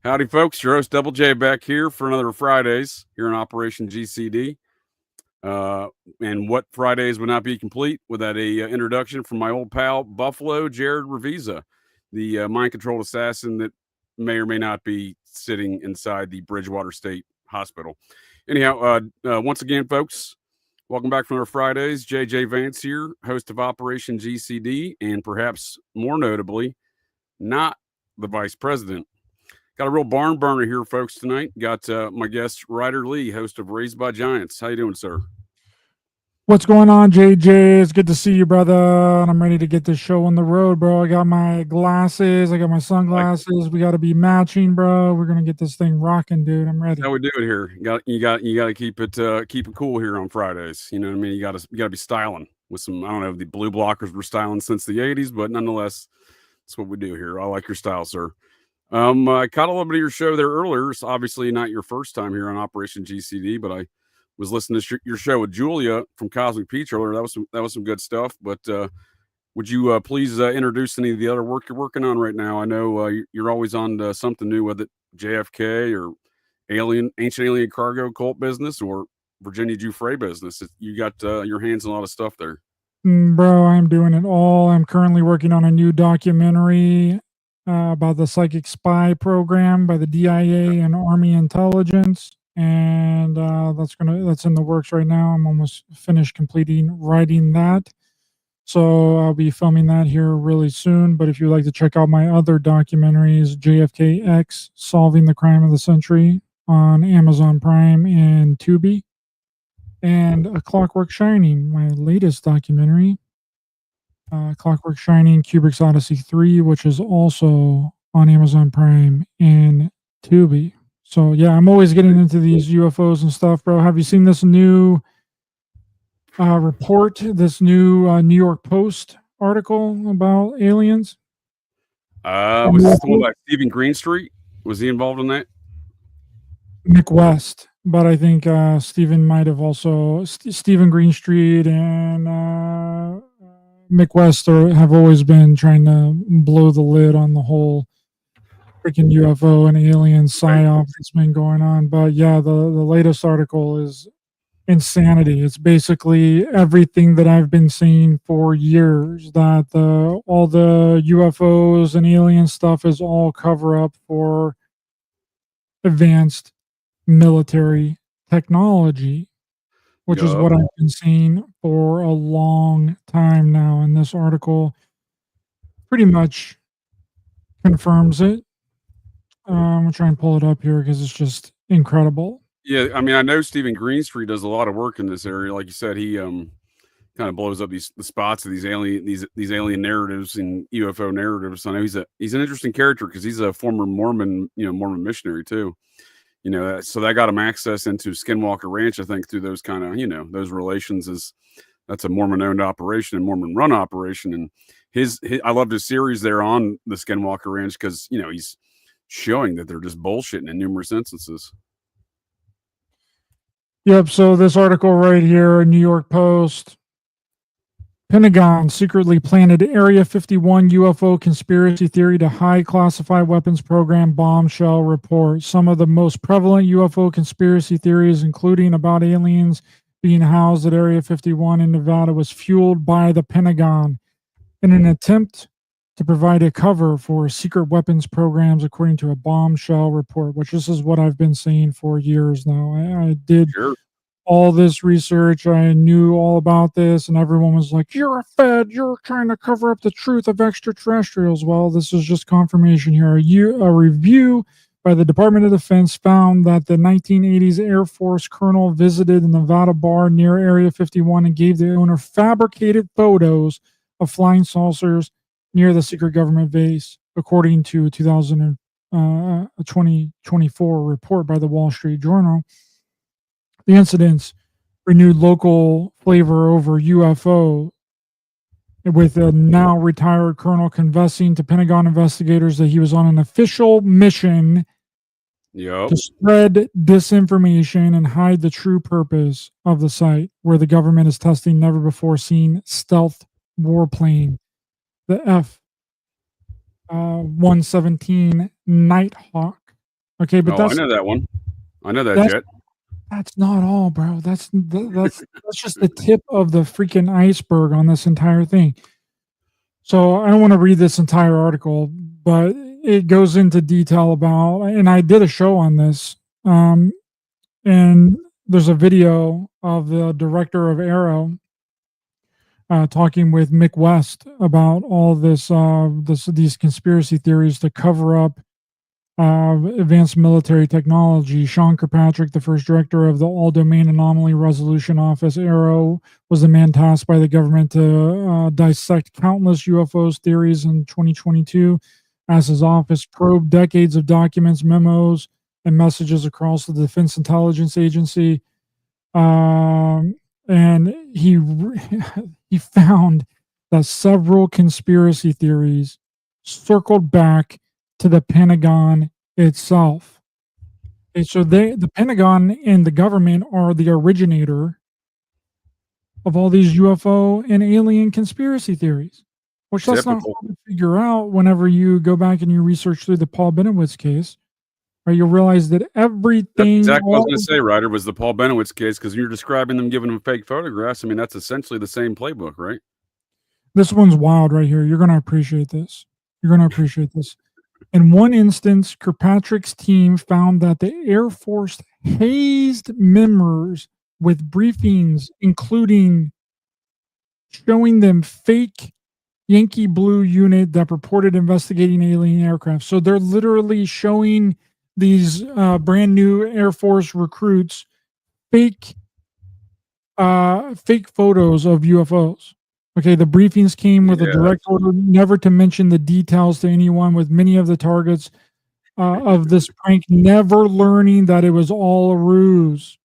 Howdy, folks. Your host, Double J, back here for another Fridaze here in Operation GCD. And what Fridaze would not be complete without a introduction from my old pal, Buffalo Jared Revisa, the mind-controlled assassin that may or may not be sitting inside the Bridgewater State Hospital. Anyhow, once again, folks, welcome back from our Fridaze. JJ Vance here, host of Operation GCD, and perhaps more notably, not the vice president. Got a real barn burner here, folks, tonight. Got my guest, Ryder Lee, host of Raised by Giants. How you doing, sir? What's going on, JJ? It's good to see you, brother. And I'm ready to get this show on the road, bro. I got my glasses. I got my sunglasses. We got to be matching, bro. We're gonna get this thing rocking, dude. I'm ready. That's how we do it here. You got to keep it cool here on Fridays. You know what I mean? You got to be styling with some. I don't know. The blue blockers were styling since the '80s, but nonetheless, that's what we do here. I like your style, sir. I caught a little bit of your show there earlier. It's obviously not your first time here on Operation GCD, but I was listening to your show with Julia from Cosmic Peach earlier. That was some good stuff. But would you please introduce any of the other work you're working on right now? I know you're always on something new, whether JFK or ancient alien cargo cult business or Virginia Giuffre business. You got your hands in a lot of stuff there. Bro, I'm doing it all. I'm currently working on a new documentary about the psychic spy program by the DIA and Army intelligence, and that's in the works right now. I'm almost finished writing that, so I'll be filming that here really soon. But if you'd like to check out my other documentaries, JFK-X, Solving the Crime of the Century on Amazon Prime and Tubi, and A Clockwork Shining, my latest documentary, Clockwork Shining, Kubrick's Odyssey 3, which is also on Amazon Prime and Tubi. So, yeah, I'm always getting into these UFOs and stuff, bro. Have you seen this new report, this new New York Post article about aliens? Was this the one by Stephen Greenstreet? Was he involved in that? Nick West, but I think Stephen might have also, Stephen Greenstreet and Mick West have always been trying to blow the lid on the whole freaking UFO and alien psyops that's been going on. But yeah, the latest article is insanity. It's basically everything that I've been seeing for years, that all the UFOs and alien stuff is all cover up for advanced military technology, which is what I've been seeing for a long time now. And this article pretty much confirms it. I'm going to try and pull it up here because it's just incredible. Yeah, I mean, I know Stephen Greenstreet does a lot of work in this area. Like you said, he kind of blows up the spots of these alien narratives and UFO narratives. I know he's an interesting character because he's a former Mormon missionary too. So that got him access into Skinwalker Ranch, I think, through those kind of, those relations. That's a Mormon-owned operation and Mormon-run operation. And I loved his series there on the Skinwalker Ranch because, he's showing that they're just bullshitting in numerous instances. Yep. So this article right here, New York Post. Pentagon secretly planted Area 51 UFO conspiracy theory to high classified weapons program bombshell report. Some of the most prevalent UFO conspiracy theories, including about aliens being housed at Area 51 in Nevada, was fueled by the Pentagon in an attempt to provide a cover for secret weapons programs, according to a bombshell report, which this is what I've been saying for years now. I did all this research. I knew all about this, and everyone was like, you're a Fed, you're trying to cover up the truth of extraterrestrials. Well, this is just confirmation here. A review by the Department of Defense found that the 1980s Air Force colonel visited the Nevada bar near Area 51 and gave the owner fabricated photos of flying saucers near the secret government base, according to a 2024 report by the Wall Street Journal. The incidents renewed local flavor over UFO, with a now retired colonel confessing to Pentagon investigators that he was on an official mission to spread disinformation and hide the true purpose of the site, where the government is testing never before seen stealth warplane, the F-117 Nighthawk, Okay, but I know that one. I know that jet. That's not all, bro. That's just the tip of the freaking iceberg on this entire thing. So I don't want to read this entire article, but it goes into detail about, and I did a show on this, and there's a video of the director of Arrow talking with Mick West about all this, these conspiracy theories to cover up advanced military technology. Sean Kirkpatrick, the first director of the All Domain Anomaly Resolution Office, Arrow, was the man tasked by the government to dissect countless UFOs theories in 2022, as his office probed decades of documents, memos, and messages across the Defense Intelligence Agency. And he he found that several conspiracy theories circled back to the Pentagon itself. Okay, so the Pentagon and the government are the originator of all these UFO and alien conspiracy theories, which that's not hard to figure out whenever you go back and you research through the Paul Benowitz case. Right, you'll realize that everything. That's exactly what I was going to say, Ryder, was the Paul Benowitz case, because you're describing them giving them fake photographs. I mean, that's essentially the same playbook, right? This one's wild right here. You're going to appreciate this. You're going to appreciate this. In one instance, Kirkpatrick's team found that the Air Force hazed members with briefings, including showing them fake Yankee Blue unit that purported investigating alien aircraft. So they're literally showing these brand new Air Force recruits fake photos of UFOs. Okay, the briefings came with a direct order never to mention the details to anyone, with many of the targets of this prank never learning that it was all a ruse.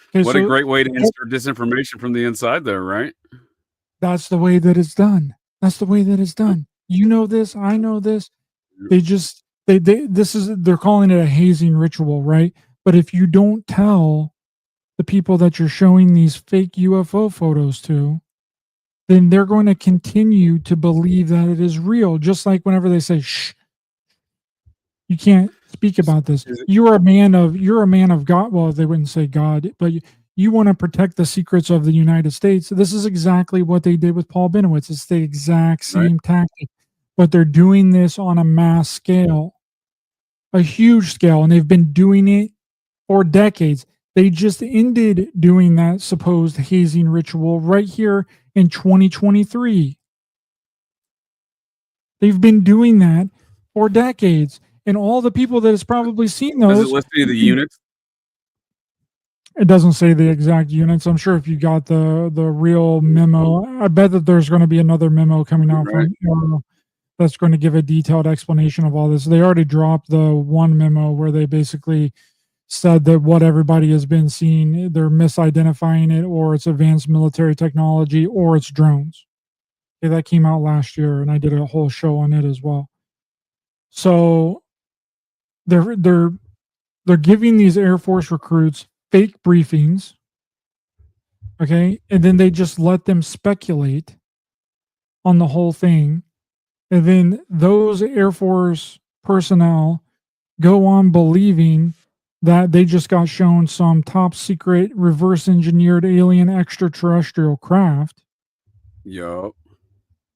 Okay, what a great way to insert disinformation from the inside there, right? That's the way that it's done. That's the way that it's done. You know this, I know this. They're calling it a hazing ritual, right? But if you don't tell the people that you're showing these fake UFO photos to, then they're going to continue to believe that it is real. Just like whenever they say, shh, you can't speak about this. You're a man of God. Well, they wouldn't say God, but you want to protect the secrets of the United States. This is exactly what they did with Paul Benowitz. It's the exact same tactic, but they're doing this on a mass scale, a huge scale, and they've been doing it for decades. They just ended doing that supposed hazing ritual right here in 2023. They've been doing that for decades. And all the people that has probably seen those. Does it list any of the units? It doesn't say the exact units. I'm sure if you got the real memo, I bet that there's going to be another memo coming out from that's going to give a detailed explanation of all this. They already dropped the one memo where they basically said that what everybody has been seeing, they're misidentifying it, or it's advanced military technology, or it's drones. Okay, that came out last year, and I did a whole show on it as well. So they're giving these Air Force recruits fake briefings, okay, and then they just let them speculate on the whole thing, and then those Air Force personnel go on believing that they just got shown some top secret reverse engineered alien extraterrestrial craft. Yup.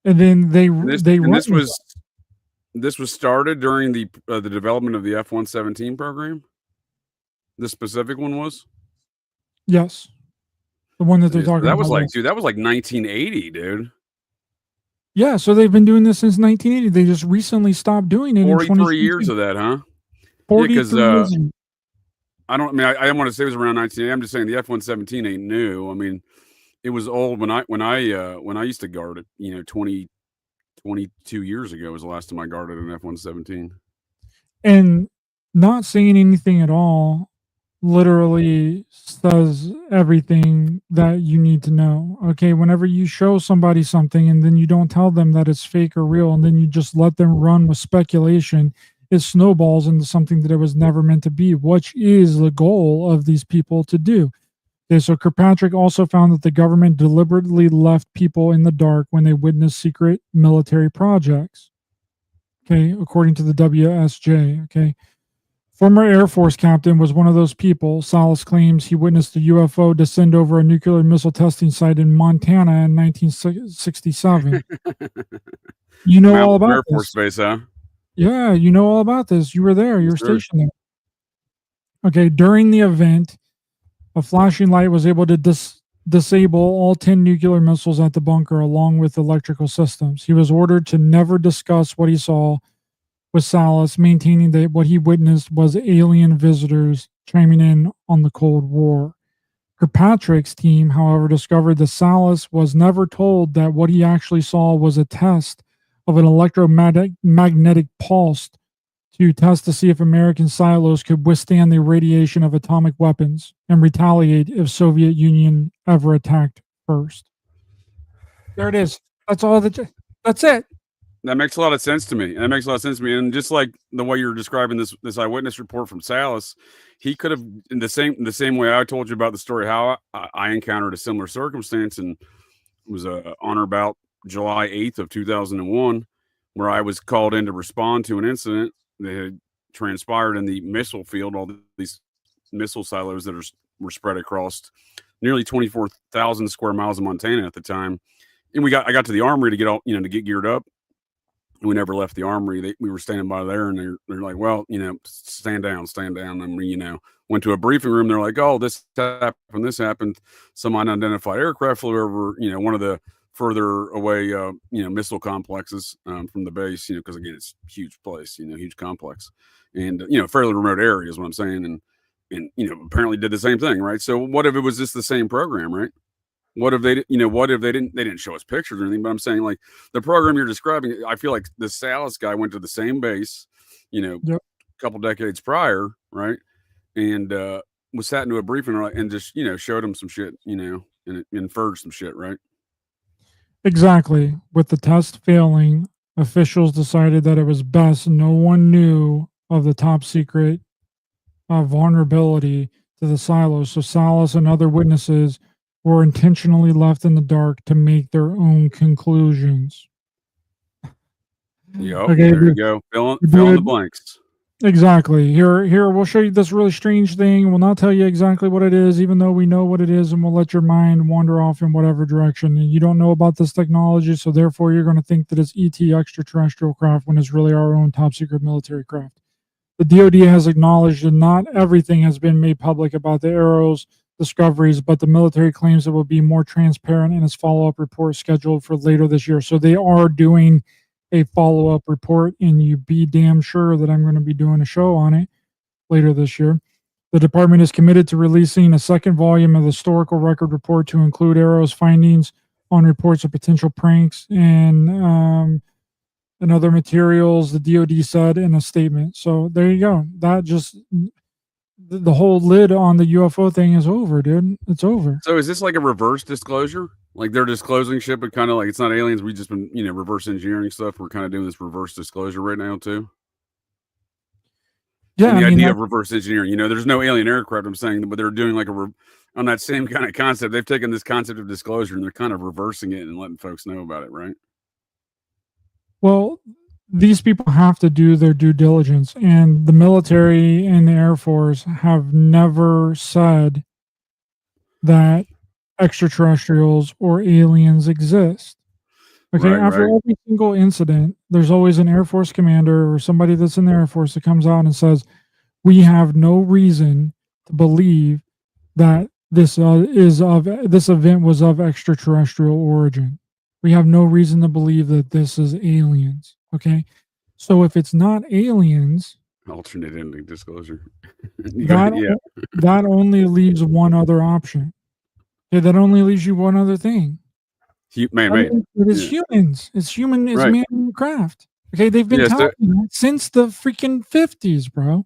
And then this was started during the development of the F-117 program. This specific one was? Yes. The one that they're talking about. That was like, dude, that was like 1980, dude. Yeah, so they've been doing this since 1980. They just recently stopped doing it. 43 years of that, huh? 43 years. I don't want to say it was around 1980. I'm just saying the F-117 ain't new. I mean, it was old when I used to guard it, 22 years ago was the last time I guarded an F-117. And not saying anything at all literally says everything that you need to know. Okay, whenever you show somebody something and then you don't tell them that it's fake or real, and then you just let them run with speculation, it snowballs into something that it was never meant to be, which is the goal of these people to do. Okay, so Kirkpatrick also found that the government deliberately left people in the dark when they witnessed secret military projects. Okay, according to the WSJ. Okay, Former Air Force captain was one of those people. Salas claims he witnessed a UFO descend over a nuclear missile testing site in Montana in 1967. You know all about Air Force this. Base, huh? Yeah, you know all about this. You were there. You were stationed there. Okay, during the event, a flashing light was able to disable all 10 nuclear missiles at the bunker along with electrical systems. He was ordered to never discuss what he saw, with Salas maintaining that what he witnessed was alien visitors chiming in on the Cold War. Kirkpatrick's team, however, discovered that Salas was never told that what he actually saw was a test of an electromagnetic pulse to test to see if American silos could withstand the radiation of atomic weapons and retaliate if Soviet Union ever attacked first. There it is. That's all that's it. That makes a lot of sense to me. And just like the way you're describing this eyewitness report from Salas, he could have, in the same way I told you about the story how I encountered a similar circumstance, and it was on or about July 8th of 2001, where I was called in to respond to an incident that had transpired in the missile field. All these missile silos that were spread across nearly 24,000 square miles of Montana at the time. And I got to the armory to get geared up. We never left the armory. We were standing by there, and they're like, well, stand down. And we, went to a briefing room. They're like, oh, this happened. Some unidentified aircraft flew over, one of the further away, missile complexes from the base, because again, it's a huge place, huge complex, and, fairly remote area is what I'm saying. And, apparently did the same thing, right? So what if it was just the same program, right? What if they didn't show us pictures or anything, but I'm saying, like, the program you're describing, I feel like the Salas guy went to the same base, yep, a couple decades prior, right? And was sat into a briefing and just, showed him some shit, and inferred some shit, right? Exactly. With the test failing, officials decided that it was best no one knew of the top secret vulnerability to the silos. So Salas and other witnesses were intentionally left in the dark to make their own conclusions. Yep, okay, there you go. Fill in the blanks. Exactly. Here, we'll show you this really strange thing. We'll not tell you exactly what it is, even though we know what it is, and we'll let your mind wander off in whatever direction. And you don't know about this technology, so therefore you're going to think that it's ET extraterrestrial craft when it's really our own top secret military craft. The DoD has acknowledged that not everything has been made public about the Arrow's discoveries, but the military claims it will be more transparent in its follow-up report scheduled for later this year. So they are doing a follow-up report, and you be damn sure that I'm going to be doing a show on it later this year. The department is committed to releasing a second volume of the historical record report to include Arrow's findings on reports of potential pranks and other materials, the DoD said in a statement. So there you go. That just... the whole lid on the UFO thing is over, dude. It's over. So is this like a reverse disclosure? Like they're disclosing shit, but kind of like it's not aliens. We've just been, reverse engineering stuff. We're kind of doing this reverse disclosure right now too. Yeah, and the idea of reverse engineering. There's no alien aircraft. I'm saying, but they're doing like on that same kind of concept. They've taken this concept of disclosure and they're kind of reversing it and letting folks know about it, right? Well, these people have to do their due diligence, and the military and the Air Force have never said that extraterrestrials or aliens exist. Okay, after every single incident, there's always an Air Force commander or somebody that's in the Air Force that comes out and says, we have no reason to believe that this event was of extraterrestrial origin. We have no reason to believe that this is aliens. Okay, so if it's not aliens, alternate ending disclosure. that only leaves one other option. Yeah, that only leaves you one other thing. Man-made. It is humans. It's human. It's man-made craft. Okay, they've been telling that since the freaking 50s, bro.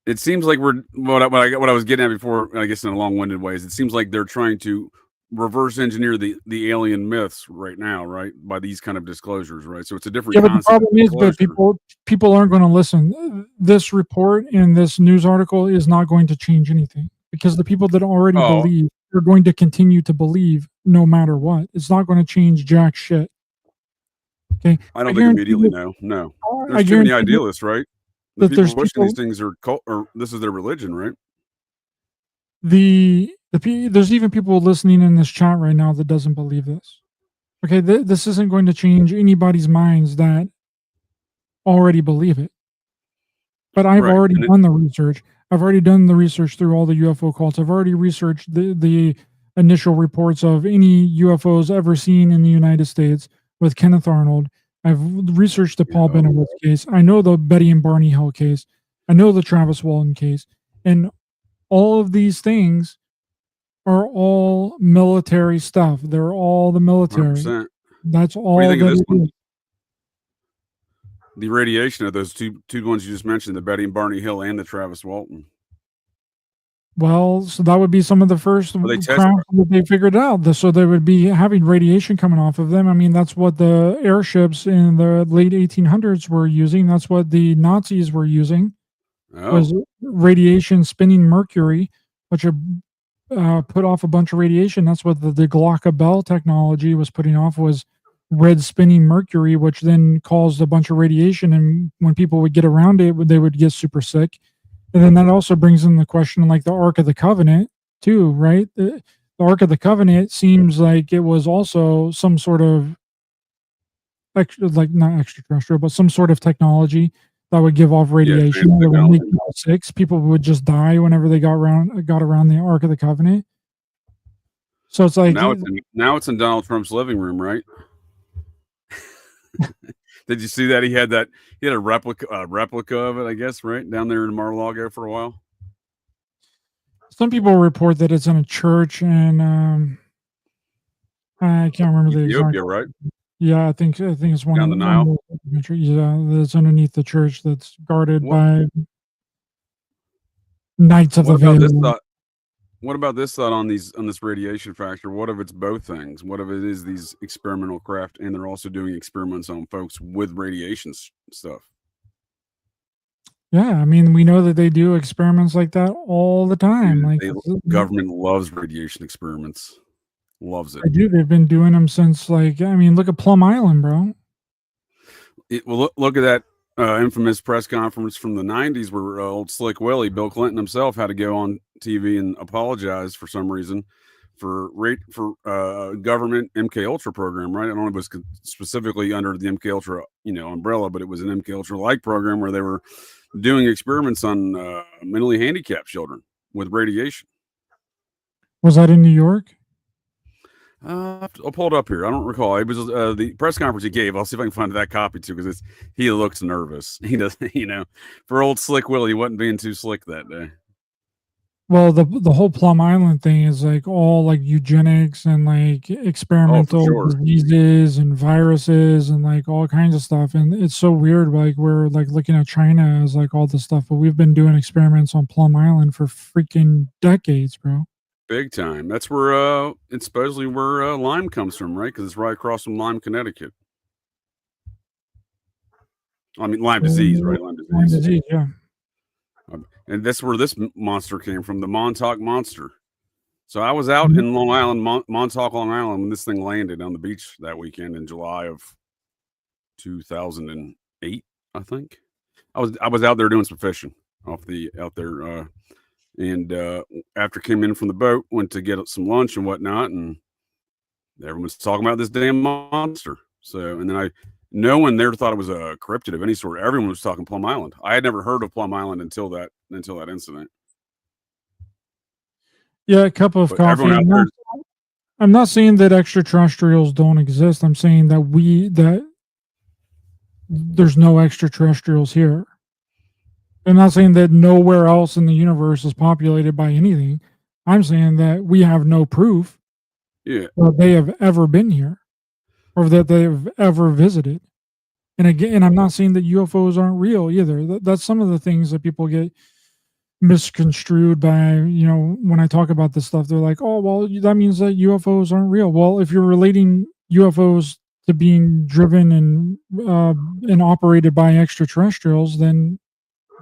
It seems like what I was getting at before, I guess in a long-winded way, is it seems like they're trying to reverse engineer the alien myths right now, right? By these kind of disclosures, right? So it's a different concept. But the problem is that people aren't going to listen. This report and this news article is not going to change anything, because the people that already believe are going to continue to believe no matter what. It's not going to change jack shit. Okay. I don't think immediately, no. There's too many idealists, right? The that people there's pushing people, these things are cult, or this is their religion, right? there's even people listening in this chat right now that doesn't believe this. Okay, this isn't going to change anybody's minds that already believe it. But I've Right. already And done the research. I've already done the research through all the UFO cults. I've already researched the initial reports of any UFOs ever seen in the United States with Kenneth Arnold. I've researched the Paul Bennett case. I know the Betty and Barney Hill case. I know the Travis Walton case. And all of these things are all military stuff. They're all the military. 100%. That's What do you all think of that this it one? is. The radiation of those two ones you just mentioned, the Betty and Barney Hill and the Travis Walton. Well, so that would be some of the first crafts that they figured out. So they would be having radiation coming off of them. I mean, that's what the airships in the late 1800s were using. That's what the Nazis were using, was radiation spinning mercury, which put off a bunch of radiation. That's what the Glocka Bell technology was putting off, was red spinning mercury, which then caused a bunch of radiation. And when people would get around it, they would get super sick. And then that also brings in the question, like the Ark of the Covenant, too, right? The Ark of the Covenant seems like it was also some sort of not extraterrestrial, but some sort of technology that would give off radiation. That would make people sick. People would just die whenever they got around the Ark of the Covenant. So it's like now it's in Donald Trump's living room, right? Did you see that? He had a replica of it, I guess, right down there in Mar-a-Lago for a while. Some people report that it's in a church, and I can't remember the exact. Right? Yeah, I think it's one down the Nile. Yeah, that's underneath the church that's guarded by Knights of the Veil. What about this thought on this radiation factor? What if it's both things? What if it is these experimental craft and they're also doing experiments on folks with radiation stuff? Yeah, I mean, we know that they do experiments like that all the time. The government loves radiation experiments. Loves it. I do. They've been doing them since, look at Plum Island, bro. Look at that infamous press conference from the 90s where old Slick Willie, Bill Clinton himself, had to go on TV and apologize for some reason for government MK Ultra program, right? I don't know if it was specifically under the MK Ultra, umbrella, but it was an MK Ultra like program where they were doing experiments on mentally handicapped children with radiation. Was that in New York? I'll pull it up here. I don't recall. It was the press conference he gave. I'll see if I can find that copy too, because he looks nervous. He does, for old Slick Willie, he wasn't being too slick that day. Well, the whole Plum Island thing is all eugenics and experimental diseases and viruses and all kinds of stuff. And it's so weird. We're looking at China as all this stuff, but we've been doing experiments on Plum Island for freaking decades, bro. Big time. That's where it's supposedly where Lyme comes from, right? Because it's right across from Lyme, Connecticut. I mean, Lyme disease, right? Lyme disease, yeah. And that's where this monster came from, the Montauk Monster. So I was out in Long Island, Montauk, Long Island, when this thing landed on the beach that weekend in July of 2008, I think. I was out there doing some fishing out there. And after came in from the boat, went to get some lunch and whatnot, and everyone's talking about this damn monster. So, and then no one there thought it was a cryptid of any sort. Everyone was talking Plum Island. I had never heard of Plum Island until that incident. Yeah, a cup of coffee. I'm not saying that extraterrestrials don't exist. I'm saying that there's no extraterrestrials here. I'm not saying that nowhere else in the universe is populated by anything. I'm saying that we have no proof that they have ever been here or that they have ever visited. And again, I'm not saying that UFOs aren't real either. That's some of the things that people get misconstrued by, when I talk about this stuff. They're like, oh, well, that means that UFOs aren't real. Well, if you're relating UFOs to being driven and operated by extraterrestrials, then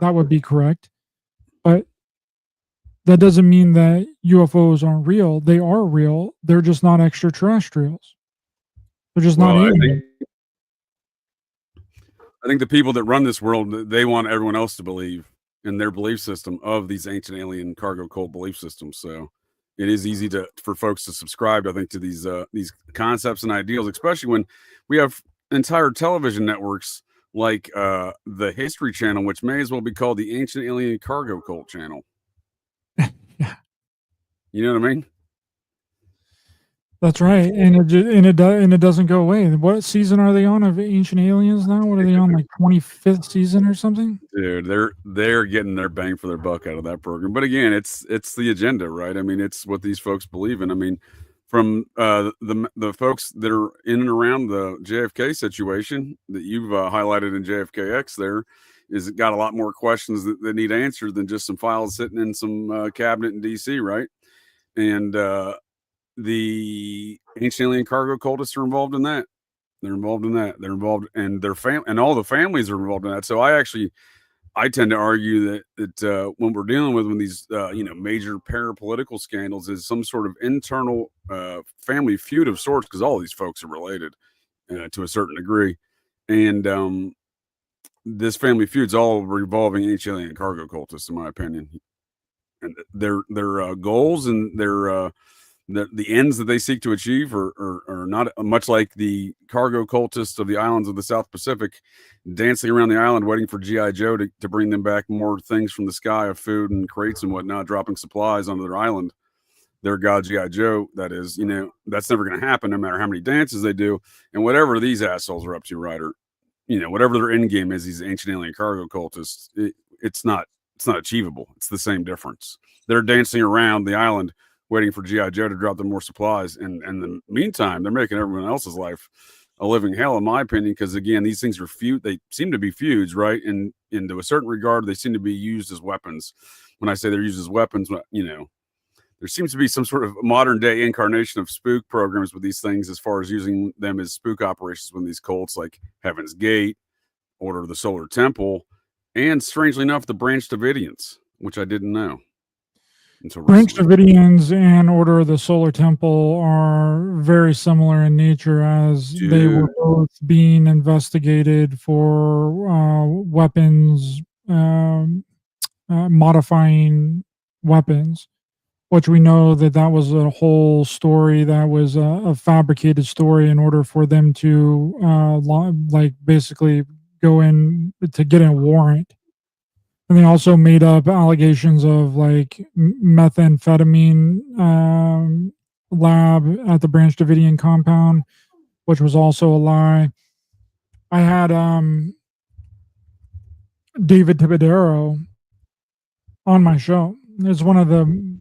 that would be correct. But that doesn't mean that UFOs aren't real. They are real. They're just not extraterrestrials. They're just not aliens. I think the people that run this world, they want everyone else to believe in their belief system of these ancient alien cargo cult belief systems. So it is easy for folks to subscribe, I think, to these concepts and ideals, especially when we have entire television networks like the History Channel, which may as well be called the Ancient Alien Cargo Cult Channel. Yeah. You know what I mean? That's right, and it doesn't go away. What season are they on of Ancient Aliens now? What are they on, like 25th season or something? Dude, they're getting their bang for their buck out of that program. But again, it's the agenda, right? I mean, it's what these folks believe in. I mean, from the folks that are in and around the JFK situation that you've highlighted in JFKX, there is got a lot more questions that need answered than just some files sitting in some cabinet in DC, right? And the ancient alien cargo cultists are involved in that. They're involved in that. They're involved, and their and all the families are involved in that. So I tend to argue that when we're dealing with these major parapolitical scandals, is some sort of internal family feud of sorts, because all these folks are related to a certain degree, and this family feud's all revolving ancient alien cargo cultists, in my opinion, and their goals and their the ends that they seek to achieve are not much like the cargo cultists of the islands of the South Pacific dancing around the island waiting for G.I. Joe to bring them back more things from the sky of food and crates and whatnot, dropping supplies onto their island. Their god G.I. Joe, that is, that's never going to happen no matter how many dances they do. And whatever these assholes are up to, Ryder, whatever their end game is, these ancient alien cargo cultists, it's not achievable. It's the same difference. They're dancing around the island waiting for G.I. Joe to drop them more supplies. And in the meantime, they're making everyone else's life a living hell, in my opinion, because, again, these things are they seem to be feuds, right? And to a certain regard, they seem to be used as weapons. When I say they're used as weapons, there seems to be some sort of modern-day incarnation of spook programs with these things as far as using them as spook operations with these cults like Heaven's Gate, Order of the Solar Temple, and, strangely enough, the Branch Davidians, which I didn't know. Branch Davidians and Order of the Solar Temple are very similar in nature, as they were both being investigated for weapons, modifying weapons, which we know that was a whole story that was a fabricated story in order for them to basically go in to get a warrant. And they also made up allegations of methamphetamine lab at the Branch Davidian compound, which was also a lie. I had David Tibidero on my show. It's one of the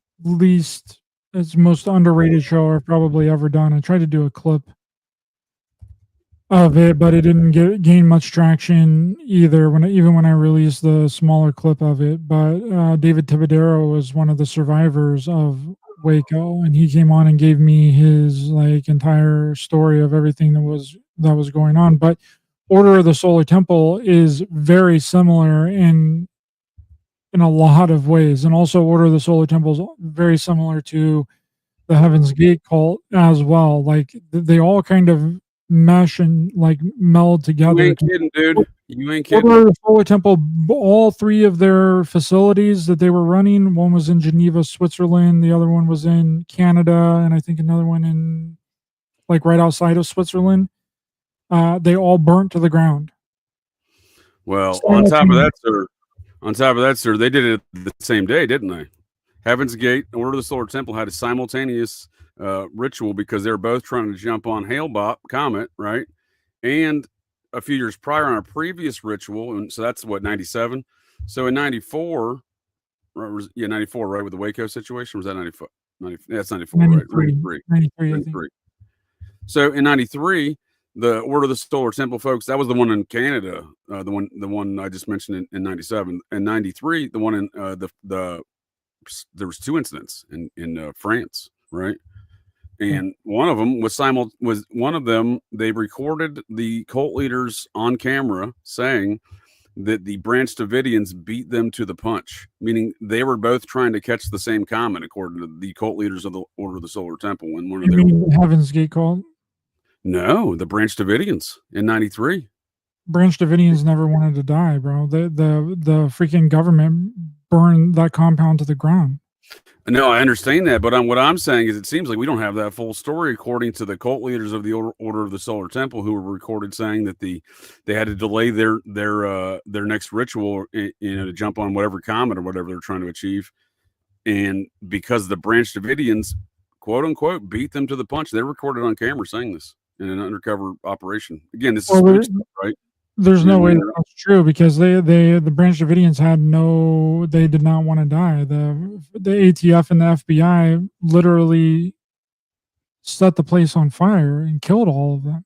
it's most underrated show I've probably ever done. I tried to do a clip of it, but it didn't gain much traction either even when I released the smaller clip of it. But David Tibidero was one of the survivors of Waco, and he came on and gave me his entire story of everything that was going on. But Order of the Solar Temple is very similar in a lot of ways, and also Order of the Solar Temple is very similar to the Heaven's Gate cult as well. They all kind of mesh and meld together. You ain't kidding, dude. You ain't kidding. Order of the Solar Temple, all three of their facilities that they were running, one was in Geneva, Switzerland, the other one was in Canada, and I think another one in right outside of Switzerland. They all burnt to the ground. Well, on top of that, sir, they did it the same day, didn't they? Heaven's Gate, Order of the Solar Temple had a simultaneous ritual because they were both trying to jump on Hale-Bopp Comet, right? And a few years prior on a previous ritual, and so that's what, 97? So in 94, 94, right, with the Waco situation, was that 94? That's 94, 93, right? 93. So in 93, the Order of the Solar Temple folks, that was the one in Canada, the one I just mentioned in 97. And 93, the one in there was two incidents in France, right? And one of them was one of them. They recorded the cult leaders on camera saying that the Branch Davidians beat them to the punch, meaning they were both trying to catch the same comet, according to the cult leaders of the Order of the Solar Temple. And one of the Heaven's Gate cult? No, the Branch Davidians in 93. Branch Davidians never wanted to die, bro. The freaking government burned that compound to the ground. No, I understand that, but what I'm saying is, it seems like we don't have that full story, according to the cult leaders of the Order of the Solar Temple, who were recorded saying that they had to delay their next ritual, to jump on whatever comet or whatever they're trying to achieve, and because the Branch Davidians, quote unquote, beat them to the punch. They're recorded on camera saying this in an undercover operation. Again, this is spook stuff, right? There's no way that's true, because the Branch Davidians they did not want to die. The ATF and the FBI literally set the place on fire and killed all of them.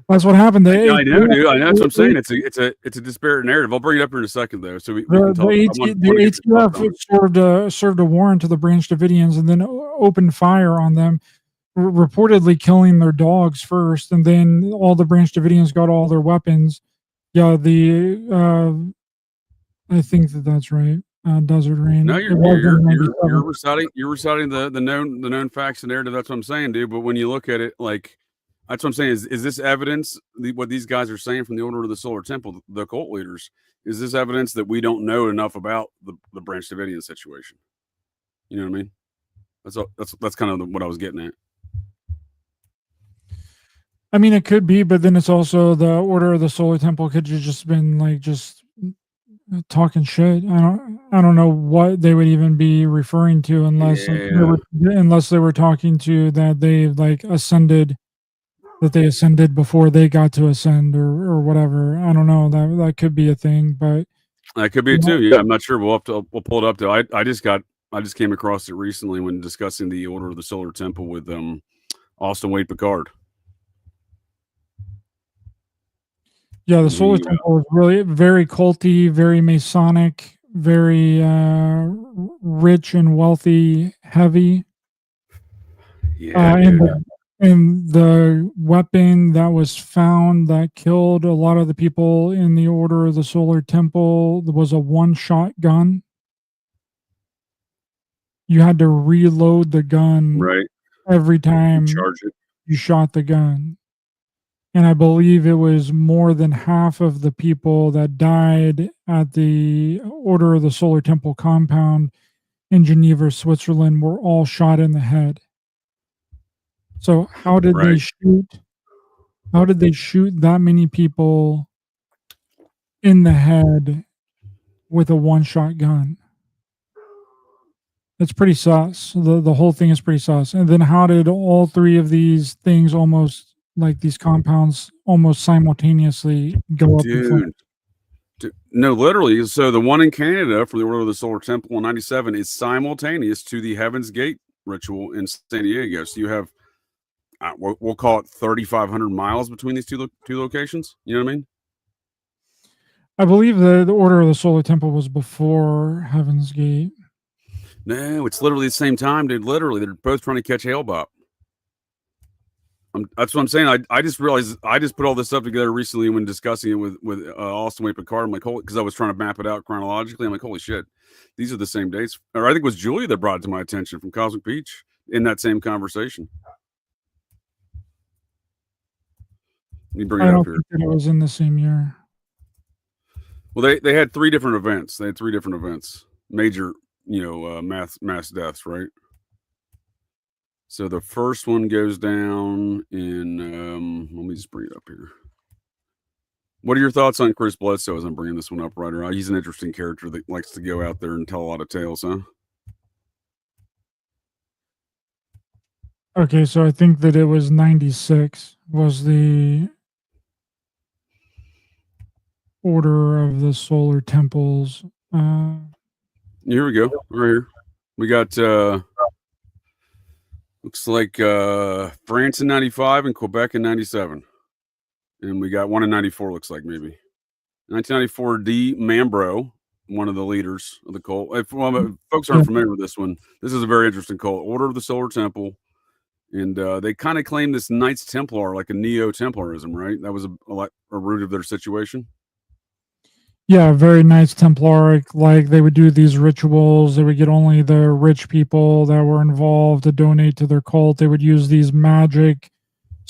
That's what happened. I know, dude. I know. That's what I'm saying. It's a disparate narrative. I'll bring it up here in a second, though. So we can talk. The ATF served a warrant to the Branch Davidians and then opened fire on them, reportedly killing their dogs first, and then all the Branch Davidians got all their weapons. Yeah, I think that's right. Desert Rain. No, you're reciting the known facts and narrative. That's what I'm saying, dude. But when you look at it, like, that's what I'm saying. Is this evidence, what these guys are saying from the Order of the Solar Temple, the cult leaders? Is this evidence that we don't know enough about the Branch Davidian situation? You know what I mean? That's kind of what I was getting at. I mean, it could be, but then it's also the Order of the Solar Temple could have just been like just talking shit. I don't know what they would even be referring to unless they were talking to that they like ascended, that they ascended before they got to ascend or whatever. I don't know. That could be a thing, but that could be too. Yeah, I'm not sure. We'll pull it up though. I just came across it recently when discussing the Order of the Solar Temple with Austin Wade Picard. Yeah, the Solar Temple is really very culty, very Masonic, very rich and wealthy, heavy. Yeah. And the weapon that was found that killed a lot of the people in the Order of the Solar Temple was a one-shot gun. You had to reload the gun every time you shot the gun. And I believe it was more than half of the people that died at the Order of the Solar Temple compound in Geneva, Switzerland, were all shot in the head. So how did they shoot? How did they shoot that many people in the head with a one-shot gun? It's pretty sus. The whole thing is pretty sus. And then how did all three of these things these compounds almost simultaneously go up? No, literally. So the one in Canada for the Order of the Solar Temple in 97 is simultaneous to the Heaven's Gate ritual in San Diego. So you have, we'll call it 3,500 miles between these two locations. You know what I mean? I believe the Order of the Solar Temple was before Heaven's Gate. No, it's literally the same time, dude. Literally, they're both trying to catch Hale-Bopp. That's what I'm saying. I just realized I just put all this stuff together recently when discussing it with Austin Wade Picard. I'm like, because I was trying to map it out chronologically. I'm like, holy shit, these are the same dates. Or I think it was Julia that brought it to my attention from Cosmic Peach in that same conversation. Let me bring it up here. I don't think it was in the same year. Well, they had three different events. They had three different events, major, mass deaths, right? So the first one goes down in, let me just bring it up here. What are your thoughts on Chris Bledsoe as I'm bringing this one up, Ryder? He's an interesting character that likes to go out there and tell a lot of tales, huh? Okay, so I think that it was 96 was the Order of the Solar Temples. Here we go. Right here. We got... looks like France in 95 and Quebec in 97. And we got one in 94, looks like maybe. 1994, D. Mambro, one of the leaders of the cult. If folks aren't familiar with this one, this is a very interesting cult. Order of the Solar Temple. And they kind of claim this Knights Templar, like a Neo-Templarism, right? That was a root of their situation. Yeah, very Knights Templar. Like they would do these rituals. They would get only the rich people that were involved to donate to their cult. They would use these magic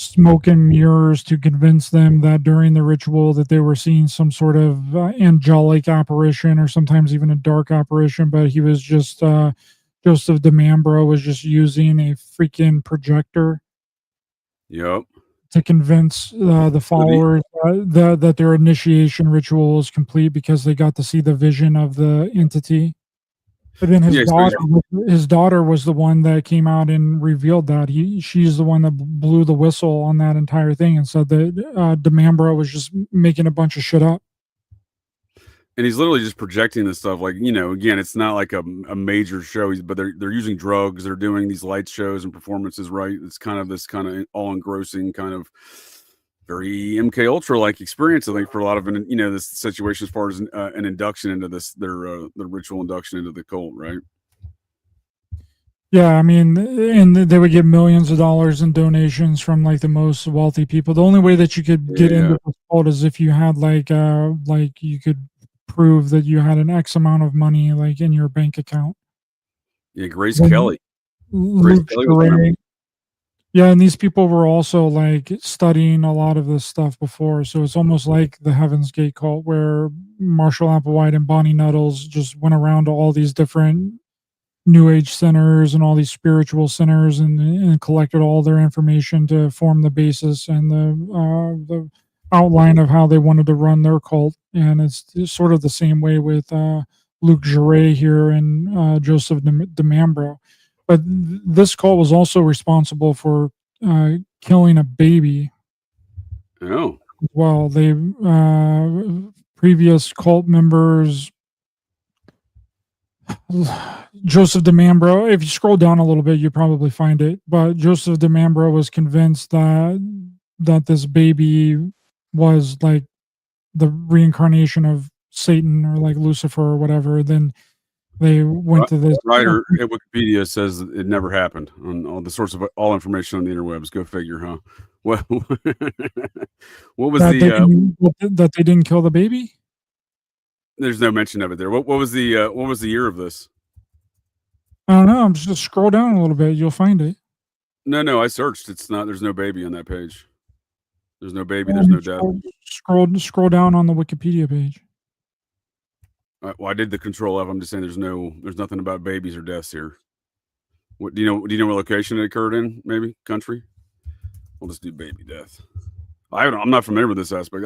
smoke and mirrors to convince them that during the ritual that they were seeing some sort of angelic apparition or sometimes even a dark apparition, but he was just Joseph DeMambro was just using a freaking projector Yep. to convince the followers that their initiation ritual was complete because they got to see the vision of the entity. But then his daughter was the one that came out and revealed that she's the one that blew the whistle on that entire thing and said that DeMambro was just making a bunch of shit up. And he's literally just projecting this stuff. Like, you know, again, it's not like a major show, but they're using drugs. They're doing these light shows and performances, right? It's kind of this kind of all engrossing kind of very MK Ultra like experience, I think, for a lot of, you know, this situation as far as an induction into this, their ritual induction into the cult, right? Yeah, I mean, and they would get millions of dollars in donations from like the most wealthy people. The only way that you could get into the cult is if you had like you could prove that you had an X amount of money like in your bank account. Yeah, Grace Kelly. Grace Kelly. Yeah, and these people were also like studying a lot of this stuff before, so it's almost like the Heaven's Gate cult, where Marshall Applewhite and Bonnie Nuttles just went around to all these different New Age centers and all these spiritual centers and collected all their information to form the basis and the outline of how they wanted to run their cult. And it's sort of the same way with Luke Jouret here and Joseph DeMambro. But this cult was also responsible for killing a baby. Oh. Well, they previous cult members, Joseph DeMambro, if you scroll down a little bit, you probably find it. But Joseph DeMambro was convinced that this baby was like the reincarnation of Satan or like Lucifer or whatever. Then they went to this. Ryder at Wikipedia says it never happened on all the source of all information on the interwebs. Go figure, huh? Well, what was that they didn't kill the baby? There's no mention of it there. What was the year of this? I don't know. I'm just scroll down a little bit. You'll find it. No, I searched. It's not. There's no baby on that page. There's no baby. There's no death. Scroll down on the Wikipedia page. Well, I did the control F. I'm just saying there's nothing about babies or deaths here. What do you know? Do you know what location it occurred in? Maybe country. We'll just do baby death. I'm not familiar with this aspect.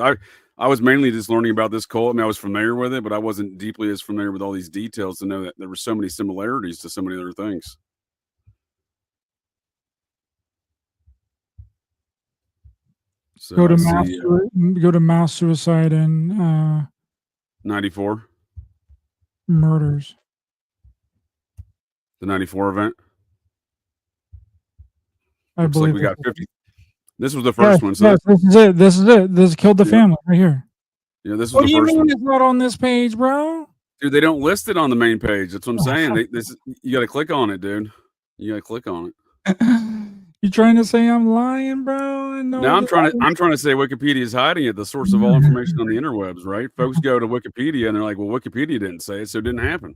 I was mainly just learning about this cult. I mean, I was familiar with it, but I wasn't deeply as familiar with all these details to know that there were so many similarities to so many other things. So go to mass suicide and 94 murders. The 94 event. I Looks believe like we got 50. This was the first one. So yes, this is it. This killed the family right here. Yeah, this was what the do you first mean one. It's not on this page, bro? Dude, they don't list it on the main page. That's what I'm saying. You got to click on it, dude. You got to click on it. You trying to say I'm lying, bro? No, I'm trying to say Wikipedia is hiding it, the source of all information on the interwebs, right? Folks go to Wikipedia and they're like, well, Wikipedia didn't say it, so it didn't happen.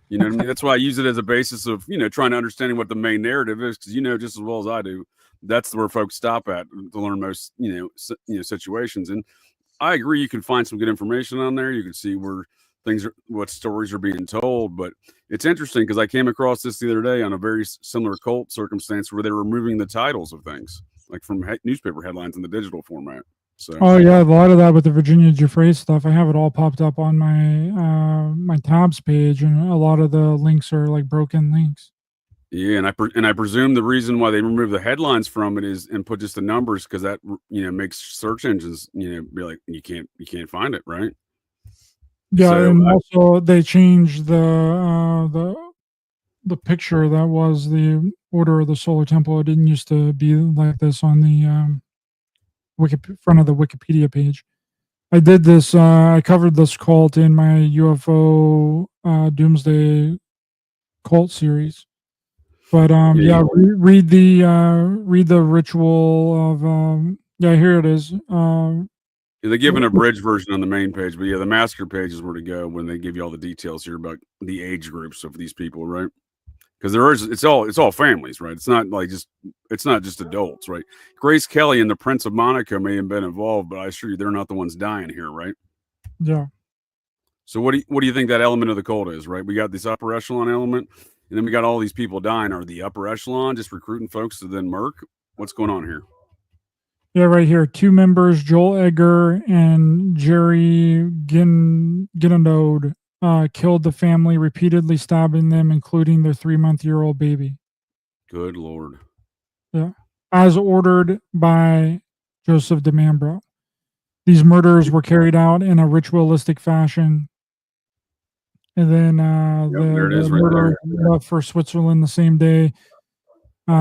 You know what I mean? That's why I use it as a basis of, trying to understanding what the main narrative is, because just as well as I do, that's where folks stop at to learn most, situations. And I agree, you can find some good information on there. You can see where what stories are being told. But it's interesting because I came across this the other day on a very similar cult circumstance where they were removing the titles of things, like from newspaper headlines in the digital format. So, oh yeah, a lot of that with the Virginia Giuffre stuff. I have it all popped up on my my tabs page, and a lot of the links are like broken links. Yeah, and I presume the reason why they remove the headlines from it is and put just the numbers, because that makes search engines be like, you can't find it, right? Yeah, so, and also they changed the picture that was the Order of the Solar Temple. It didn't used to be like this on the front of the Wikipedia page. I did this. I covered this cult in my UFO Doomsday cult series. But read the ritual of here it is. They're giving a bridge version on the main page, but the master page is where to go when they give you all the details here about the age groups of these people, right? because it's all families, right? It's not just adults, right? Grace Kelly and the Prince of Monaco may have been involved, but I assure you they're not the ones dying here, right? Yeah. So what do you think that element of the cult is, right? We got this upper echelon element, and then we got all these people dying. Are the upper echelon just recruiting folks to then murk? What's going on here? Yeah, right here. 2 members, Joel Egger and Jerry Ginodode, killed the family, repeatedly stabbing them, including their 3-month-old baby. Good Lord. Yeah. As ordered by Joseph DeMambro. These murders were carried out in a ritualistic fashion. And then the murderer left for Switzerland the same day.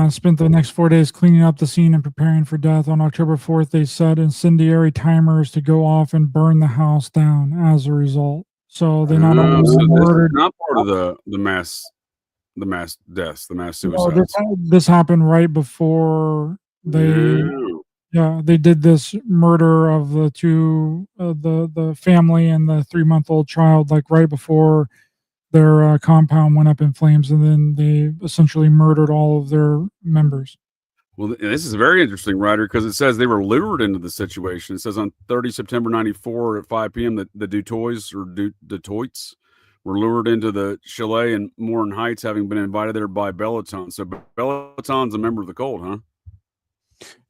Spent the next 4 days cleaning up the scene and preparing for death. On October 4th, they set incendiary timers to go off and burn the house down as a result. So they not only murdered. Not part of the mass deaths, the mass suicides. No, this happened right before they. Yeah, they did this murder of the two, the family and the 3-month-old child, like right before their compound went up in flames, and then they essentially murdered all of their members. Well, this is very interesting, Ryder, because it says they were lured into the situation. It says on 30 September 94 at 5 p.m. that the Dutoits were lured into the chalet in Morin Heights, having been invited there by Bellaton. So Bellaton's a member of the cult, huh?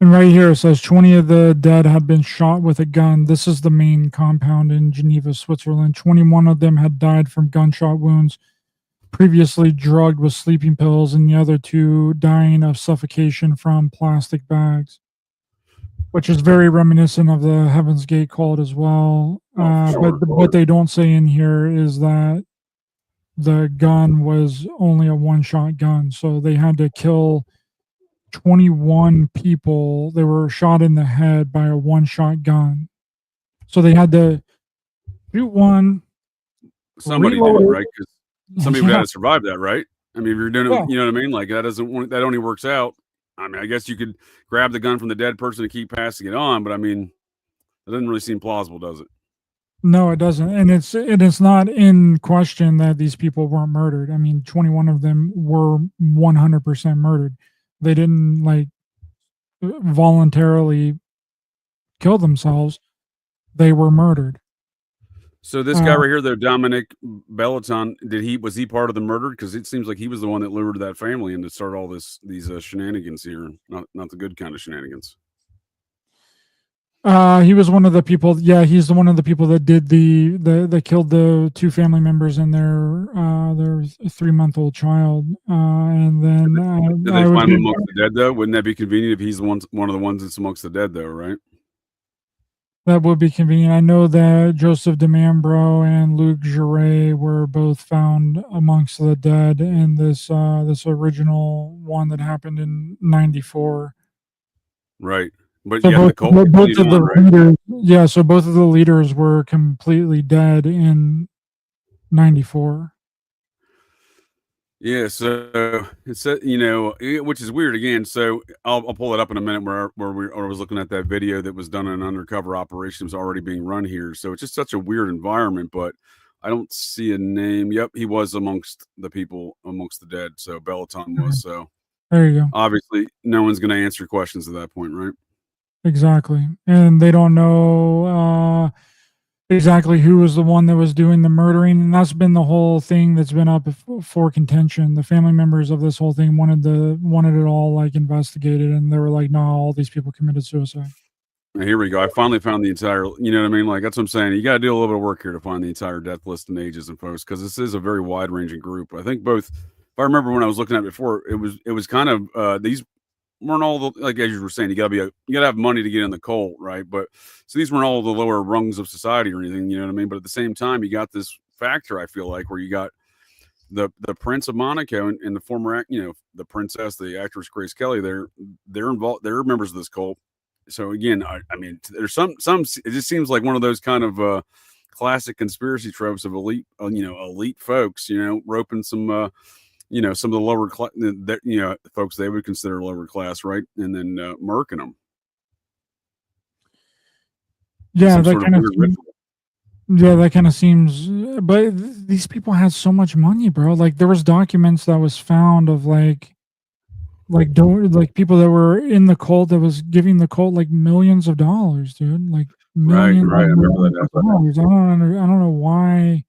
And right here it says 20 of the dead had been shot with a gun. This is the main compound in Geneva, Switzerland. 21 of them had died from gunshot wounds, previously drugged with sleeping pills, and the other 2 dying of suffocation from plastic bags, which is very reminiscent of the Heaven's Gate cult as well. But what they don't say in here is that the gun was only a one-shot gun, so they had to kill 21 people. They were shot in the head by a one-shot gun. So they had to shoot one. Somebody did it, right? Because somebody would have to survive that, right? I mean, if you're doing it, you know what I mean? Like that only works out. I mean, I guess you could grab the gun from the dead person and keep passing it on, but I mean, it doesn't really seem plausible, does it? No, it doesn't. And it's not in question that these people weren't murdered. I mean, 21 of them were 100% murdered. They didn't voluntarily kill themselves. They were murdered. So this guy right here, though, Dominic Bellaton, was he part of the murder? Because it seems like he was the one that lured that family in to start all these shenanigans here, not the good kind of shenanigans. He was one of the people. Yeah, he's one of the people that did that killed the 2 family members and their 3-month-old child. And then did they find him amongst the dead though? Wouldn't that be convenient if he's one of the ones that's amongst the dead though, right? That would be convenient. I know that Joseph DeMambro and Luc Jouret were both found amongst the dead in this original one that happened in '94. Right. But so yeah, the cult both of the right? leaders, yeah, so both of the leaders were completely dead in '94. Yeah, so it's which is weird again. So I'll pull it up in a minute where I was looking at that video that was done in an undercover operation was already being run here. So it's just such a weird environment, but I don't see a name. Yep, he was amongst the people amongst the dead. So Bellaton was. So there you go. Obviously, no one's going to answer questions at that point, right? Exactly, and they don't know exactly who was the one that was doing the murdering, and that's been the whole thing that's been up for contention. The family members of this whole thing wanted it all investigated, and they were like, "No, all these people committed suicide." Here we go. I finally found the entire. You know what I mean? Like that's what I'm saying. You got to do a little bit of work here to find the entire death list and ages and folks, because this is a very wide ranging group. I think both. If I remember when I was looking at it before, it was kind of these weren't all the, like as you were saying, you gotta have money to get in the cult, right? But so these weren't all the lower rungs of society or anything, you know what I mean? But at the same time, you got this factor, I feel like, where you got the Prince of Monaco and the former, the princess, the actress Grace Kelly, they're involved, they're members of this cult. So again, I mean, there's some it just seems like one of those kind of classic conspiracy tropes of elite folks, roping some some of the lower class, folks they would consider lower class, right? And then murking them. Yeah, that kind of Yeah, that kind of seems, but these people had so much money, bro. Like there was documents that was found of like people that were in the cult that was giving the cult like millions of dollars, dude. Like millions Right. I and remember millions of dollars. I don't know why.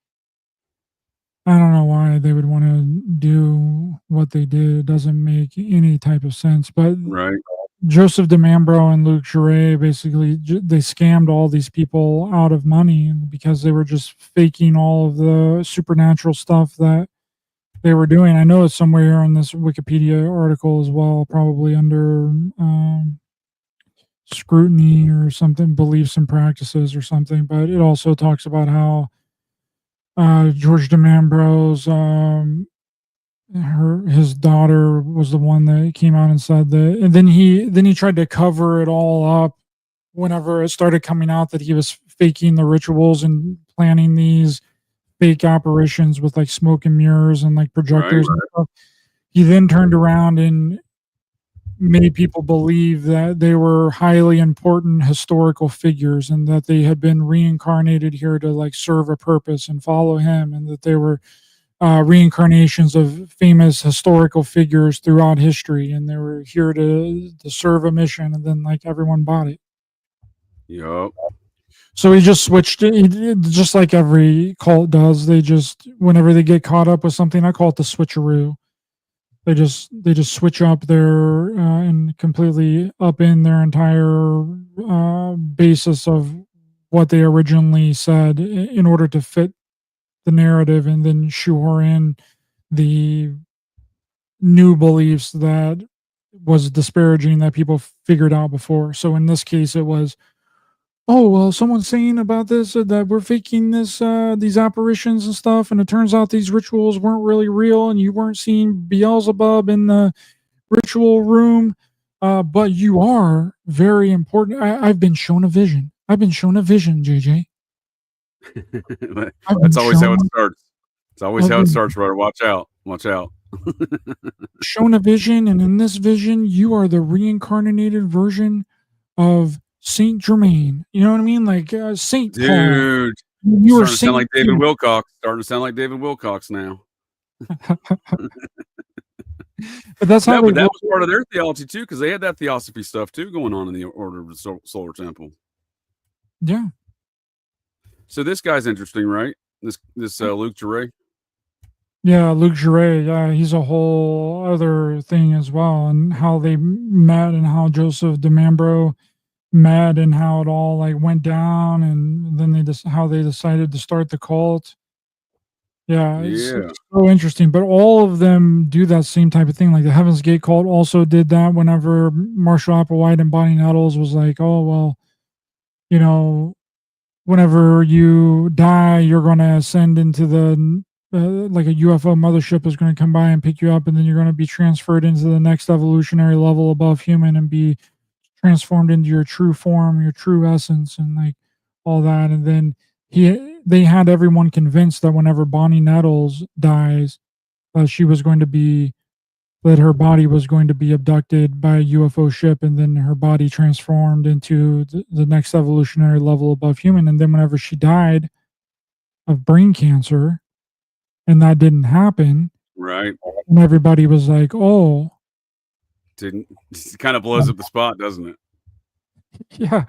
I don't know why they would want to do what they did. It doesn't make any type of sense. But Right. Joseph DeMambro and Luke Jure basically they scammed all these people out of money because they were just faking all of the supernatural stuff that they were doing. I know it's somewhere in this Wikipedia article as well, probably under scrutiny or something, beliefs and practices or something. But it also talks about how George DeMambro's his daughter was the one that came out and said that, and then he tried to cover it all up whenever it started coming out that he was faking the rituals and planning these fake apparitions with like smoke and mirrors and like projectors and stuff. He then turned around and made people believe that they were highly important historical figures and that they had been reincarnated here to like serve a purpose and follow him, and that they were reincarnations of famous historical figures throughout history, and they were here to serve a mission. And then like everyone bought it. Yep. So he just switched it, just like every cult does. They just, whenever they get caught up with something, I call it the switcheroo. They just switch up their and completely up in their entire basis of what they originally said in order to fit the narrative, and then shoehorn in the new beliefs that was disparaging that people figured out before. So in this case, it was, oh well, someone's saying about this that we're faking this these apparitions and stuff, and it turns out these rituals weren't really real, and you weren't seeing Beelzebub in the ritual room, but you are very important. I've been shown a vision. I've been shown a vision, JJ. That's always how it starts. It's always how it starts, brother. Watch out. Watch out. Shown a vision, and in this vision, you are the reincarnated version of Saint Germain. You know what I mean? Like Saint Dude, Paul. You are starting to sound like David Wilcox. Starting to sound like David Wilcox now. But that's how but that was part of their theology too, because they had that theosophy stuff too going on in the Order of the Solar Temple. Yeah. So this guy's interesting, right? This Luke Jure. Yeah, Luke Jure. Yeah, he's a whole other thing as well, and how they met, and how Joseph DeMambro met, and how it all like went down, and then how they decided to start the cult. Yeah, it's so interesting. But all of them do that same type of thing. Like the Heaven's Gate cult also did that whenever Marshall Applewhite and Bonnie Nettles was like, oh, well, you know, whenever you die, you're going to ascend into the, like a UFO mothership is going to come by and pick you up, and then you're going to be transferred into the next evolutionary level above human and be transformed into your true form, your true essence, and like all that. And then they had everyone convinced that whenever Bonnie Nettles dies, she was going to be, that her body was going to be abducted by a UFO ship, and then her body transformed into the next evolutionary level above human. And then whenever she died of brain cancer, and that didn't happen, right? And everybody was like, "Oh, it kind of blows up the spot, doesn't it?" Yeah.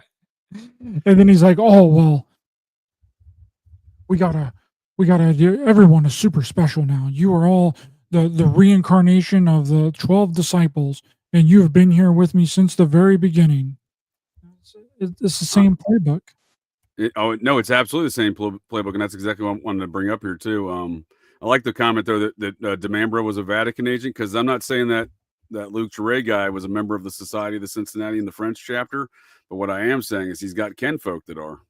And then he's like, "Oh well, we gotta do. Everyone is super special now. You are all the reincarnation of the 12 disciples, and you have been here with me since the very beginning." It's the same playbook. No, it's absolutely the same playbook, and that's exactly what I wanted to bring up here too. I like the comment though that DeMambro was a Vatican agent, because I'm not saying that Luke Jure guy was a member of the Society of the Cincinnati in the French chapter, but what I am saying is he's got kinfolk that are.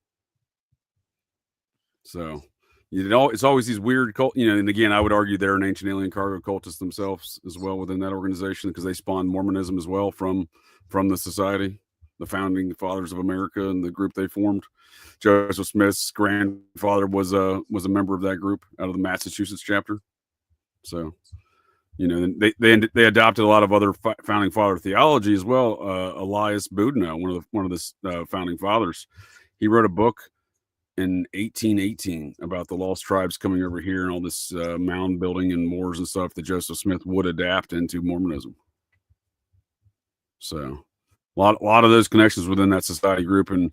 So it's always these weird cult, and again, I would argue they're an ancient alien cargo cultists themselves as well within that organization, because they spawned Mormonism as well from the society, the founding fathers of America and the group they formed. Joseph Smith's grandfather was a member of that group out of the Massachusetts chapter. So, they adopted a lot of other founding father theology as well. Elias Boudinot, one of the founding fathers, he wrote a book in 1818 about the lost tribes coming over here and all this mound building and moors and stuff that Joseph Smith would adapt into Mormonism. So a lot of those connections within that society group, and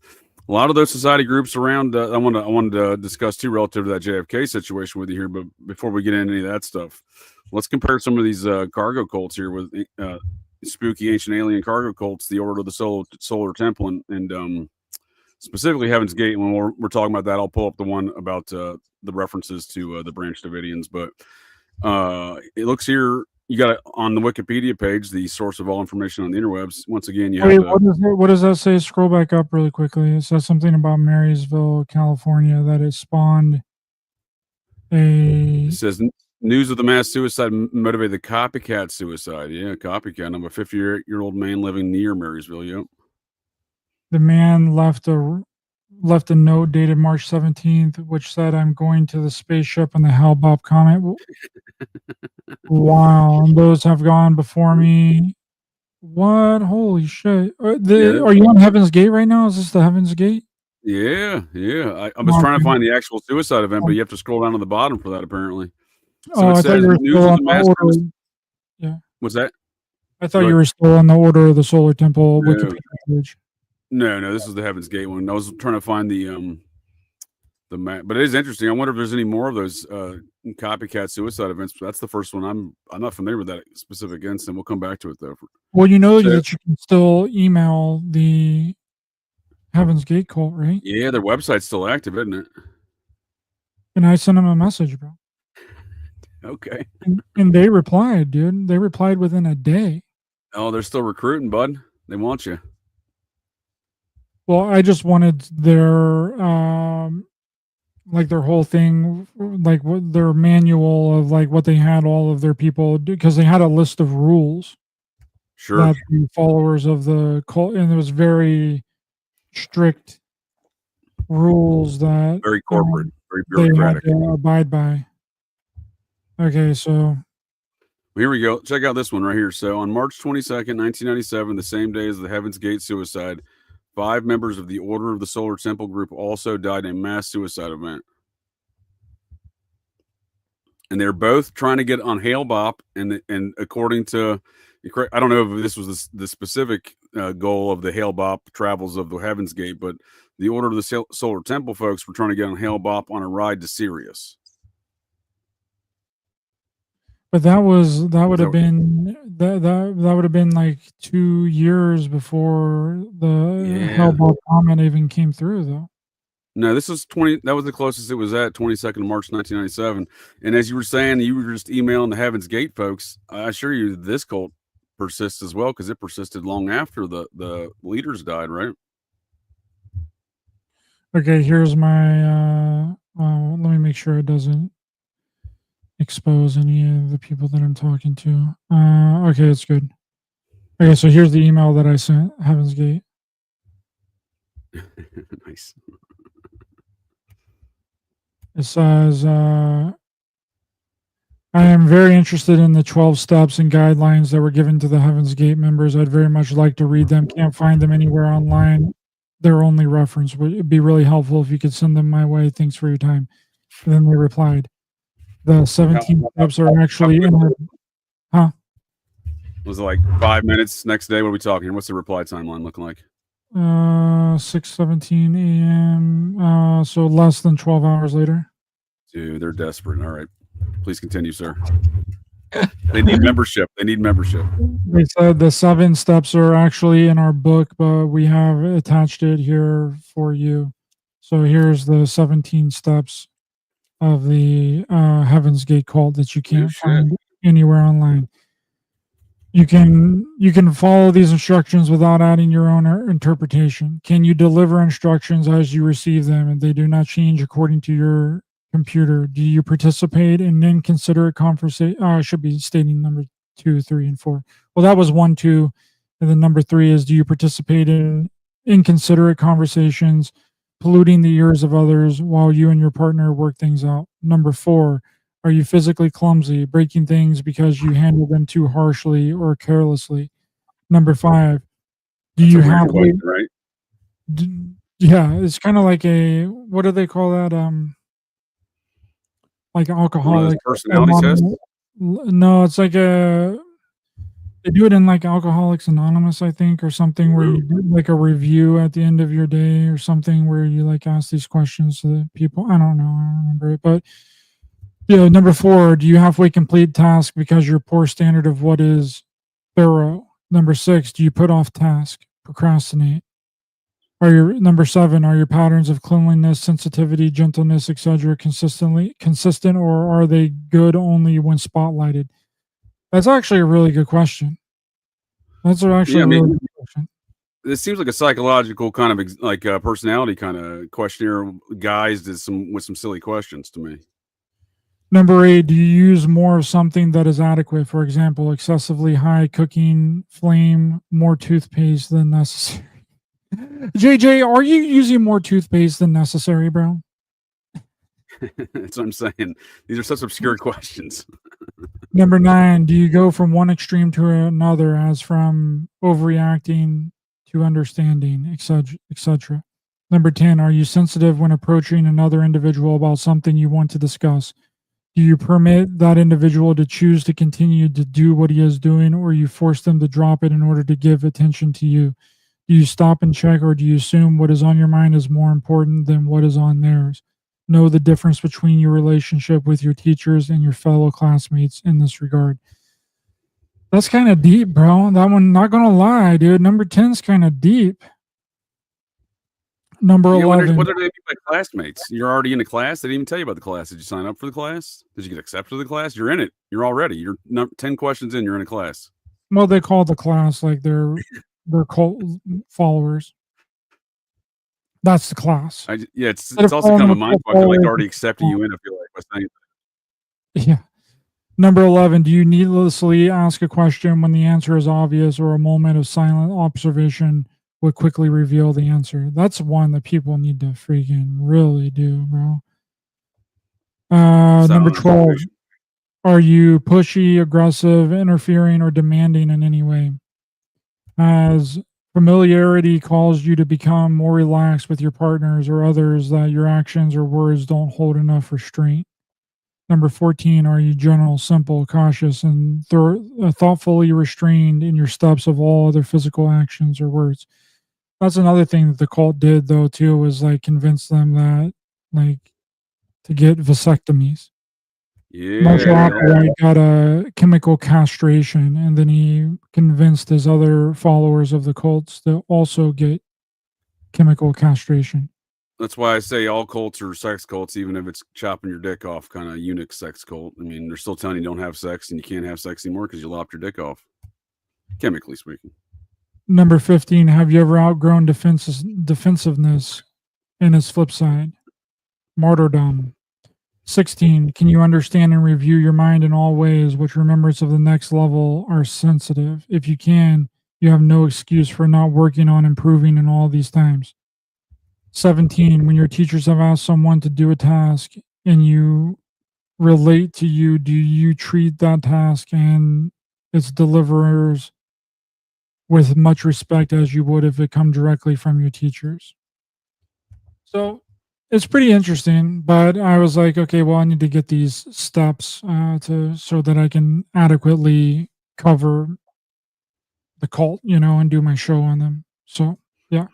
a lot of those society groups around. I wanted to discuss too relative to that JFK situation with you here. But before we get into any of that stuff, let's compare some of these cargo cults here with spooky ancient alien cargo cults, the Order of the Solar Temple, and specifically Heaven's Gate. When we're talking about that, I'll pull up the one about the references to the Branch Davidians. But it looks here. You got it on the Wikipedia page, the source of all information on the interwebs. Once again, you have what does that say? Scroll back up really quickly. It says something about Marysville, California, that it spawned a... It says news of the mass suicide motivated the copycat suicide. Yeah, copycat. I'm a 50-year-old man living near Marysville. Yep. The man left a note dated March 17th, which said, "I'm going to the spaceship and the Hale-Bopp comet." Wow, and those have gone before me. What? Holy shit! Are you on Heaven's Gate right now? Is this the Heaven's Gate? Yeah. I was trying to find the actual suicide event, but you have to scroll down to the bottom for that, apparently. So I thought you were still on the order. Yeah. What's that? I thought you were still on the Order of the Solar Temple Wikipedia page. No, this is the Heaven's Gate one. I was trying to find the map, but it is interesting. I wonder if there's any more of those copycat suicide events. That's the first one. I'm not familiar with that specific incident. We'll come back to it though. Well, you know that you can still email the Heaven's Gate cult, right? Yeah, their website's still active, isn't it? And I sent them a message, bro. Okay. And they replied, dude. They replied within a day. Oh, they're still recruiting, bud. They want you. Well, I just wanted their like their whole thing, like what their manual of like what they had all of their people do, because they had a list of rules. Sure. That the followers of the cult, and it was very strict rules that very corporate, very bureaucratic. They had to abide by. Okay, so here we go. Check out this one right here. So on March 22nd, 1997, the same day as the Heaven's Gate suicide, 5 members of the Order of the Solar Temple group also died in a mass suicide event. And they're both trying to get on Hale-Bopp, and according to, I don't know if this was the specific goal of the Hale-Bopp travels of the Heaven's Gate, but the Order of the Solar Temple folks were trying to get on Hale-Bopp on a ride to Sirius. But that would have been like 2 years before the Hale-Bopp comment even came through, though. No, this was 20. That was the closest it was at, 22nd of March, 1997. And as you were saying, you were just emailing the Heaven's Gate folks. I assure you, this cult persists as well, because it persisted long after the leaders died, right? Okay, here's my. Let me make sure it doesn't expose any of the people that I'm talking to. Okay, it's good. Okay, so here's the email that I sent Heaven's Gate. Nice. It says, I am very interested in the 12 steps and guidelines that were given to the Heaven's Gate members. I'd very much like to read them. Can't find them anywhere online. They're only reference. It'd be really helpful if you could send them my way. Thanks for your time. And then they replied, the 17 steps are actually in our... Huh? Was it like 5 minutes next day? What are we talking? What's the reply timeline looking like? 6:17 a.m. So less than 12 hours later. Dude, they're desperate. All right. Please continue, sir. They need membership. They said the 7 steps are actually in our book, but we have attached it here for you. So here's the 17 steps of the Heaven's Gate cult that you can't find anywhere online. You can follow these instructions without adding your own interpretation. Can you deliver instructions as you receive them and they do not change according to your computer? Do you participate in inconsiderate conversation? I should be stating number 2, 3, and 4. Well, that was 1, 2, and then number 3 is, do you participate in inconsiderate conversations, polluting the ears of others while you and your partner work things out? Number 4, are you physically clumsy, breaking things because you handle them too harshly or carelessly? Number 5, do you have right? Yeah, it's kind of like what do they call that? Like One of those alcoholic personality tests. no, it's like they do it in like Alcoholics Anonymous, I think, or something where you do like a review at the end of your day or something where you like ask these questions to the people. I don't know, I don't remember it, but yeah, number 4, do you halfway complete task because your poor standard of what is thorough? Number 6, do you put off task, procrastinate? Are your number 7, are your patterns of cleanliness, sensitivity, gentleness, etc. consistent, or are they good only when spotlighted? That's actually a really good question. That's actually Yeah, I a really mean, good question. this seems like a psychological kind of like a personality kind of questionnaire guised as with some silly questions to me. Number 8, do you use more of something that is adequate? For example, excessively high cooking flame, more toothpaste than necessary. JJ, are you using more toothpaste than necessary, bro? That's what I'm saying. These are such obscure questions. Number 9, do you go from one extreme to another, as from overreacting to understanding, etc., etc.? Number 10, are you sensitive when approaching another individual about something you want to discuss? Do you permit that individual to choose to continue to do what he is doing, or you force them to drop it in order to give attention to you? Do you stop and check, or do you assume what is on your mind is more important than what is on theirs? Know the difference between your relationship with your teachers and your fellow classmates in this regard. That's kind of deep, bro. That one, not gonna lie, dude. Number 10's kind of deep. Number Yeah, 11. what are they by classmates? You're already in the class. They didn't even tell you about the class. Did you sign up for the class? Did you get accepted to the class? You're in it. You're already. You're 10 questions in. You're in a class. Well, they call the class like their cult followers. That's the class. Yeah, it's also kind of a mind fuck. They're like already accepting you in. I feel like by saying Yeah. Number 11, do you needlessly ask a question when the answer is obvious, or a moment of silent observation would quickly reveal the answer? That's one that people need to freaking really do, bro. Number 12, are you pushy, aggressive, interfering, or demanding in any way? Has familiarity caused you to become more relaxed with your partners or others, that your actions or words don't hold enough restraint? Number 14, are you gentle, simple, cautious, and thoughtfully restrained in your steps of all other physical actions or words? That's another thing that the cult did, though, too, was like convince them that, like, to get vasectomies. Marshall yeah, Applewhite got a chemical castration, and then he convinced his other followers of the cults to also get chemical castration. that's why I say all cults are sex cults, even if it's chopping your dick off, kind of eunuch sex cult. I mean, they're still telling you don't have sex and you can't have sex anymore because you lopped your dick off, chemically speaking. Number 15, have you ever outgrown defensiveness and its flip side? Martyrdom. 16, can you understand and review your mind in all ways, which remembrance of the next level are sensitive? If you can, you have no excuse for not working on improving in all these times. 17, when your teachers have asked someone to do a task and you relate to you, do you treat that task and its deliverers with much respect as you would if it come directly from your teachers? So it's pretty interesting, but I was like, okay, well, I need to get these steps so that I can adequately cover the cult, and do my show on them. So yeah.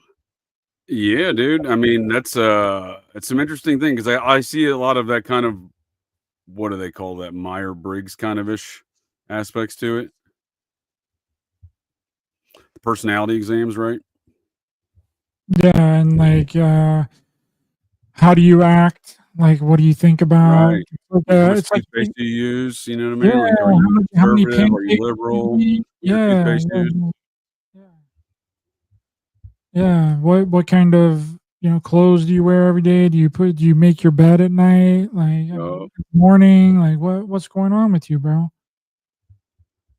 Yeah, dude. I mean, that's it's some interesting thing because I see a lot of that kind of, what do they call that, Meyer-Briggs kind of ish aspects to it. The personality exams, right? Yeah, and like how do you act? Like what do you think about? Right. How much It's like toothpaste do you use? You know what I yeah, mean? Like, are you how many conservative? Are you pancakes do you liberal? eat? Your Yeah, toothpaste use? yeah. Yeah. What kind of clothes do you wear every day? Do you make your bed at night? Like morning? Like what's going on with you, bro?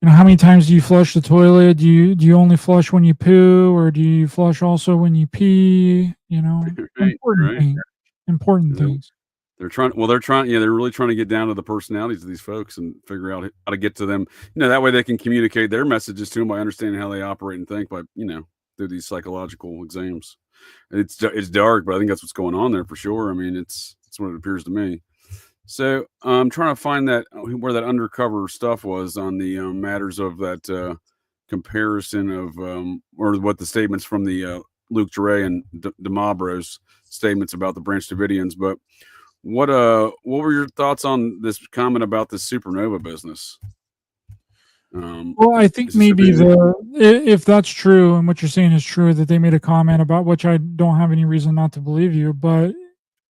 How many times do you flush the toilet? Do you only flush when you poo, or do you flush also when you pee? Right, Important right. things. Important They're, things. they're trying. Well, they're really trying to get down to the personalities of these folks and figure out how to get to them. That way they can communicate their messages to them by understanding how they operate and think. By through these psychological exams. It's dark, but I think that's what's going on there for sure. I mean, it's what it appears to me. So I'm trying to find that where that undercover stuff was on the matters of that comparison of or what the statements from the Luke Duray and DeMabro's statements about the Branch Davidians. But what were your thoughts on this comment about the supernova business? Well, I think maybe if that's true and what you're saying is true, that they made a comment about, which I don't have any reason not to believe you, but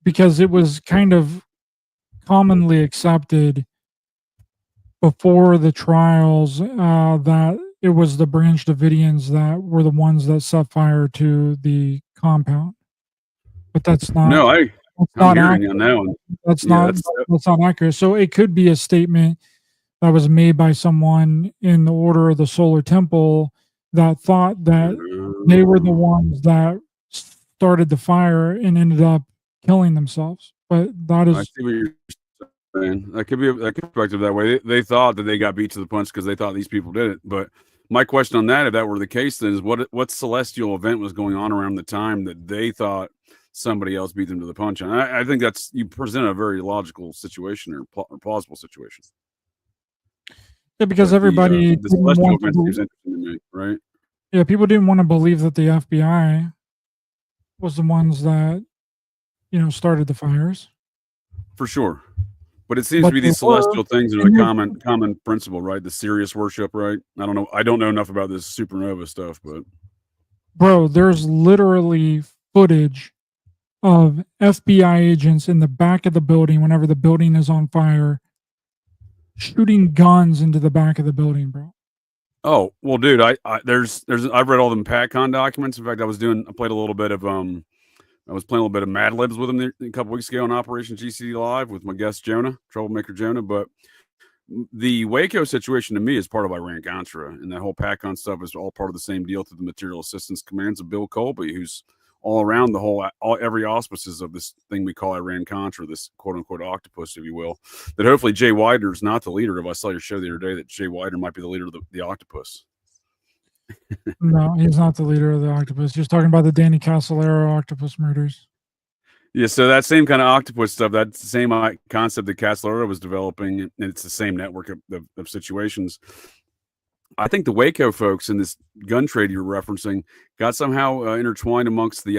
because it was kind of commonly accepted before the trials that it was the Branch Davidians that were the ones that set fire to the compound. But that's not. No, I'm hearing on that one. That's not accurate. So it could be a statement that was made by someone in the Order of the Solar Temple that thought that they were the ones that started the fire and ended up killing themselves. But that is. I see what you're saying. That could be perspective that way. They thought that they got beat to the punch because they thought these people did it. But my question on that, if that were the case, then is what celestial event was going on around the time that they thought somebody else beat them to the punch? And I think you present a very logical situation or plausible situation. Yeah, because everybody the celestial event seems interesting to me, right? Yeah, people didn't want to believe that the FBI was the ones that started the fires. For sure. But it seems to be these celestial things are the common principle, right? The Sirius worship, right? I don't know. I don't know enough about this supernova stuff, but bro, there's literally footage of FBI agents in the back of the building whenever the building is on fire, shooting guns into the back of the building, bro. Oh, well, dude, I've read all them PatCon documents. In fact, I was playing a little bit of I was playing a little bit of Mad Libs with him a couple weeks ago on Operation GCD Live with my guest Jonah, Troublemaker Jonah. But the Waco situation to me is part of Iran-Contra, and that whole PatCon stuff is all part of the same deal through the Material Assistance Commands of Bill Colby, who's all around every auspices of this thing we call Iran-Contra, this quote-unquote octopus, if you will, that hopefully Jay Wider is not the leader of. I saw your show the other day that Jay Wider might be the leader of the octopus. No, he's not the leader of the octopus. You're talking about the Danny Casolaro octopus murders. Yeah, so that same kind of octopus stuff, that's the same concept that Casolaro was developing, and it's the same network of situations. I think the Waco folks in this gun trade you're referencing got somehow intertwined amongst the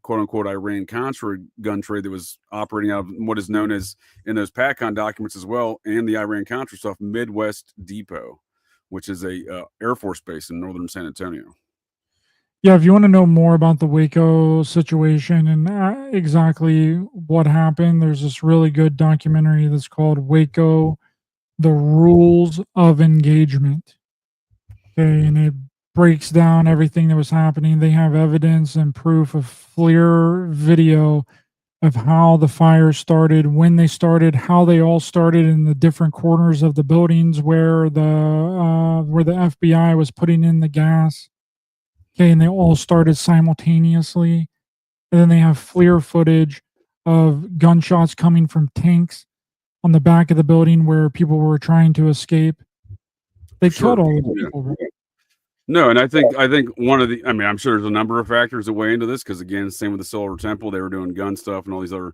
quote-unquote Iran-Contra gun trade that was operating out of what is known as, in those PatCon documents as well, and the Iran-Contra stuff, Midwest Depot, which is a Air Force base in northern San Antonio. Yeah, if you want to know more about the Waco situation and exactly what happened, there's this really good documentary that's called Waco, The Rules of Engagement. Okay, and it breaks down everything that was happening. They have evidence and proof of clear video of how the fire started, when they started, how they all started in the different corners of the buildings where the FBI was putting in the gas. Okay, and they all started simultaneously. And then they have clear footage of gunshots coming from tanks on the back of the building where people were trying to escape. They killed all the people. Right? No, and I think one of I'm sure there's a number of factors that weigh into this, because again, same with the Solar Temple, they were doing gun stuff and all these other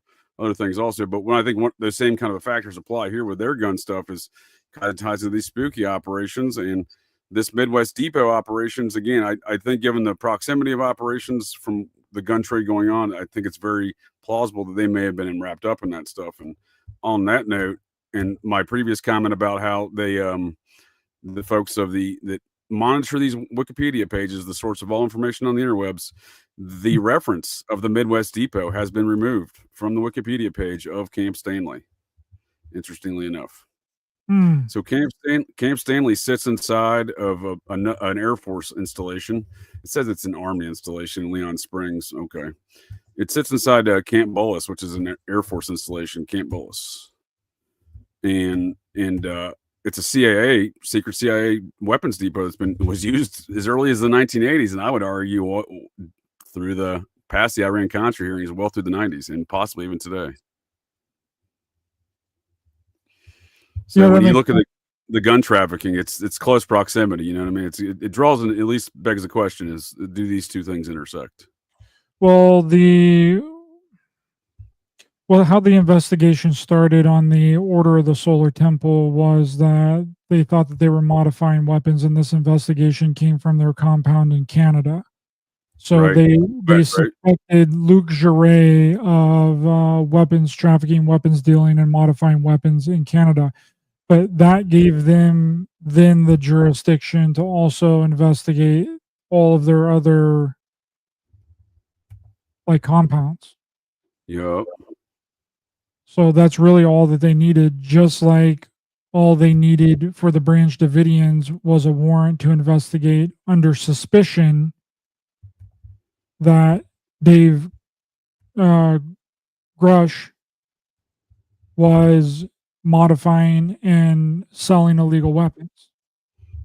things also. But when I think those same kind of factors apply here with their gun stuff is kind of ties to these spooky operations and this Midwest Depot operations. Again, I think given the proximity of operations from the gun trade going on, I think it's very plausible that they may have been wrapped up in that stuff. And on that note, and my previous comment about how they the folks that monitor these Wikipedia pages, the source of all information on the interwebs, the reference of the Midwest Depot has been removed from the Wikipedia page of Camp Stanley, interestingly enough. So Camp Stanley sits inside of an Air Force installation. It says it's an Army installation in Leon Springs. Okay. It sits inside Camp Bullis, which is an Air Force installation, Camp Bullis. And it's a secret CIA weapons depot was used as early as the 1980s, and I would argue past the Iran-Contra hearings, well through the 90s, and possibly even today. So when you look at the gun trafficking. It's close proximity. You know what I mean? It draws at least begs the question: is do these two things intersect? Well, how the investigation started on the Order of the Solar Temple was that they thought that they were modifying weapons, and this investigation came from their compound in Canada. So Right. they suspected Luc Jouret of weapons trafficking, weapons dealing, and modifying weapons in Canada. But that gave them then the jurisdiction to also investigate all of their other compounds. Yep. So that's really all that they needed, just like all they needed for the Branch Davidians was a warrant to investigate under suspicion that Dave Grush was modifying and selling illegal weapons.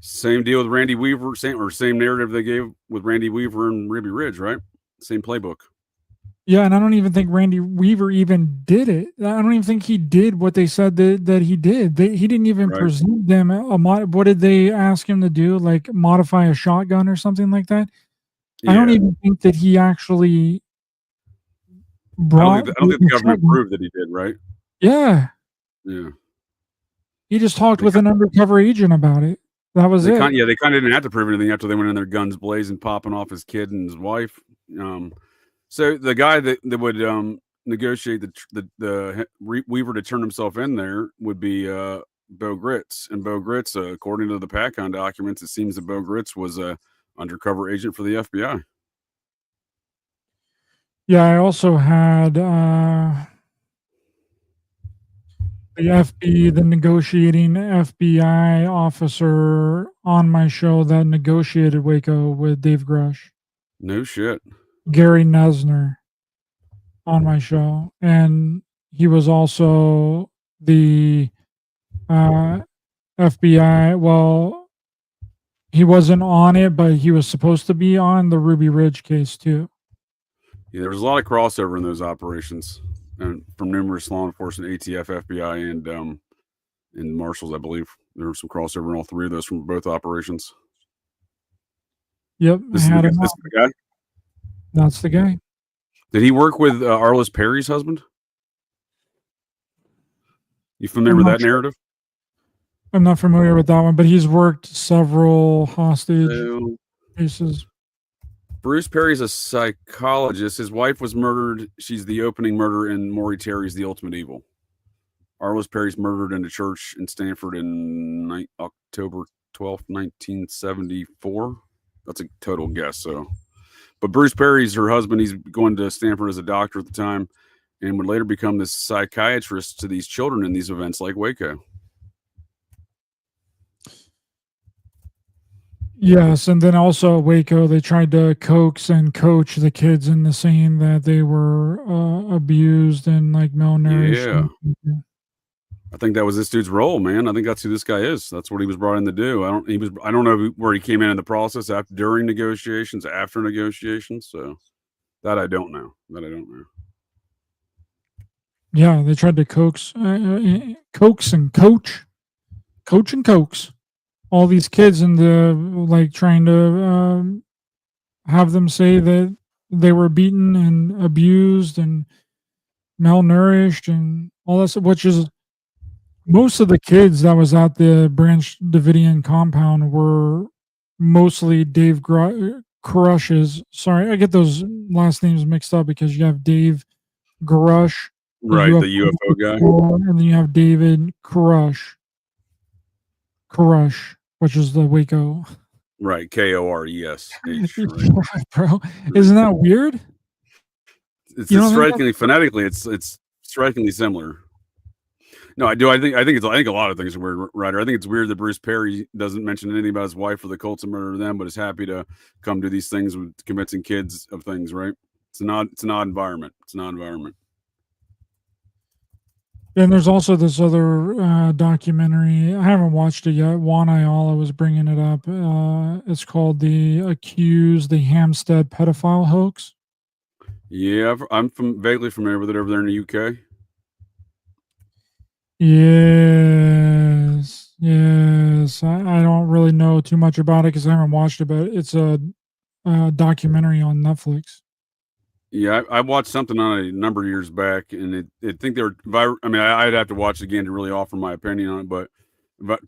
Same deal with Randy Weaver, same narrative they gave with Randy Weaver and Ruby Ridge, right? Same playbook. Yeah, and I don't even think Randy Weaver even did it. I don't even think he did what they said that he did. He didn't even present them what did they ask him to do? Like modify a shotgun or something like that? Yeah. I don't even think that he actually brought. I don't think the government proved that he did, right? Yeah. Yeah. He just talked with an undercover agent about it. That was it. They kind of didn't have to prove anything after they went in there guns blazing, popping off his kid and his wife. So the guy that would negotiate the Weaver to turn himself in there would be Bo Gritz. And Bo Gritz, according to the PACON documents, it seems that Bo Gritz was a undercover agent for the FBI. Yeah, I also had the negotiating FBI officer on my show that negotiated Waco with Dave Grush. No shit. Gary Nesner on my show. And he was also the FBI. Well, he wasn't on it, but he was supposed to be on the Ruby Ridge case too. Yeah, there was a lot of crossover in those operations, and from numerous law enforcement, ATF, FBI, and marshals. I believe there was some crossover in all three of those from both operations. Yep, this is the guy. That's the guy. Did he work with Arliss Perry's husband? You familiar with that narrative? I'm not familiar with that one, but he's worked several hostage cases. Bruce Perry's a psychologist. His wife was murdered. She's the opening murder in Maury Terry's The Ultimate Evil. Arliss Perry's murdered in a church in Stanford in October 12th, 1974. That's a total guess. So, but Bruce Perry's her husband. He's going to Stanford as a doctor at the time, and would later become this psychiatrist to these children in these events like Waco. Yes, and then also Waco, they tried to coax and coach the kids into saying that they were abused and malnourished. Yeah, I think that was this dude's role, man. I think that's who this guy is. That's what he was brought in to do. I don't know where he came in the process, during negotiations, after negotiations. So that I don't know. Yeah, they tried to coax and coax all these kids into trying to have them say that they were beaten and abused and malnourished and all that stuff, which is most of the kids that was at the Branch Davidian compound were mostly Dave Grush's. Sorry, I get those last names mixed up because you have Dave Grush, right, the UFO guy, and then you have David Koresh, which is the Waco. Right, Koresh. Right. Bro, isn't that weird? It's strikingly phonetically, it's strikingly similar. No, I do. I think a lot of things are weird, Ryder. I think it's weird that Bruce Perry doesn't mention anything about his wife or the cults and murder them, but is happy to come to these things with convincing kids of things. Right? It's an odd environment. And there's also this other documentary. I haven't watched it yet. Juan Ayala was bringing it up. It's called The Accused, the Hampstead Pedophile Hoax. Yeah, I'm vaguely familiar with it over there in the UK. Yes. Yes. I don't really know too much about it because I haven't watched it, but it's a documentary on Netflix. Yeah, I watched something on it a number of years back, and I think they were. I mean, I'd have to watch it again to really offer my opinion on it. But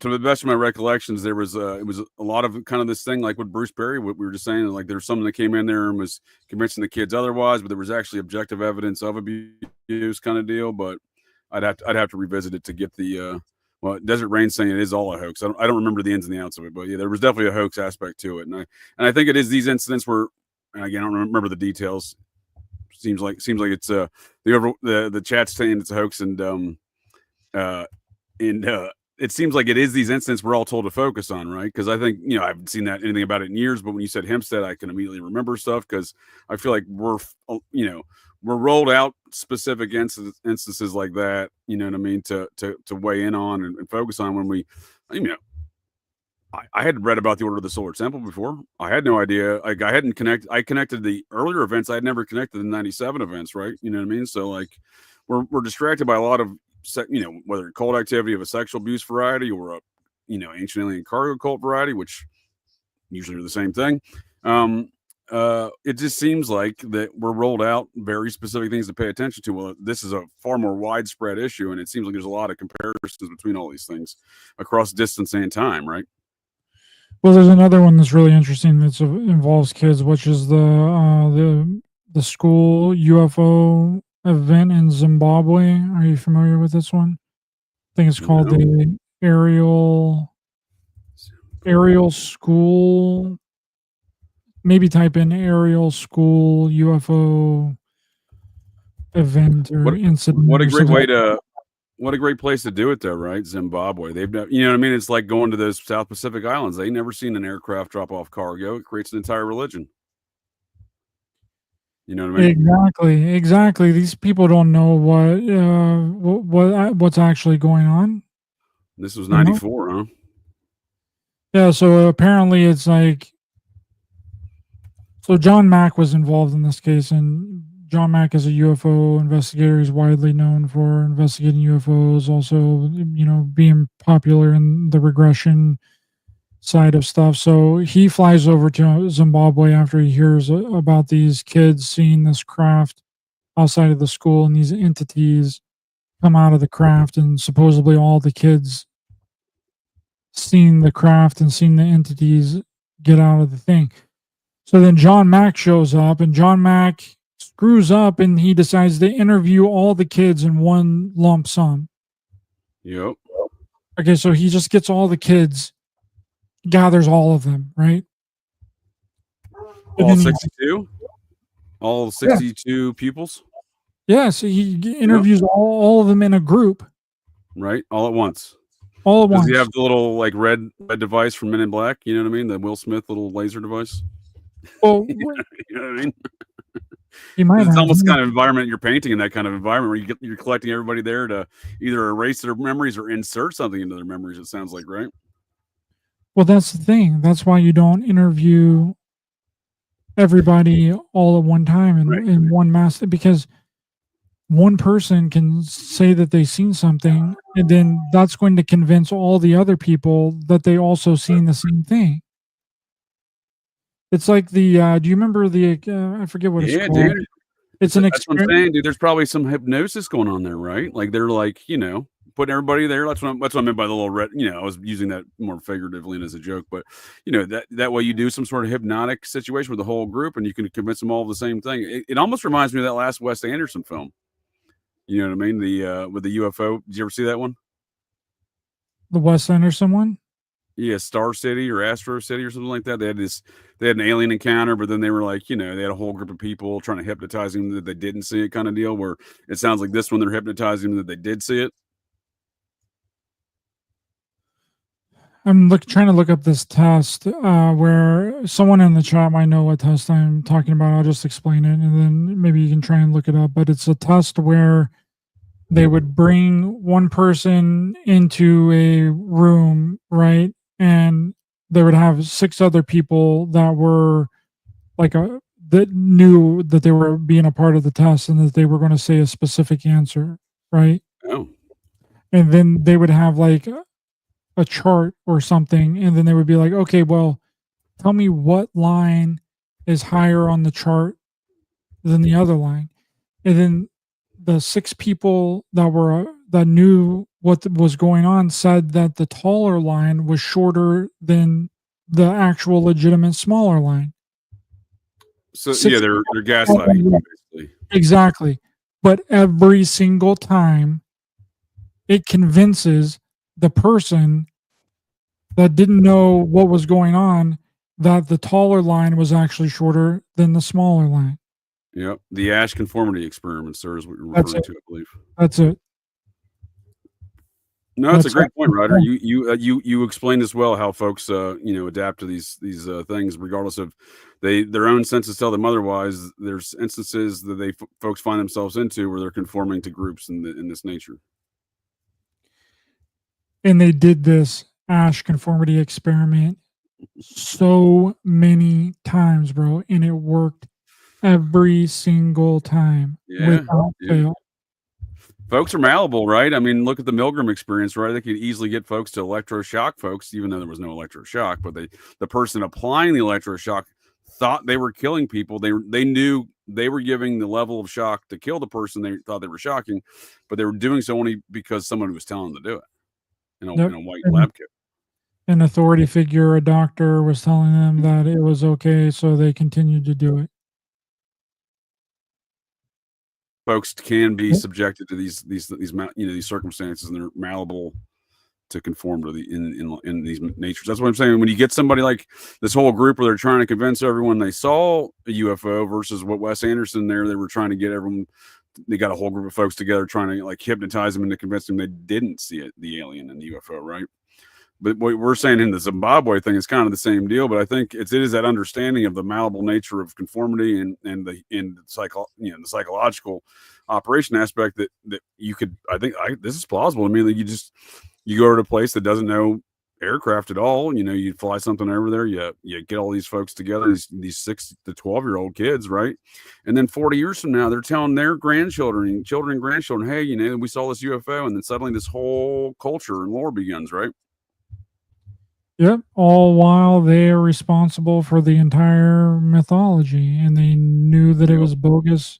to the best of my recollections, there was it was a lot of kind of this thing like with Bruce Perry, what we were just saying, like there's someone that came in there and was convincing the kids otherwise, but there was actually objective evidence of abuse kind of deal. But I'd have to revisit it to get the well, Desert Rain saying it is all a hoax. I don't remember the ins and the outs of it, but yeah, there was definitely a hoax aspect to it, and I think it is these incidents where, and again, I don't remember the details. Seems like it's the chat's saying it's a hoax, and it seems like it is these incidents we're all told to focus on, right? Because I think, I haven't seen anything about it in years, but when you said Hempstead, I can immediately remember stuff because I feel like we're rolled out specific instances like that, you know what I mean, to weigh in on and focus on when we, I had read about the Order of the Solar Temple before. I had no idea. Like I connected the earlier events. I had never connected the 97 events, right? You know what I mean? So like we're distracted by a lot of, whether cult activity of a sexual abuse variety or a, ancient alien cargo cult variety, which usually are the same thing. It just seems like that we're rolled out very specific things to pay attention to. Well, this is a far more widespread issue, and it seems like there's a lot of comparisons between all these things across distance and time, right? Well, there's another one that's really interesting that involves kids, which is the school UFO event in Zimbabwe. Are you familiar with this one? I think it's called the aerial school. Maybe type in aerial school UFO event or incident. What a great way to. What a great place to do it, though, right? Zimbabwe. They've, you know what I mean? It's like going to those South Pacific Islands. They never seen an aircraft drop off cargo. It creates an entire religion. You know what I mean? Exactly. These people don't know what's actually going on. This was 94, huh? Yeah. So apparently, it's like, so John Mack was involved in this case, and John Mack is a UFO investigator. He's widely known for investigating UFOs, also, being popular in the regression side of stuff. So he flies over to Zimbabwe after he hears about these kids seeing this craft outside of the school and these entities come out of the craft, and supposedly all the kids seeing the craft and seeing the entities get out of the thing. So then John Mack shows up, and John Mack screws up, and he decides to interview all the kids in one lump sum. Yep. Okay, so he just gets all the kids, gathers all of them, right? All 62? All 62 pupils? Yeah, so he interviews all of them in a group. Right, all at once. All at once. Does he have the little like red device from Men in Black? You know what I mean? The Will Smith little laser device? Well, you know what I mean? He might. It's almost the kind of environment you're painting in that kind of environment where you're collecting everybody there to either erase their memories or insert something into their memories. It sounds like, right? Well, that's the thing. That's why you don't interview everybody all at one time in one mass, because one person can say that they've seen something, and then that's going to convince all the other people that they also seen the same thing. It's like the do you remember the I forget what it's called. Dude. It's an that's what I'm saying, dude. There's probably some hypnosis going on there, right? Like they're like, putting everybody there. That's what I meant by the little red. I was using that more figuratively and as a joke, but that way you do some sort of hypnotic situation with the whole group, and you can convince them all of the same thing. It almost reminds me of that last Wes Anderson film. You know what I mean? The with the UFO. Did you ever see that one? The Wes Anderson one? Yeah, Star City or Astro City or something like that. They had an alien encounter, but then they were like, they had a whole group of people trying to hypnotize him that they didn't see it, kind of deal. Where it sounds like this one, they're hypnotizing him that they did see it. I'm trying to look up this test where someone in the chat might know what test I'm talking about. I'll just explain it, and then maybe you can try and look it up. But it's a test where they would bring one person into a room, right? And they would have 6 other people that were that knew that they were being a part of the test and that they were going to say a specific answer, right? Oh. And then they would have a chart or something, and then they would be like, okay, well, tell me what line is higher on the chart than the other line. And then the 6 people that knew what was going on said that the taller line was shorter than the actual legitimate smaller line. So 6 yeah, they're gaslighting you, basically. Exactly. But every single time it convinces the person that didn't know what was going on that the taller line was actually shorter than the smaller line. Yep, the Ash conformity experiment, sir, is what you're That's referring it. to, I believe. That's it. No, it's a That's great point, Ryder. all. You explained as well how folks adapt to these things regardless of their own senses tell them otherwise. There's instances that folks find themselves into where they're conforming to groups in this nature. And they did this Ash conformity experiment so many times, bro, and it worked every single time Yeah, without yeah. fail. Folks are malleable, right? I mean, look at the Milgram experience, right? They could easily get folks to electroshock folks, even though there was no electroshock. But the person applying the electroshock thought they were killing people. They knew they were giving the level of shock to kill the person they thought they were shocking, but they were doing so only because someone was telling them to do it in Yep. a white And lab kit. an authority figure, a doctor, was telling them that it was okay, so they continued to do it. Folks can be Yep. subjected to these circumstances, and they're malleable to conform to in these natures. That's what I'm saying. When you get somebody like this whole group where they're trying to convince everyone they saw a UFO versus what Wes Anderson they were trying to get everyone. They got a whole group of folks together trying to like hypnotize them into convincing them they didn't see it, the alien and the UFO, right? But what we're saying in the Zimbabwe thing is kind of the same deal. But I think it is that understanding of the malleable nature of conformity and the psychological operation aspect that you could. This is plausible. I mean, like you go to a place that doesn't know aircraft at all. You fly something over there. You get all these folks together, these 6 to 12-year-old kids, right? And then 40 years from now, they're telling their children and grandchildren, hey, we saw this UFO, and then suddenly this whole culture and lore begins, right? Yep, all while they are responsible for the entire mythology, and they knew that it was bogus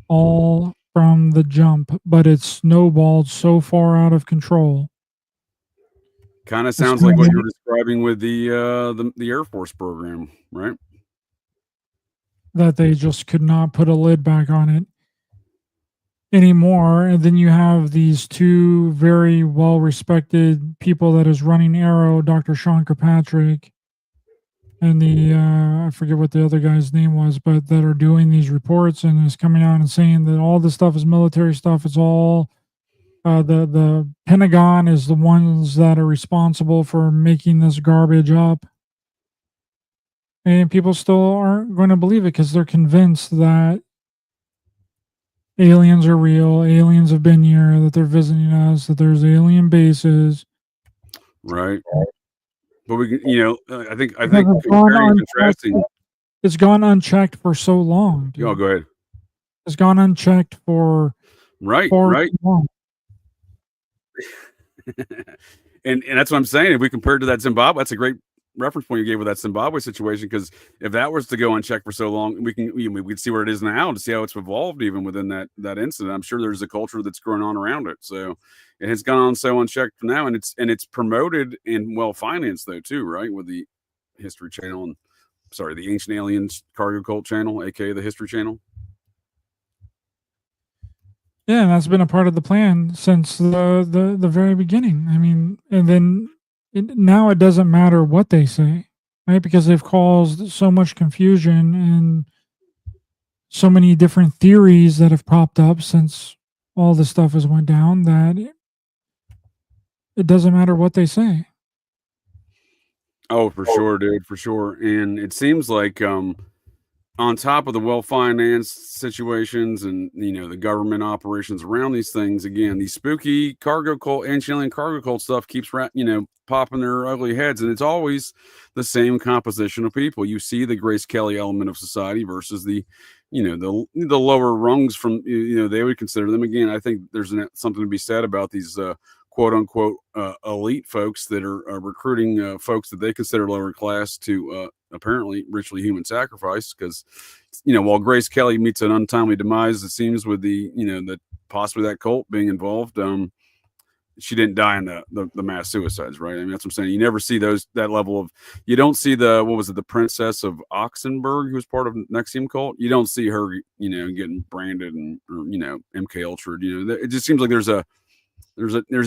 all from the jump, but it snowballed so far out of control. Kind of sounds like what you're describing with the Air Force program, right? That they just could not put a lid back on it anymore. And then you have these 2 very well-respected people that is running Arrow, Dr. Sean Kirkpatrick, and the I forget what the other guy's name was, but that are doing these reports and is coming out and saying that all this stuff is military stuff. It's all the Pentagon is the ones that are responsible for making this garbage up. And people still aren't going to believe it because they're convinced that aliens are real, aliens have been here, that they're visiting us, that there's alien bases. Right. But we can, I think comparing and contrasting. It's gone unchecked for so long. Dude. Oh, go ahead. It's gone unchecked for right. long. and that's what I'm saying. If we compare to that Zimbabwe, that's a great reference point you gave with that Zimbabwe situation, because if that was to go unchecked for so long, we can see where it is now to see how it's evolved even within that incident. I'm sure there's a culture that's growing on around it. So it has gone on so unchecked for now, and it's promoted and well financed though too, right? With the History Channel and the Ancient Aliens Cargo Cult Channel, aka the History Channel. Yeah, and that's been a part of the plan since the very beginning. I mean, and then now it doesn't matter what they say, right? Because they've caused so much confusion and so many different theories that have popped up since all this stuff has went down that it doesn't matter what they say. Oh, for sure, dude, for sure. And it seems like on top of the well-financed situations and the government operations around these things, again, these spooky cargo cult, ancient alien cargo cult stuff keeps popping their ugly heads, and it's always the same composition of people. You see the Grace Kelly element of society versus the lower rungs from they would consider them. Again, I think there's something to be said about these quote unquote elite folks that are recruiting folks that they consider lower class to apparently ritually human sacrifice. Because, while Grace Kelly meets an untimely demise, it seems, with that possibly that cult being involved, she didn't die in the mass suicides, right? I mean, that's what I'm saying. You never see that level of. You don't see the Princess of Oxenberg, who was part of NXIVM cult. You don't see her, getting branded or MK Ultra. It just seems like there's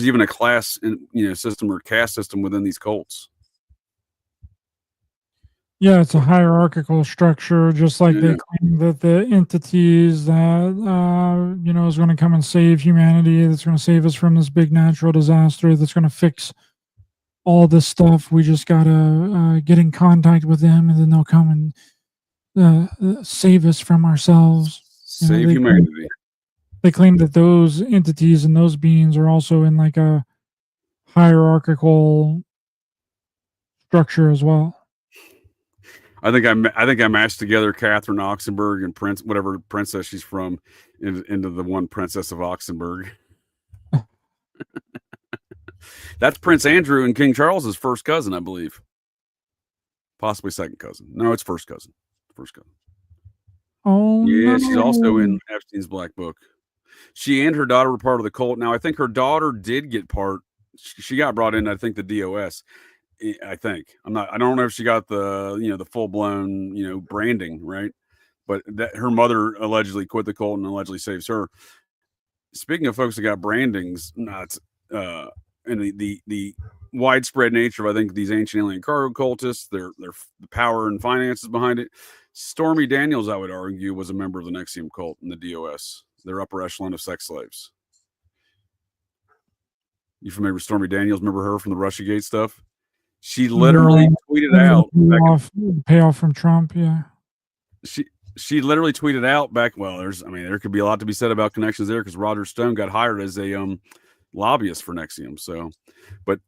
even a class and system or caste system within these cults. Yeah, it's a hierarchical structure, just like they claim that the entities that is going to come and save humanity, that's going to save us from this big natural disaster, that's going to fix all this stuff. We just gotta get in contact with them, and then they'll come and save us from ourselves. Save humanity. They claim that those entities and those beings are also in like a hierarchical structure as well. I think I mashed together Catherine Oxenberg and whatever princess she's from into the one Princess of Oxenberg. That's Prince Andrew and King Charles's first cousin, I believe. Possibly second cousin. No, it's first cousin. First cousin. Oh, yeah, no. She's also in Epstein's Black Book. She and her daughter were part of the cult. Now, I think her daughter did get part. She got brought in, I think, the DOS. I think I don't know if she got the full blown branding, right? But that her mother allegedly quit the cult and allegedly saves her. Speaking of folks that got brandings, and the widespread nature of, I think, these ancient alien cargo cultists, their the power and finances behind it. Stormy Daniels, I would argue, was a member of the NXIVM cult in the DOS, their upper echelon of sex slaves. You familiar with Stormy Daniels? Remember her from the Russiagate stuff? She literally tweeted out payoff from Trump. Yeah. She literally tweeted out back. Well, there could be a lot to be said about connections there, because Roger Stone got hired as a lobbyist for NXIVM. So, but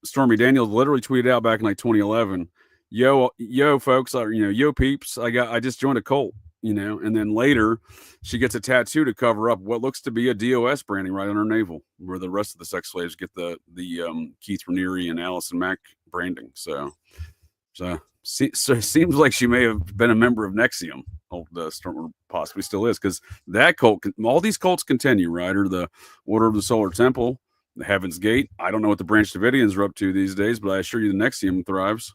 Stormy Daniels literally tweeted out back in like 2011, yo folks, yo peeps, I just joined a cult, and then later she gets a tattoo to cover up what looks to be a DOS branding right on her navel, where the rest of the sex slaves get the Keith Raniere and Allison Mack branding. So it seems like she may have been a member of NXIVM, or possibly still is, because that cult, all these cults continue, right? Or the Order of the Solar Temple, the Heaven's Gate. I don't know what the Branch Davidians are up to these days, but I assure you the NXIVM thrives.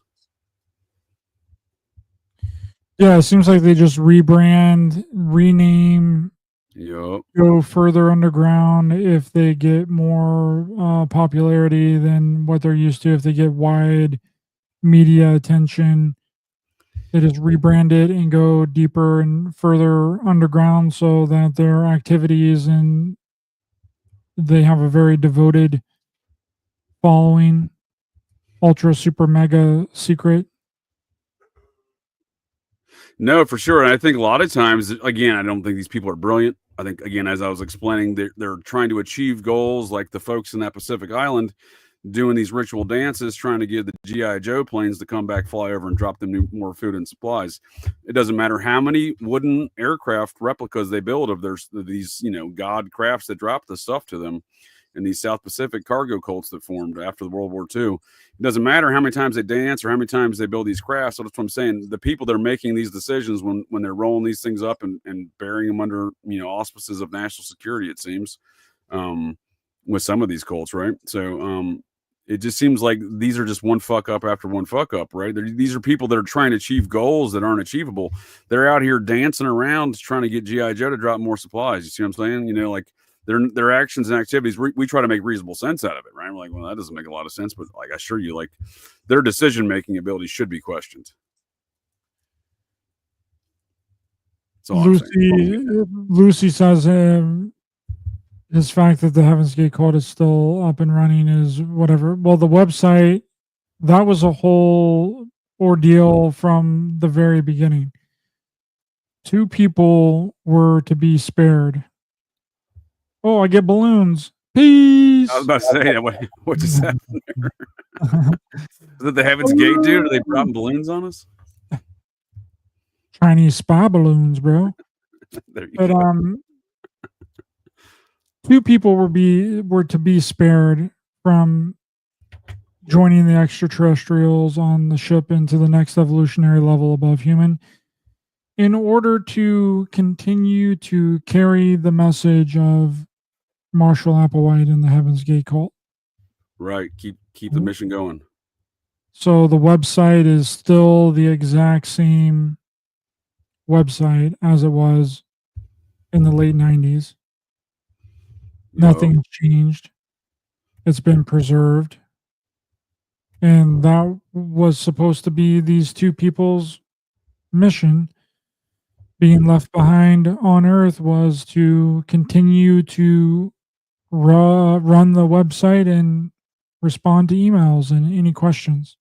Yeah, it seems like they just rebrand, rename, go further underground if they get more popularity than what they're used to. If they get wide media attention, they just rebrand it and go deeper and further underground, so that their activities and they have a very devoted following, ultra super mega secret. No, for sure. And I think a lot of times, again, I don't think these people are brilliant. I think, again, as I was explaining, they're trying to achieve goals like the folks in that Pacific Island doing these ritual dances, trying to get the G.I. Joe planes to come back, fly over, and drop them more food and supplies. It doesn't matter how many wooden aircraft replicas they build of these god crafts that drop the stuff to them, and these South Pacific cargo cults that formed after the World War II. It doesn't matter how many times they dance or how many times they build these crafts. So that's what I'm saying. The people that are making these decisions when they're rolling these things up and burying them under auspices of national security, it seems, with some of these cults, right? So it just seems like these are just one fuck up after one fuck up, right? These are people that are trying to achieve goals that aren't achievable. They're out here dancing around trying to get G.I. Joe to drop more supplies. You see what I'm saying? Like their actions and activities, we try to make reasonable sense out of it, right? We're like, well, that doesn't make a lot of sense, but like, I assure you, like, their decision-making ability should be questioned. Lucy says his fact that the Heaven's Gate code is still up and running is whatever. Well, the website, that was a whole ordeal from the very beginning. 2 people were to be spared. Oh, I get balloons. Peace. I was about to say that. What just happened there? Is it the Heaven's Gate, dude? Are they dropping balloons on us? Chinese spy balloons, bro. But 2 people were to be spared from joining the extraterrestrials on the ship into the next evolutionary level above human, in order to continue to carry the message of Marshall Applewhite and the Heaven's Gate cult. Right. Keep the mission going. So the website is still the exact same website as it was in the late 90s. Nothing's changed. It's been preserved. And that was supposed to be these 2 people's mission. Being left behind on Earth was to continue to run the website and respond to emails and any questions.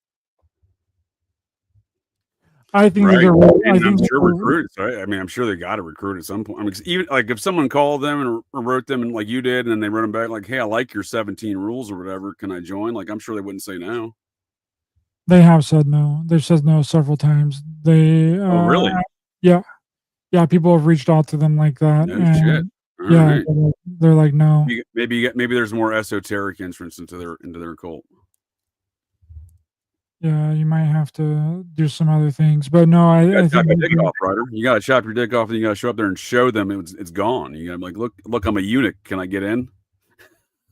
I think right. that and I'm sure recruits, right? I mean, I'm sure they got to recruit at some point. I mean, even like if someone called them and wrote them and like you did, and then they wrote them back like, "Hey, I like your 17 rules or whatever. Can I join?" Like, I'm sure they wouldn't say no. They have said no. They've said no several times. They Oh, really? Yeah. Yeah, people have reached out to them like that. No shit. All yeah, right. they're like, no. Maybe there's more esoteric entrance into their cult. Yeah, you might have to do some other things, but no, I think chop your dick off, Ryder. You got to chop your dick off, and you got to show up there and show them it's gone. You got to be like, look, I'm a eunuch. Can I get in?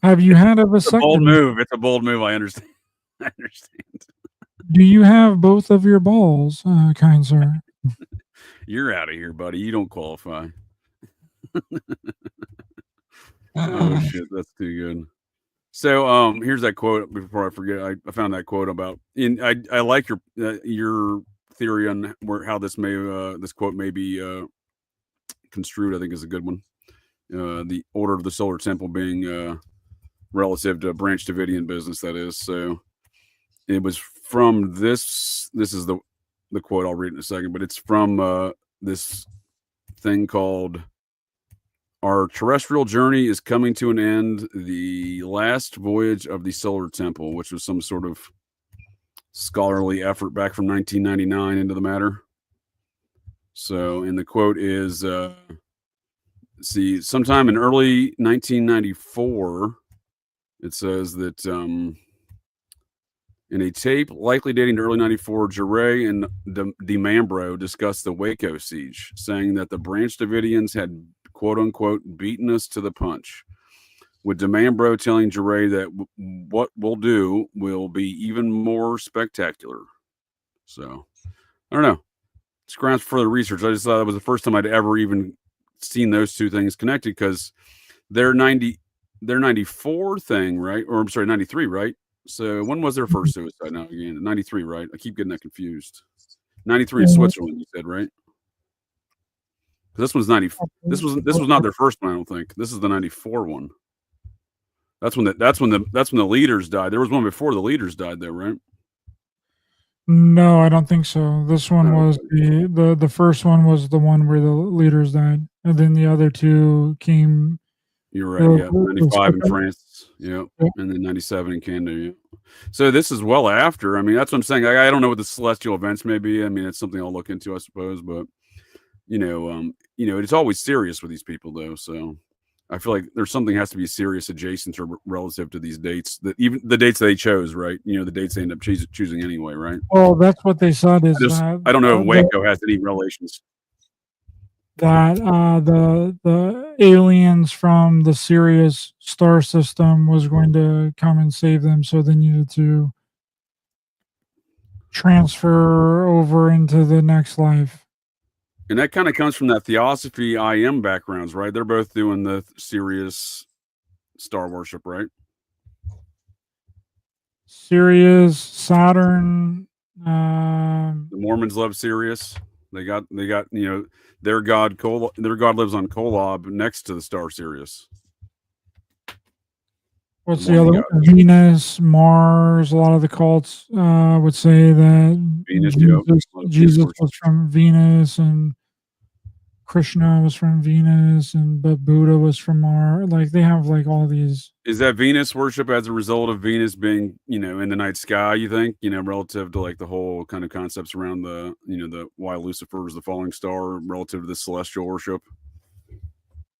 Have you had a vasectomy? It's a bold move. It's a bold move. I understand. I understand. Do you have both of your balls, kind sir? You're out of here, buddy. You don't qualify. Oh shit, that's too good. So here's that quote before I forget. I found that quote about I like your theory on how this quote may be construed. I think is a good one. The order of the solar temple being relative to Branch Davidian business, that is. So it was from this is the quote. I'll read it in a second, but it's from this thing called "Our terrestrial journey is coming to an end. The last voyage of the solar temple," which was some sort of scholarly effort back from 1999 into the matter. So, and the quote is, sometime in early 1994, it says that in a tape likely dating to early 94, Jure and DiMambro discussed the Waco siege, saying that the Branch Davidians had quote-unquote beaten us to the punch, with DiMambro telling Jure that what we'll do will be even more spectacular. So, I don't know. It's grounds for further research. I just thought that was the first time I'd ever even seen those two things connected, because their 94 thing, right? Or I'm sorry, 93, right? So when was their first suicide? Now again, 93, right? I keep getting that confused. 93 in Switzerland, you said, right? This was 90. This was not their first one, I don't think. This is the 94 one. That's when the leaders died. There was one before the leaders died, though, right? No, I don't think so. This one was the first one was the one where the leaders died, and then the other two came. You're right. Yeah, 95 in France. Yeah, and then 97 in Canada. Yeah. So this is well after. I mean, that's what I'm saying. I don't know what the celestial events may be. I mean, it's something I'll look into, I suppose. But it's always serious with these people, though. So I feel like there's something has to be serious adjacent or relative to these dates, that even the dates they chose, right? The dates they end up choosing anyway, right? Well, that's what they said. Is I don't know if Waco has any relations. That the aliens from the Sirius star system was going to come and save them, so they needed to transfer over into the next life. And that kind of comes from that Theosophy IM backgrounds, right? They're both doing the Sirius star worship, right? Sirius, Saturn. The Mormons love Sirius. They got their god lives on Kolob next to the star Sirius. What's the other? Venus, Mars. A lot of the cults would say that Jesus was from Venus, and Krishna was from Venus, but Buddha was from Mars. Like, they have like all these. Is that Venus worship as a result of Venus being, in the night sky, you think, relative to like the whole kind of concepts around the why Lucifer is the falling star relative to the celestial worship?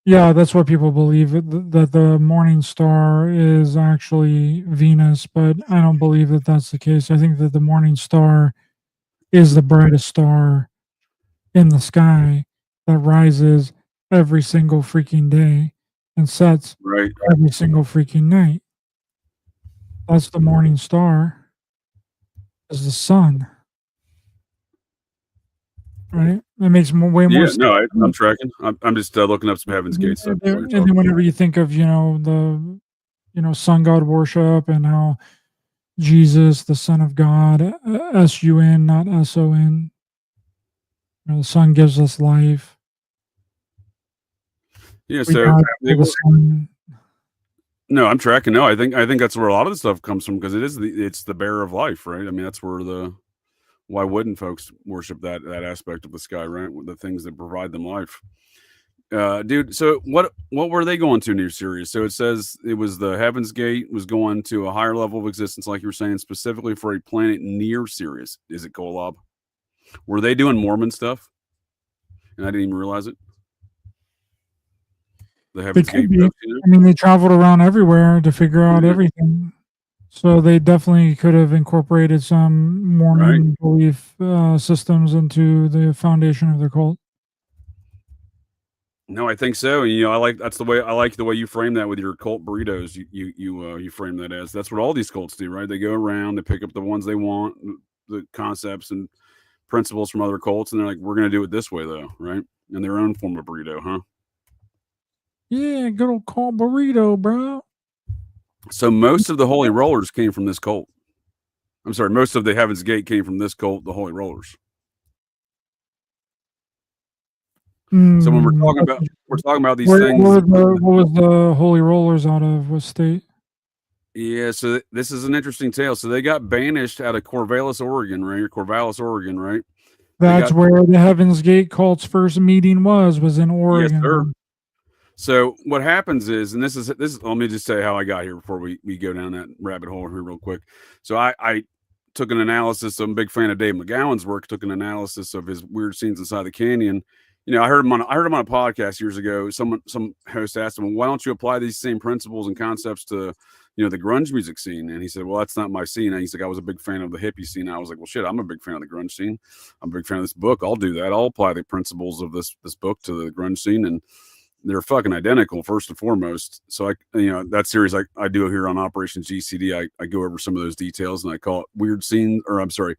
Yeah, that's what people believe, that the morning star is actually Venus, but I don't believe that that's the case. I think that the morning star is the brightest star in the sky that rises every single freaking day and sets Right. every single freaking night. That's the morning star, is the sun, right? That makes way more Yeah. sense. No, I'm tracking. I'm just looking up some Heaven's Gate stuff. While you're And talking. then whenever you think of, the sun god worship and how Jesus, the Son of God, S-U-N, not S-O-N. The sun gives us life. Yeah. We So die they for the were. sun. No, I'm tracking. No, I think that's where a lot of the stuff comes from because it's the bearer of life, right? I mean, that's where why wouldn't folks worship that aspect of the sky, right? The things that provide them life. Dude, so what were they going to in your series? So it says it was the Heaven's Gate was going to a higher level of existence, like you were saying, specifically for a planet near Sirius. Is it Kolob? Were they doing Mormon stuff? And I didn't even realize it. The They Heaven's could Gate be. folks, you know? I mean, they traveled around everywhere to figure out Yeah, everything. So they definitely could have incorporated some right. Mormon belief systems into the foundation of their cult. No, I think so. And, I like the way you frame that with your cult burritos. You frame that as that's what all these cults do, right? They go around, they pick up the ones they want, the concepts and principles from other cults, and they're like, we're going to do it this way, though, right? In their own form of burrito, huh? Yeah, good old cult burrito, bro. So most of the Holy Rollers came from this cult. I'm sorry, most of the Heaven's Gate came from this cult, the Holy Rollers. So when we're talking about these things. What was the Holy Rollers out of? What state? Yeah, so this is an interesting tale. So they got banished out of Corvallis, Oregon, right? Right? That's where the Heaven's Gate cult's first meeting was in Yes, Oregon. sir. So what happens is, and this is let me just say how I got here before we go down that rabbit hole here real quick. So I took an analysis. I'm a big fan of Dave McGowan's work. Took an analysis of his weird scenes inside the canyon. I heard him on a podcast years ago. Some host asked him, "Why don't you apply these same principles and concepts to the grunge music scene?" And he said, "Well, that's not my scene." And he's like, "I was a big fan of the hippie scene." And I was like, "Well, shit, I'm a big fan of the grunge scene. I'm a big fan of this book. I'll do that. I'll apply the principles of this book to the grunge scene." And they're fucking identical, first and foremost. So that series I do here on Operation GCD, I go over some of those details and I call it weird scene, or I'm sorry,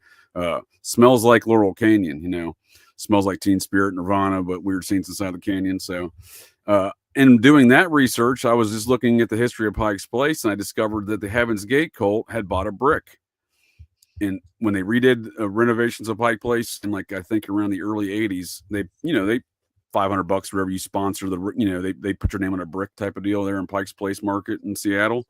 smells like Laurel Canyon, smells like Teen Spirit, Nirvana, but weird scenes inside the canyon. So, in doing that research, I was just looking at the history of Pike's Place and I discovered that the Heaven's Gate cult had bought a brick. And when they redid renovations of Pike Place in I think around the early 80s, they $500 wherever you sponsor they put your name on a brick type of deal there in Pike's Place Market in Seattle.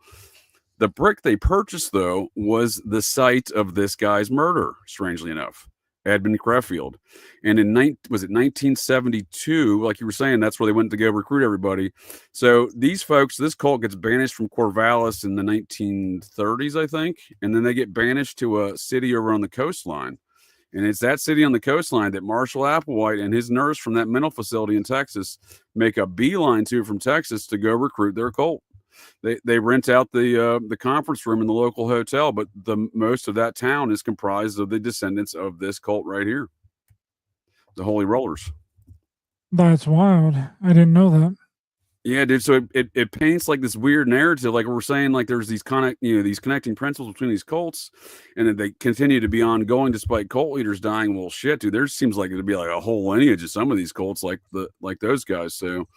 The brick they purchased though was the site of this guy's murder, strangely enough, Edmund Creffield. And in 1972, like you were saying, that's where they went to go recruit everybody. So these folks, this cult gets banished from Corvallis in the 1930s, I think, and then they get banished to a city over on the coastline. And it's that city on the coastline that Marshall Applewhite and his nurse from that mental facility in Texas make a beeline to from Texas to go recruit their cult. They rent out the conference room in the local hotel, but the most of that town is comprised of the descendants of this cult right here, the Holy Rollers. That's wild. I didn't know that. Yeah, dude. So it paints this weird narrative, like we're saying, there's these these connecting principles between these cults, and that they continue to be ongoing despite cult leaders dying. Well, shit, dude. There seems like it'd be a whole lineage of some of these cults, like those guys. So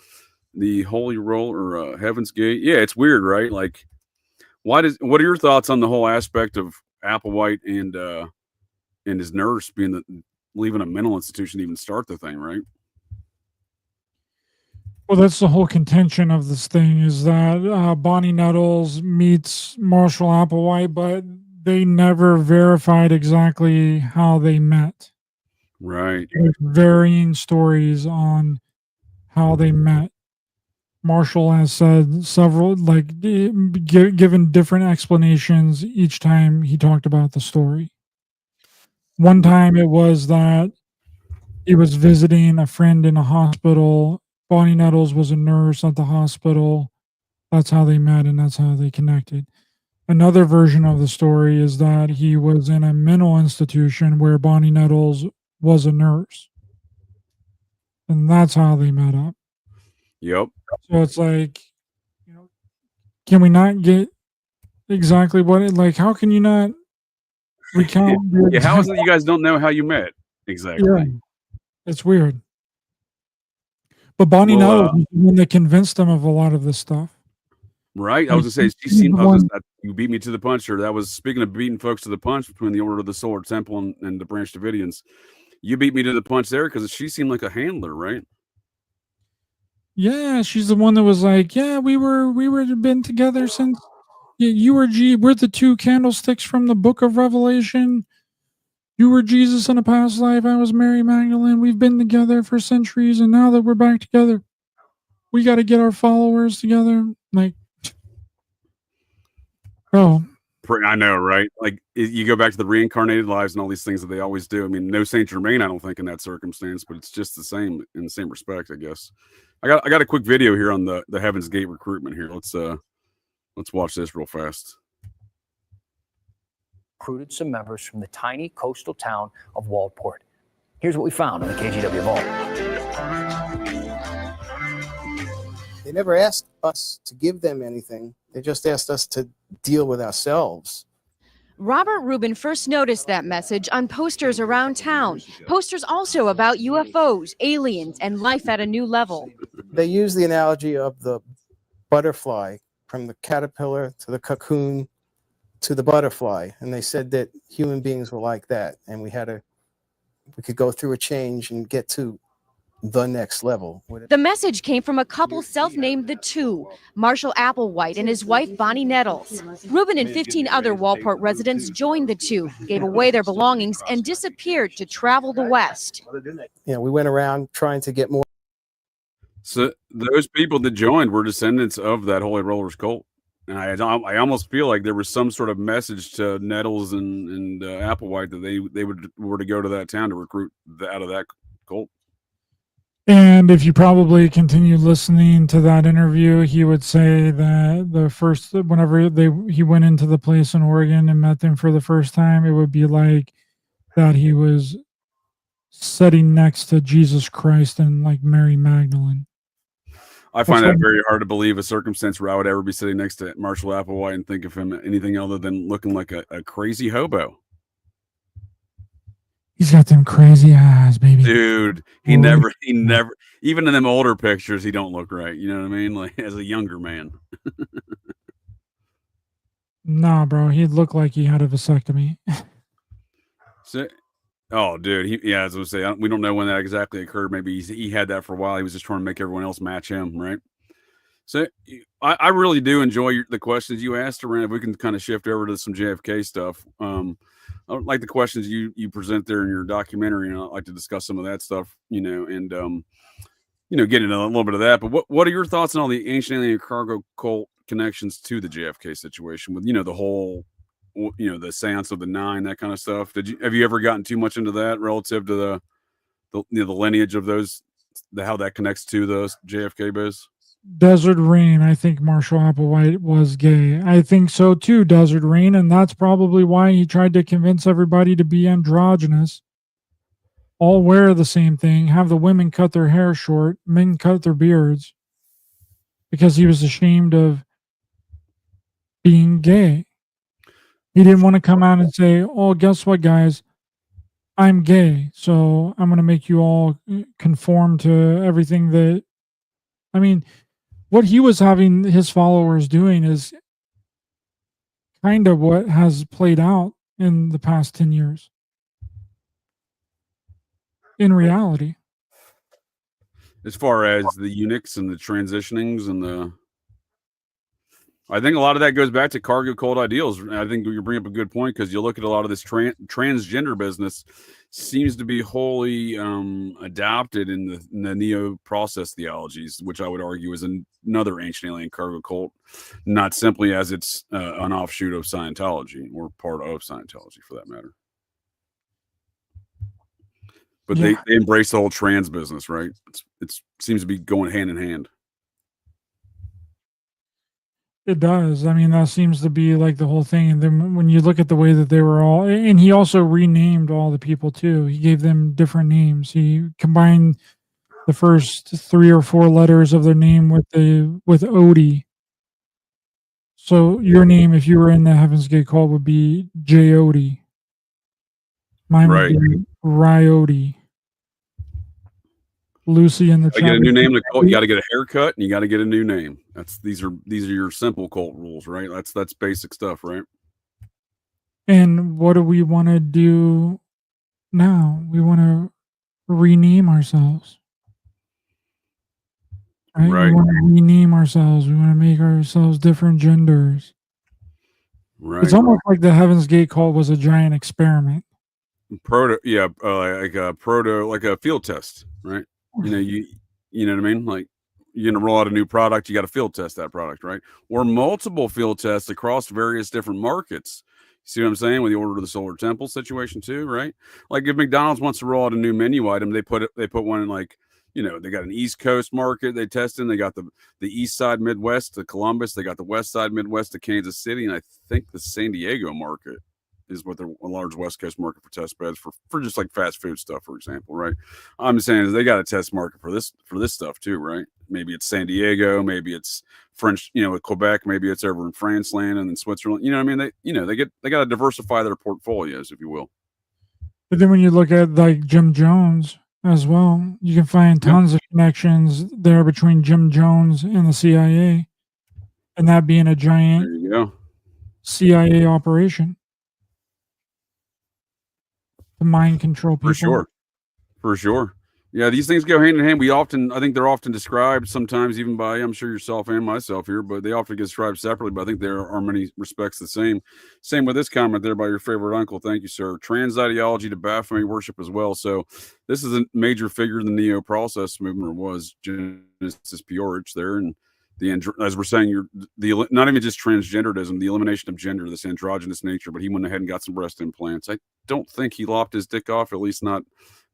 the Holy Roller, or Heaven's Gate, yeah, it's weird, right? What are your thoughts on the whole aspect of Applewhite and his nurse leaving a mental institution to even start the thing, right? Well, that's the whole contention of this thing, is that Bonnie Nettles meets Marshall Applewhite, but they never verified exactly how they met. Right. There's varying stories on how they met. Marshall has said several, given different explanations each time he talked about the story. One time it was that he was visiting a friend in a hospital Bonnie Nettles was a nurse at the hospital. That's how they met and that's how they connected. Another version of the story is that he was in a mental institution where Bonnie Nettles was a nurse. And that's how they met up. Yep. So it's like, you know, can we not get exactly what it like? How can you not recount? Yeah, how is it you guys don't know how you met? Exactly. Yeah, it's weird. But Bonnie Nettles was the one that convinced him of a lot of this stuff. Right. I was gonna say she seemed you beat me to the punch here. That was speaking of beating folks to the punch between the Order of the Solar Temple and the Branch Davidians. You beat me to the punch there because she seemed like a handler, right? Yeah, she's the one that was like, yeah, we were been together since you were we're the two candlesticks from the book of Revelation. You were Jesus in a past life. I was Mary Magdalene. We've been together for centuries, and now that we're back together, we got to get our followers together. Like, oh, I know, right? Like you go back to the reincarnated lives and all these things that they always do. I mean, no Saint Germain, I don't think, in that circumstance, but it's just the same in the same respect, I guess. I got a quick video here on the Heaven's Gate recruitment here. Let's watch this real fast. Recruited some members from the tiny coastal town of Waldport. Here's what we found in the KGW vault. They never asked us to give them anything. They just asked us to deal with ourselves. Robert Rubin first noticed that message on posters around town. Posters also about UFOs, aliens, and life at a new level. They use the analogy of the butterfly, from the caterpillar to the cocoon to the butterfly. And they said that human beings were like that. And we could go through a change and get to the next level. The message came from a couple self-named The Two, Marshall Applewhite and his wife Bonnie Nettles. Rubin and 15 other Waldport residents joined The Two, gave away their belongings, and disappeared to travel the West. You know, we went around trying to get more. So those people that joined were descendants of that Holy Rollers cult. And I almost feel like there was some sort of message to Nettles and Applewhite that they were to go to that town to recruit out of that cult. And if you probably continued listening to that interview, he would say that whenever he went into the place in Oregon and met them for the first time, it would be like that he was sitting next to Jesus Christ and like Mary Magdalene. I find that very hard to believe, a circumstance where I would ever be sitting next to Marshall Applewhite and think of him anything other than looking like a crazy hobo. He's got them crazy eyes, baby. Dude, he never, even in them older pictures, he don't look right. You know what I mean? Like as a younger man. Nah, bro, he'd look like he had a vasectomy. So, oh, dude, as I was saying, we don't know when that exactly occurred. Maybe he had that for a while. He was just trying to make everyone else match him, right? So I really do enjoy the questions you asked around. If we can kind of shift over to some JFK stuff. I like the questions you present there in your documentary, and I'd like to discuss some of that stuff, and get into a little bit of that. But what are your thoughts on all the ancient alien cargo cult connections to the JFK situation with, the whole, the seance of the nine, that kind of stuff? Have you ever gotten too much into that relative to the lineage of those, how that connects to the JFK base? Desert Rain, I think Marshall Applewhite was gay. I think so too, Desert Rain, and that's probably why he tried to convince everybody to be androgynous. All wear the same thing, have the women cut their hair short, men cut their beards, because he was ashamed of being gay. He didn't want to come out and say, oh, guess what, guys? I'm gay, so I'm going to make you all conform to everything that... I mean... what he was having his followers doing is kind of what has played out in the past 10 years. In reality. As far as the eunuchs and the transitionings I think a lot of that goes back to cargo cult ideals. I think you bring up a good point, because you look at a lot of this transgender business seems to be wholly adopted in the neo-process theologies, which I would argue is another ancient alien cargo cult, not simply as it's an offshoot of Scientology, or part of Scientology for that matter. But Yeah. they embrace the whole trans business, right? It seems to be going hand in hand. It does. I mean, that seems to be like the whole thing. And then when you look at the way that they were all, and he also renamed all the people too. He gave them different names. He combined the first 3 or 4 letters of their name with Odie. So your name, if you were in the Heaven's Gate cult, would be J. Odie. Mine Right. would be Ryody. Lucy in the I chat. get a new name in the cult. You got to get a haircut, and you got to get a new name. These are your simple cult rules, right? That's basic stuff, right? And what do we want to do now? We want to rename ourselves. Right? Right. We want to rename ourselves. We want to make ourselves different genders. Right. It's almost like the Heaven's Gate cult was a giant experiment. Like a field test, right? You know what I mean? Like you're gonna roll out a new product, you got to field test that product, right? Or multiple field tests across various different markets. See what I'm saying with the Order of the Solar Temple situation too, right? Like if McDonald's wants to roll out a new menu item, they put one in like, they got an East Coast market they test in. They got the East Side Midwest to Columbus. They got the West Side Midwest to Kansas City, and I think the San Diego market is what they're a large West Coast market for test beds for just like fast food stuff, for example, right? I'm saying is they got a test market for this stuff too, right? Maybe it's San Diego, maybe it's French, with Quebec, maybe it's over in France land and then Switzerland. You know what I mean? They got to diversify their portfolios, if you will. But then when you look at like Jim Jones as well, you can find tons of connections there between Jim Jones and the CIA, and that being a giant There you go. CIA operation to mind control people. For sure. Yeah, these things go hand in hand. I think they're often described sometimes even by, I'm sure yourself and myself here, but they often get described separately, but I think there are many respects the same. Same with this comment there by your favorite uncle. Thank you, sir. Trans ideology to Baphomet worship as well. So this is a major figure in the neo-process movement, or was Genesis P.O.R.H. there. And as we're saying, not even just transgenderism, the elimination of gender, this androgynous nature, but he went ahead and got some breast implants. I don't think he lopped his dick off, at least not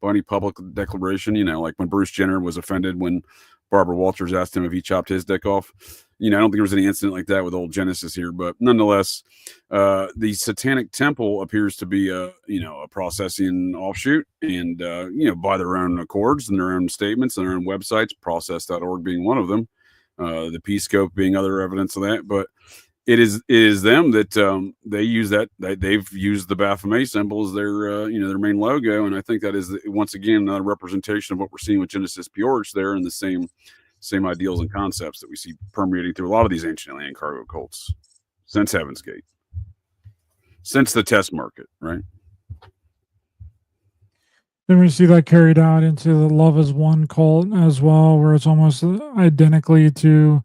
by any public declaration, like when Bruce Jenner was offended when Barbara Walters asked him if he chopped his dick off. I don't think there was any incident like that with old Genesis here, but nonetheless, the Satanic Temple appears to be a processing offshoot, and by their own accords and their own statements and their own websites, process.org being one of them, the P-scope being other evidence of that. But it is them that they use they've used the Baphomet symbol as their their main logo, and I think that is once again another representation of what we're seeing with Genesis P.O.R.H. there, and the same ideals and concepts that we see permeating through a lot of these ancient alien cargo cults since Heaven's Gate, since the test market, right? Then we see that carried out into the Love is One cult as well, where it's almost identically to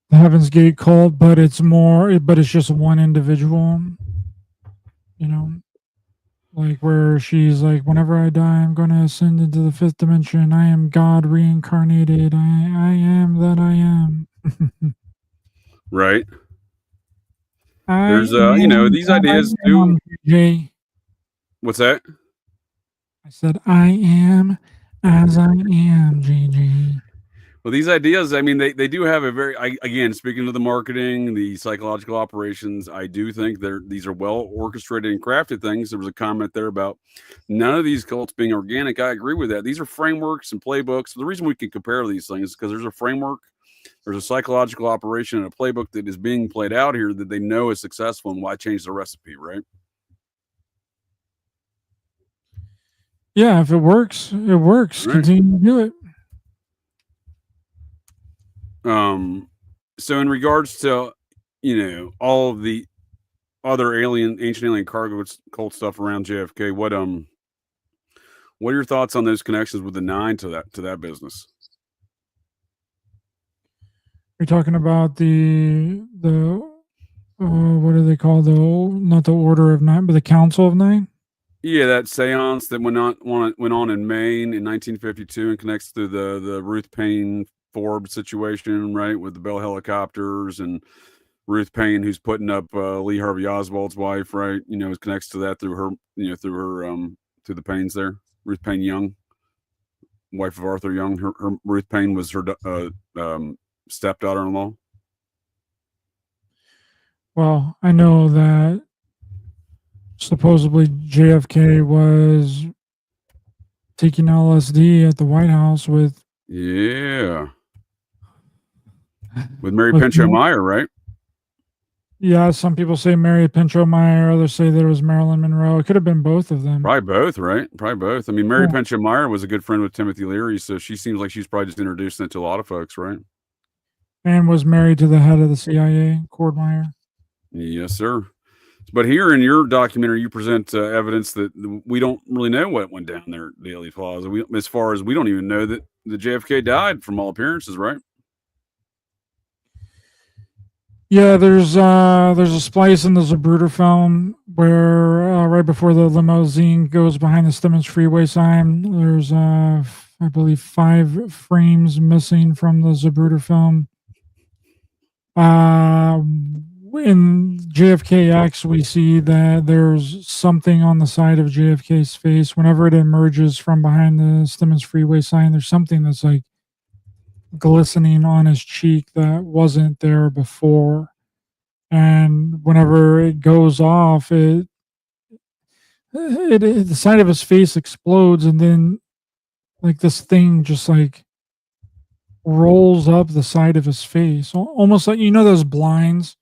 the Heaven's Gate cult, but it's just one individual, like where she's like, whenever I die, I'm going to ascend into the 5th dimension. I am God reincarnated. I am that I am. Right. There's these ideas too. Jay. What's that? I said, I am as I am, JJ. Well, these ideas, they do have a very, again, speaking of the marketing, the psychological operations, I do think these are well orchestrated and crafted things. There was a comment there about none of these cults being organic. I agree with that. These are frameworks and playbooks. The reason we can compare these things is because there's a framework, there's a psychological operation and a playbook that is being played out here that they know is successful, and why change the recipe, right? Yeah, if it works, it works. Right. Continue to do it. So in regards to, all of the other ancient alien cargo cult stuff around JFK, what are your thoughts on those connections with the 9 to that business? You're talking about the what do they call not the Order of 9, but the Council of 9? Yeah, that seance that went on in Maine in 1952 and connects to the Ruth Payne Forbes situation, right, with the Bell helicopters, and Ruth Payne, who's putting up Lee Harvey Oswald's wife, right, connects to that through her, through the Paynes there. Ruth Payne Young, wife of Arthur Young. Her Ruth Payne was her stepdaughter-in-law. Well, I know that supposedly JFK was taking LSD at the White House with Mary Pinchot Meyer, right? Yeah, some people say Mary Pinchot Meyer, others say that it was Marilyn Monroe. It could have been both of them. Probably both, right? Probably both. I mean, Mary Pinchot Meyer was a good friend with Timothy Leary, so she seems like she's probably just introduced it to a lot of folks, right? And was married to the head of the CIA, Cord Meyer. Yes, sir. But here in your documentary, you present evidence that we don't really know what went down there at Dealey Plaza. As far as we don't even know that the JFK died, from all appearances, right? Yeah, there's a splice in the Zapruder film where right before the limousine goes behind the Stemmons Freeway sign, there's I believe 5 frames missing from the Zapruder film. In JFKX, we see that there's something on the side of JFK's face. Whenever it emerges from behind the Stemmons Freeway sign, there's something that's like glistening on his cheek that wasn't there before. And whenever it goes off, the side of his face explodes, and then like this thing just like rolls up the side of his face, almost like, you know, those blinds,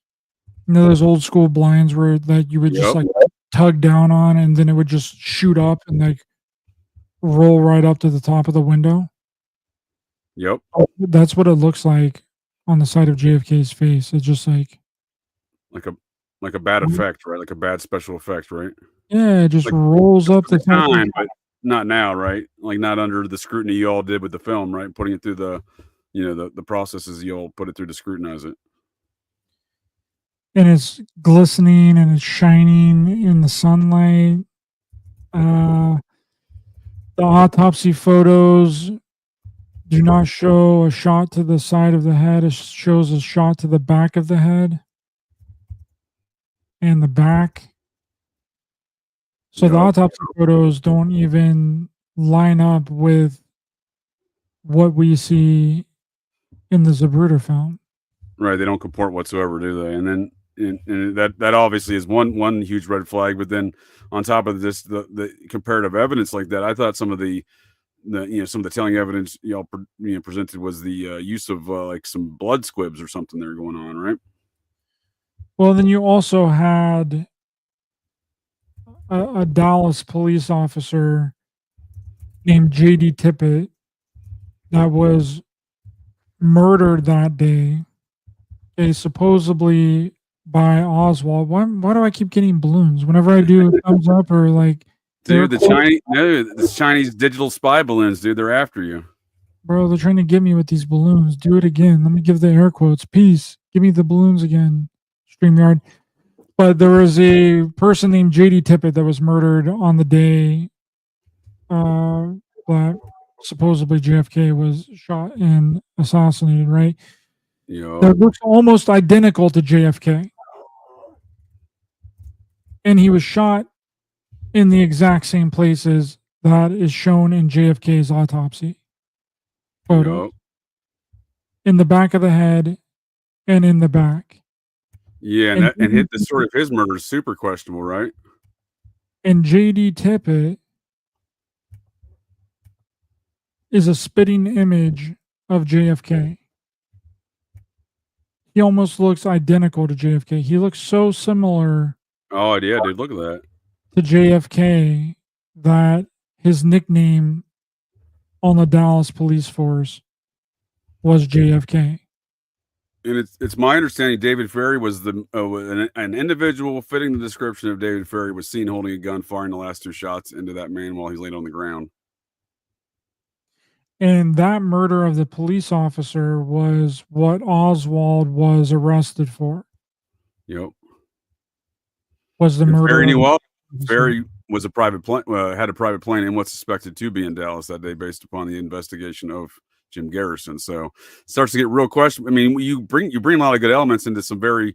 you know, those old school blinds where that you would just like tug down on, and then it would just shoot up and like roll right up to the top of the window. Yep. That's what it looks like on the side of JFK's face. It's just like a bad effect, right? Like a bad special effect, right? Yeah, it just like, rolls up the time, but not now, right? Like not under the scrutiny you all did with the film, right? Putting it through the, you know, the processes you all put it through to scrutinize it. And it's glistening and it's shining in the sunlight. The autopsy photos do not show a shot to the side of the head. It shows a shot to the back of the head and the back. So the autopsy photos don't even line up with what we see in the Zapruder film. Right, they don't comport whatsoever, do they? And then and that obviously is one huge red flag. But then on top of this, the comparative evidence like that, I thought some of the some of the telling evidence y'all presented was the use of like some blood squibs or something there going on, right? Well, then you also had a Dallas police officer named J.D. Tippit that was murdered that day, supposedly by Oswald. Why do I keep getting balloons whenever I do a thumbs up or like? Dude, the Chinese digital spy balloons, dude, they're after you. Bro, they're trying to get me with these balloons. Do it again. Let me give the air quotes. Peace. Give me the balloons again. StreamYard. But there was a person named J.D. Tippit that was murdered on the day that supposedly JFK was shot and assassinated, right? Yeah. That looks almost identical to JFK. And he was shot in the exact same places that is shown in JFK's autopsy photo. Yep. In the back of the head and in the back. Yeah, and the story of his murder is super questionable, right? And J.D. Tippit is a spitting image of JFK. He almost looks identical to JFK. He looks so similar. Oh, yeah, dude, look at that. To JFK that his nickname on the Dallas police force was JFK. And it's my understanding David Ferry was an individual fitting the description of David Ferry was seen holding a gun, firing the last 2 shots into that man while he's laid on the ground. And that murder of the police officer was what Oswald was arrested for. Yep. Was the murder. Ferry knew all. Ferry was a private plane, had a private plane and was suspected to be in Dallas that day based upon the investigation of Jim Garrison. So it starts to get real question. I mean, you bring a lot of good elements into some to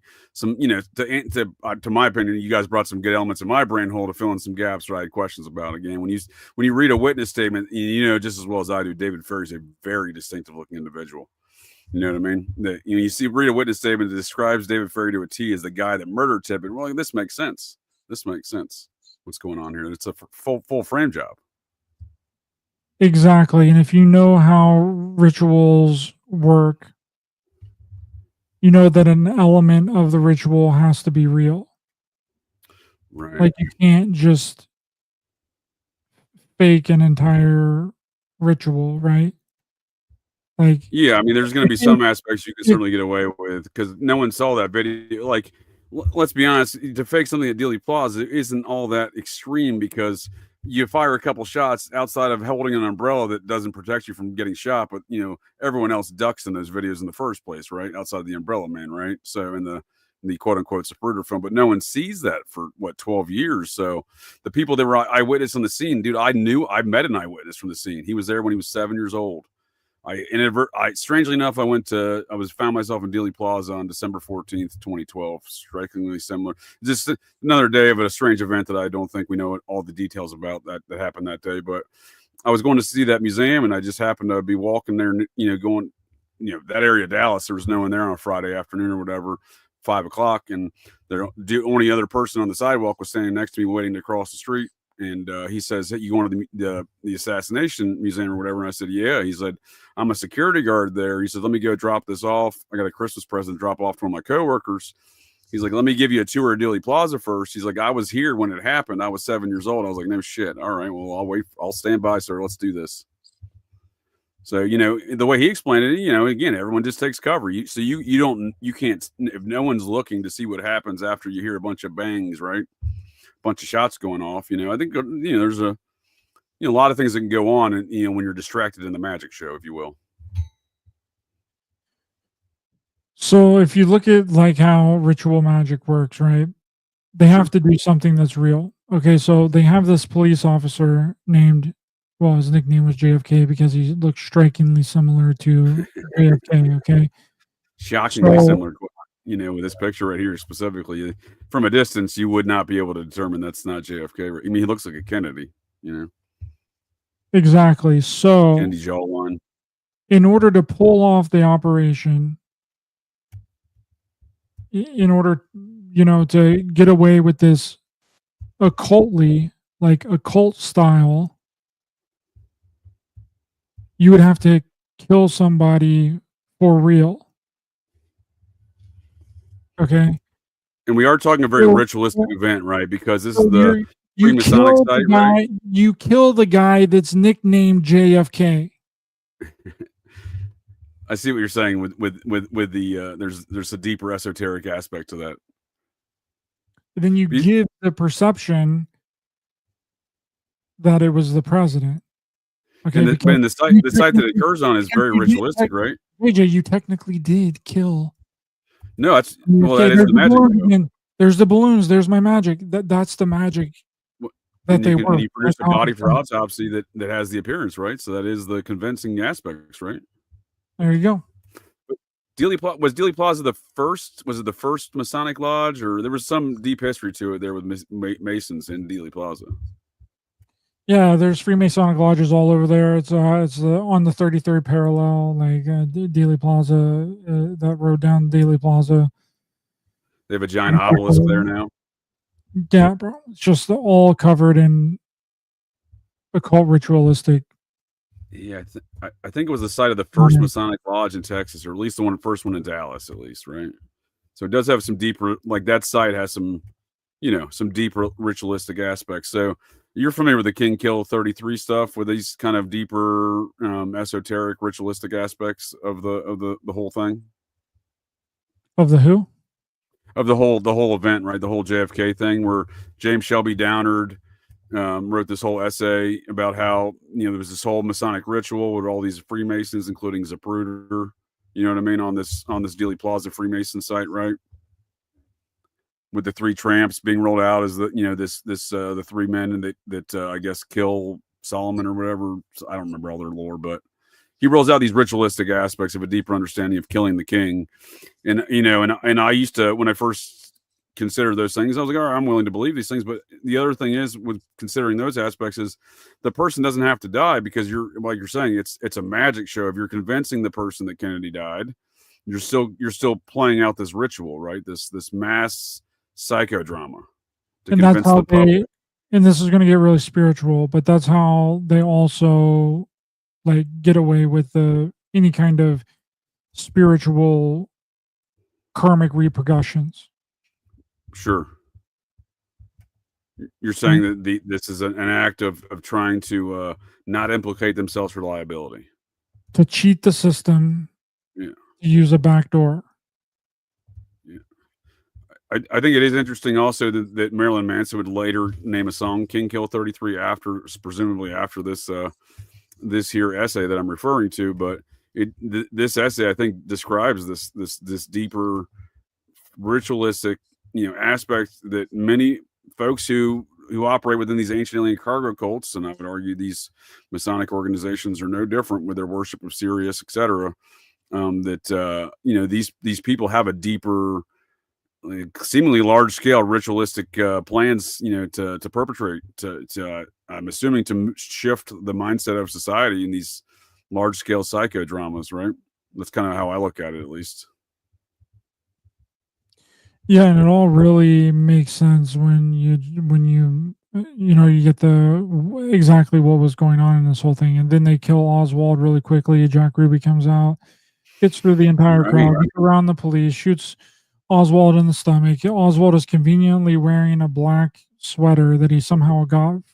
my opinion, you guys brought some good elements in my brain hole to fill in some gaps that I had questions about. Again, when you read a witness statement, you know just as well as I do, David Ferry's a very distinctive looking individual. You know what I mean? Read a witness statement that describes David Ferry to a T as the guy that murdered Tippett. Well, this makes sense. This makes sense. What's going on here? It's a full frame job. Exactly. And if you know how rituals work, you know that an element of the ritual has to be real. Right. Like you can't just fake an entire ritual, right? Like, yeah, I mean, there's going to be some aspects you can certainly get away with because no one saw that video. Like, let's be honest, to fake something at Dealey Plaza isn't all that extreme because you fire a couple shots outside of holding an umbrella that doesn't protect you from getting shot, but everyone else ducks in those videos in the first place, right? Outside of the umbrella man, right? So in the quote unquote Zapruder film, but no one sees that for 12 years. So the people that were eyewitness on the scene, dude, I met an eyewitness from the scene. He was there when he was 7 years old. Strangely enough, I found myself in Dealey Plaza on December 14th, 2012, strikingly similar. Just another day of a strange event that I don't think we know all the details about that happened that day. But I was going to see that museum, and I just happened to be walking there, going, that area of Dallas. There was no one there on a Friday afternoon or whatever, 5 o'clock, and the only other person on the sidewalk was standing next to me, waiting to cross the street. And he says, hey, you going to the assassination museum or whatever? And I said, yeah. He said, I'm a security guard there. He said, let me go drop this off. I got a Christmas present to drop off to one of my coworkers. He's like, let me give you a tour of Dealey Plaza first. He's like, I was here when it happened. I was 7 years old. I was like, no shit. All right, well, I'll wait. I'll stand by, sir. Let's do this. So, the way he explained it, again, everyone just takes cover. You can't, if no one's looking to see what happens after you hear a bunch of bangs, right? Bunch of shots going off. I think there's a lot of things that can go on, and when you're distracted in the magic show, if you will. So if you look at like how ritual magic works, right? They have to do something that's real. Okay, so they have this police officer named, well, his nickname was JFK because he looked strikingly similar to JFK. Okay, shockingly similar. With this picture right here specifically, from a distance, you would not be able to determine that's not JFK. I mean, he looks like a Kennedy, Exactly. So, Kennedy jawline. In order to pull off the operation, in order, to get away with this occult style, you would have to kill somebody for real. Okay. And we are talking a very ritualistic event, right? Because this is the Freemasonic site, right? You kill the guy that's nicknamed JFK. I see what you're saying with the there's a deeper esoteric aspect to that. Then you give the perception that it was the president. Okay, and the site that it occurs on is very ritualistic, right? JJ, you technically did kill. No, that is the magic. There's the balloons. There's my magic. That's the magic that they were. You produce a body for autopsy that has the appearance, right? So that is the convincing aspects, right? There you go. Was Dealey Plaza the first? Was it the first Masonic lodge, or there was some deep history to it there with Masons in Dealey Plaza? Yeah, there's Freemasonic lodges all over there. It's on the 33rd parallel, like Dealey Plaza, that road down Dealey Plaza. They have a giant obelisk there now. Yeah, bro. It's just all covered in occult ritualistic. Yeah, I think it was the site of the first Masonic lodge in Texas, or at least the first one in Dallas, at least, right? So it does have some deeper, like that site has some, some deeper ritualistic aspects. So you're familiar with the King Kill 33 stuff, with these kind of deeper, esoteric, ritualistic aspects of the whole thing. Of the who? Of the whole event, right? The whole JFK thing, where James Shelby Downard wrote this whole essay about how there was this whole Masonic ritual with all these Freemasons, including Zapruder. You know what I mean, on this Dealey Plaza Freemason site, right? With the three tramps being rolled out as the the three men that I guess kill Solomon or whatever. I don't remember all their lore, but he rolls out these ritualistic aspects of a deeper understanding of killing the king. And, and I used to, when I first considered those things, I was like, all right, I'm willing to believe these things. But the other thing is, with considering those aspects, is the person doesn't have to die, because like you're saying, it's a magic show. If you're convincing the person that Kennedy died, you're still playing out this ritual, right? This mass psychodrama to And convince the public. And this is going to get really spiritual, but that's how they also like get away with any kind of spiritual karmic repercussions. Sure. You're saying that this is an act of trying to not implicate themselves for liability, to cheat the system, to use a backdoor. I think it is interesting also that Marilyn Manson would later name a song "King Kill 33" presumably after this here essay that I'm referring to. But this essay, I think, describes this deeper ritualistic aspect that many folks who operate within these ancient alien cargo cults, and I would argue these Masonic organizations are no different with their worship of Sirius, etc. These people have a deeper, seemingly large scale ritualistic plans, to perpetrate, to I'm assuming to shift the mindset of society in these large scale psychodramas, right? That's kind of how I look at it, at least. Yeah, and it all really makes sense when you get exactly what was going on in this whole thing. And then they kill Oswald really quickly. Jack Ruby comes out, gets through the entire crowd, gets around the police, shoots Oswald in the stomach. Oswald is conveniently wearing a black sweater that he somehow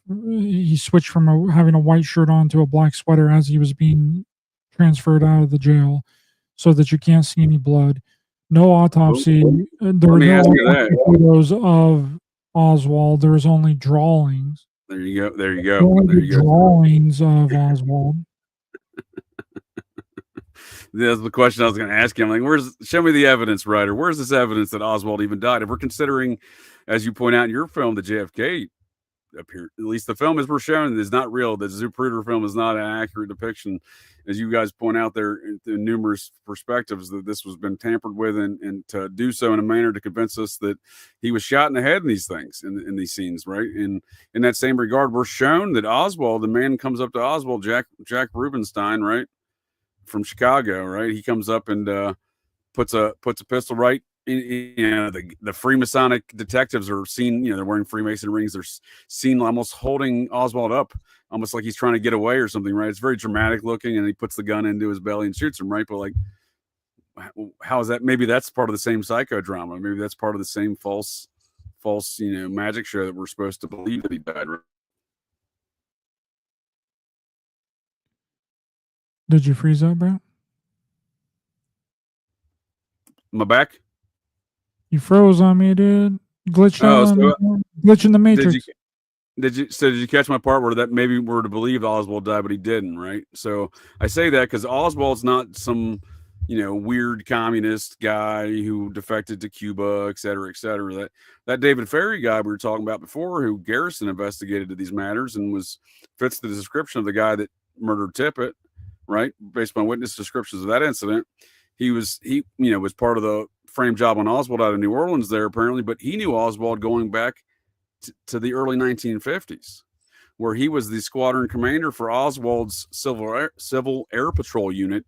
he switched from having a white shirt on to a black sweater as he was being transferred out of the jail, so that you can't see any blood. No autopsy. There were no photos of Oswald. There was only drawings. There you go. Drawings of Oswald. That's the question I was going to ask you. I'm like, show me the evidence, Ryder. Where's this evidence that Oswald even died? If we're considering, as you point out in your film, the JFK appeared, at least the film as we're showing is not real. The Zapruder film is not an accurate depiction, as you guys point out there in numerous perspectives, that this was been tampered with, and to do so in a manner to convince us that he was shot in the head in these things, in these scenes, right? And in that same regard, we're shown that Oswald, the man comes up to Oswald, Jack Rubenstein, right, from Chicago, right? He comes up and puts a pistol right. The Freemasonic detectives are seen, they're wearing Freemason rings. They're seen almost holding Oswald up, almost like he's trying to get away or something, right? It's very dramatic looking, and he puts the gun into his belly and shoots him, right? But like, how is that? Maybe that's part of the same psychodrama. Maybe that's part of the same false, magic show that we're supposed to believe that he died, right? Did you freeze up, bro? My back? You froze on me, dude. Glitched in the matrix. Did you catch my part where that maybe we're to believe Oswald died, but he didn't, right? So I say that because Oswald's not some, weird communist guy who defected to Cuba, et cetera, et cetera. That David Ferry guy we were talking about before, who Garrison investigated to these matters and fits the description of the guy that murdered Tippett, right? Based on witness descriptions of that incident. He was part of the frame job on Oswald out of New Orleans there, apparently, but he knew Oswald going back to the early 1950s, where he was the squadron commander for Oswald's Civil Air Patrol unit,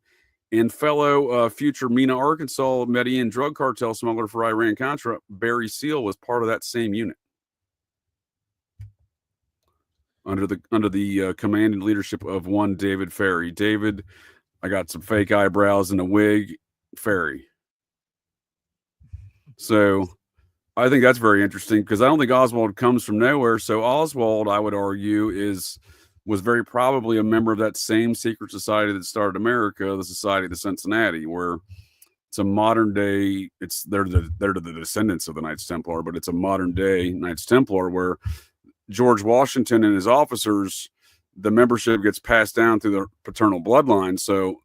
and fellow future Mena, Arkansas Medellin drug cartel smuggler for Iran-Contra, Barry Seal, was part of that same unit under the command and leadership of one David Ferry. David, I got some fake eyebrows and a wig, Ferry. So I think that's very interesting, because I don't think Oswald comes from nowhere. So Oswald, I would argue, was very probably a member of that same secret society that started America, the Society of the Cincinnati, where it's a modern day. They're the descendants of the Knights Templar, but it's a modern day Knights Templar where George Washington and his officers, the membership gets passed down through the paternal bloodline. So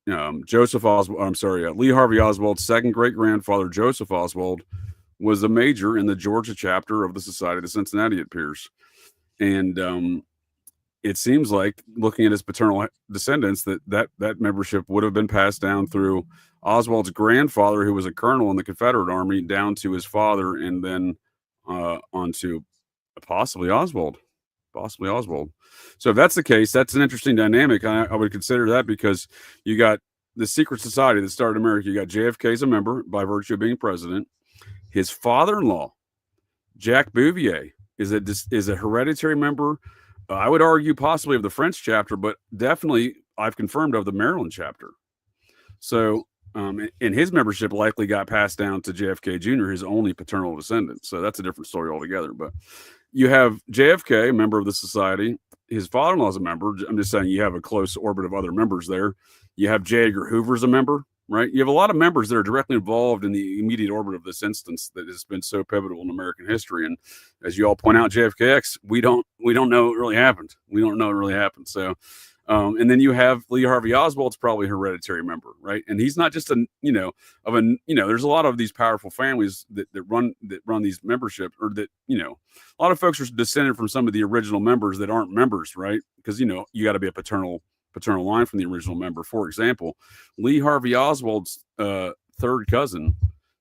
Lee Harvey Oswald's second great grandfather, Joseph Oswald, was a major in the Georgia chapter of the Society of the Cincinnati, it appears. And it seems like, looking at his paternal descendants, that membership would have been passed down through Oswald's grandfather, who was a colonel in the Confederate Army, down to his father, and then onto possibly Oswald. So if that's the case, that's an interesting dynamic. I would consider that, because you got the secret society that started America. You got JFK as a member by virtue of being president. His father-in-law, Jacques Bouvier, is a hereditary member. I would argue possibly of the French chapter, but definitely I've confirmed of the Maryland chapter. So, and his membership likely got passed down to JFK Jr., his only paternal descendant. So that's a different story altogether. But you have JFK, a member of the society. His father-in-law is a member. I'm just saying you have a close orbit of other members there. You have J. Edgar Hoover's a member, right? You have a lot of members that are directly involved in the immediate orbit of this instance that has been so pivotal in American history. And as you all point out, JFKX, we don't know it really happened. So, and then you have Lee Harvey Oswald's probably a hereditary member, right? And he's not just there's a lot of these powerful families that run these membership, or that, a lot of folks are descended from some of the original members that aren't members, right? Because, you got to be a paternal line from the original member. For example, Lee Harvey Oswald's third cousin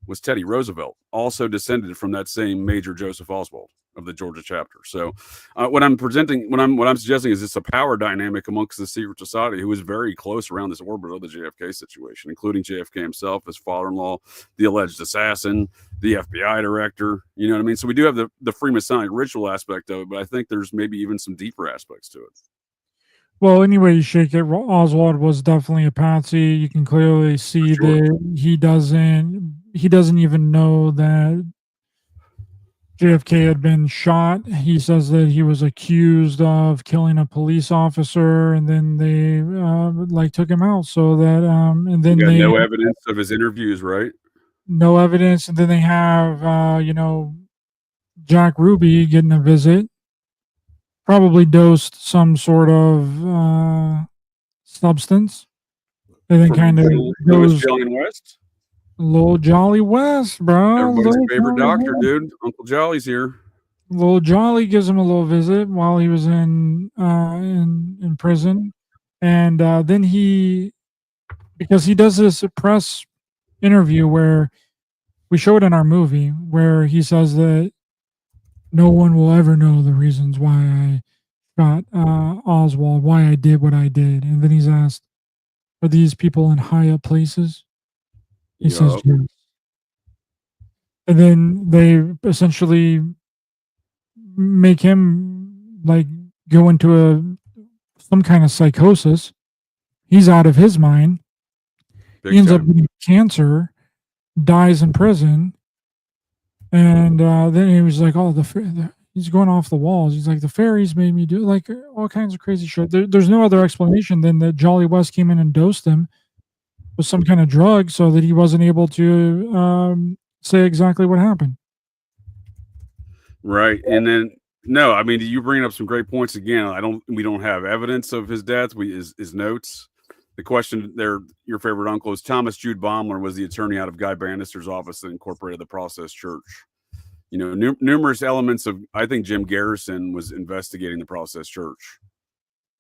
was Teddy Roosevelt, also descended from that same Major Joseph Oswald of the Georgia chapter. So what I'm suggesting is it's a power dynamic amongst the secret society, who is very close around this orbit of the JFK situation, including JFK himself, his father-in-law, the alleged assassin, the FBI director. You know what I mean? So we do have the Freemasonic ritual aspect of it, but I think there's maybe even some deeper aspects to it. Well, anyway you shake it, Oswald was definitely a patsy. You can clearly see that he doesn't even know that JFK had been shot. He says that he was accused of killing a police officer, and then they took him out. So that and then they no evidence of his interviews, right? No evidence, and then they have Jack Ruby getting a visit. Probably dosed some sort of substance, and then kind of goes West. Little Jolly West, bro. Everybody's favorite doctor, dude. Uncle Jolly's here. Little Jolly gives him a little visit while he was in prison, and then because he does this press interview where we showed in our movie, where he says that no one will ever know the reasons why I shot Oswald, why I did what I did. And then he's asked, are these people in high up places? He says yes. And then they essentially make him go into some kind of psychosis. He's out of his mind. He ends up getting cancer, dies in prison. And then he was like, "Oh, he's going off the walls." He's like, "The fairies made me do all kinds of crazy shit." There's no other explanation than that Jolly West came in and dosed him with some kind of drug so that he wasn't able to say exactly what happened. Right, and then no, I mean, you bring up some great points again. We don't have evidence of his death. His notes. The question there, your favorite uncle, is Thomas Jude Baumler was the attorney out of Guy Bannister's office that incorporated the Process Church. Numerous elements of, I think Jim Garrison was investigating the Process Church.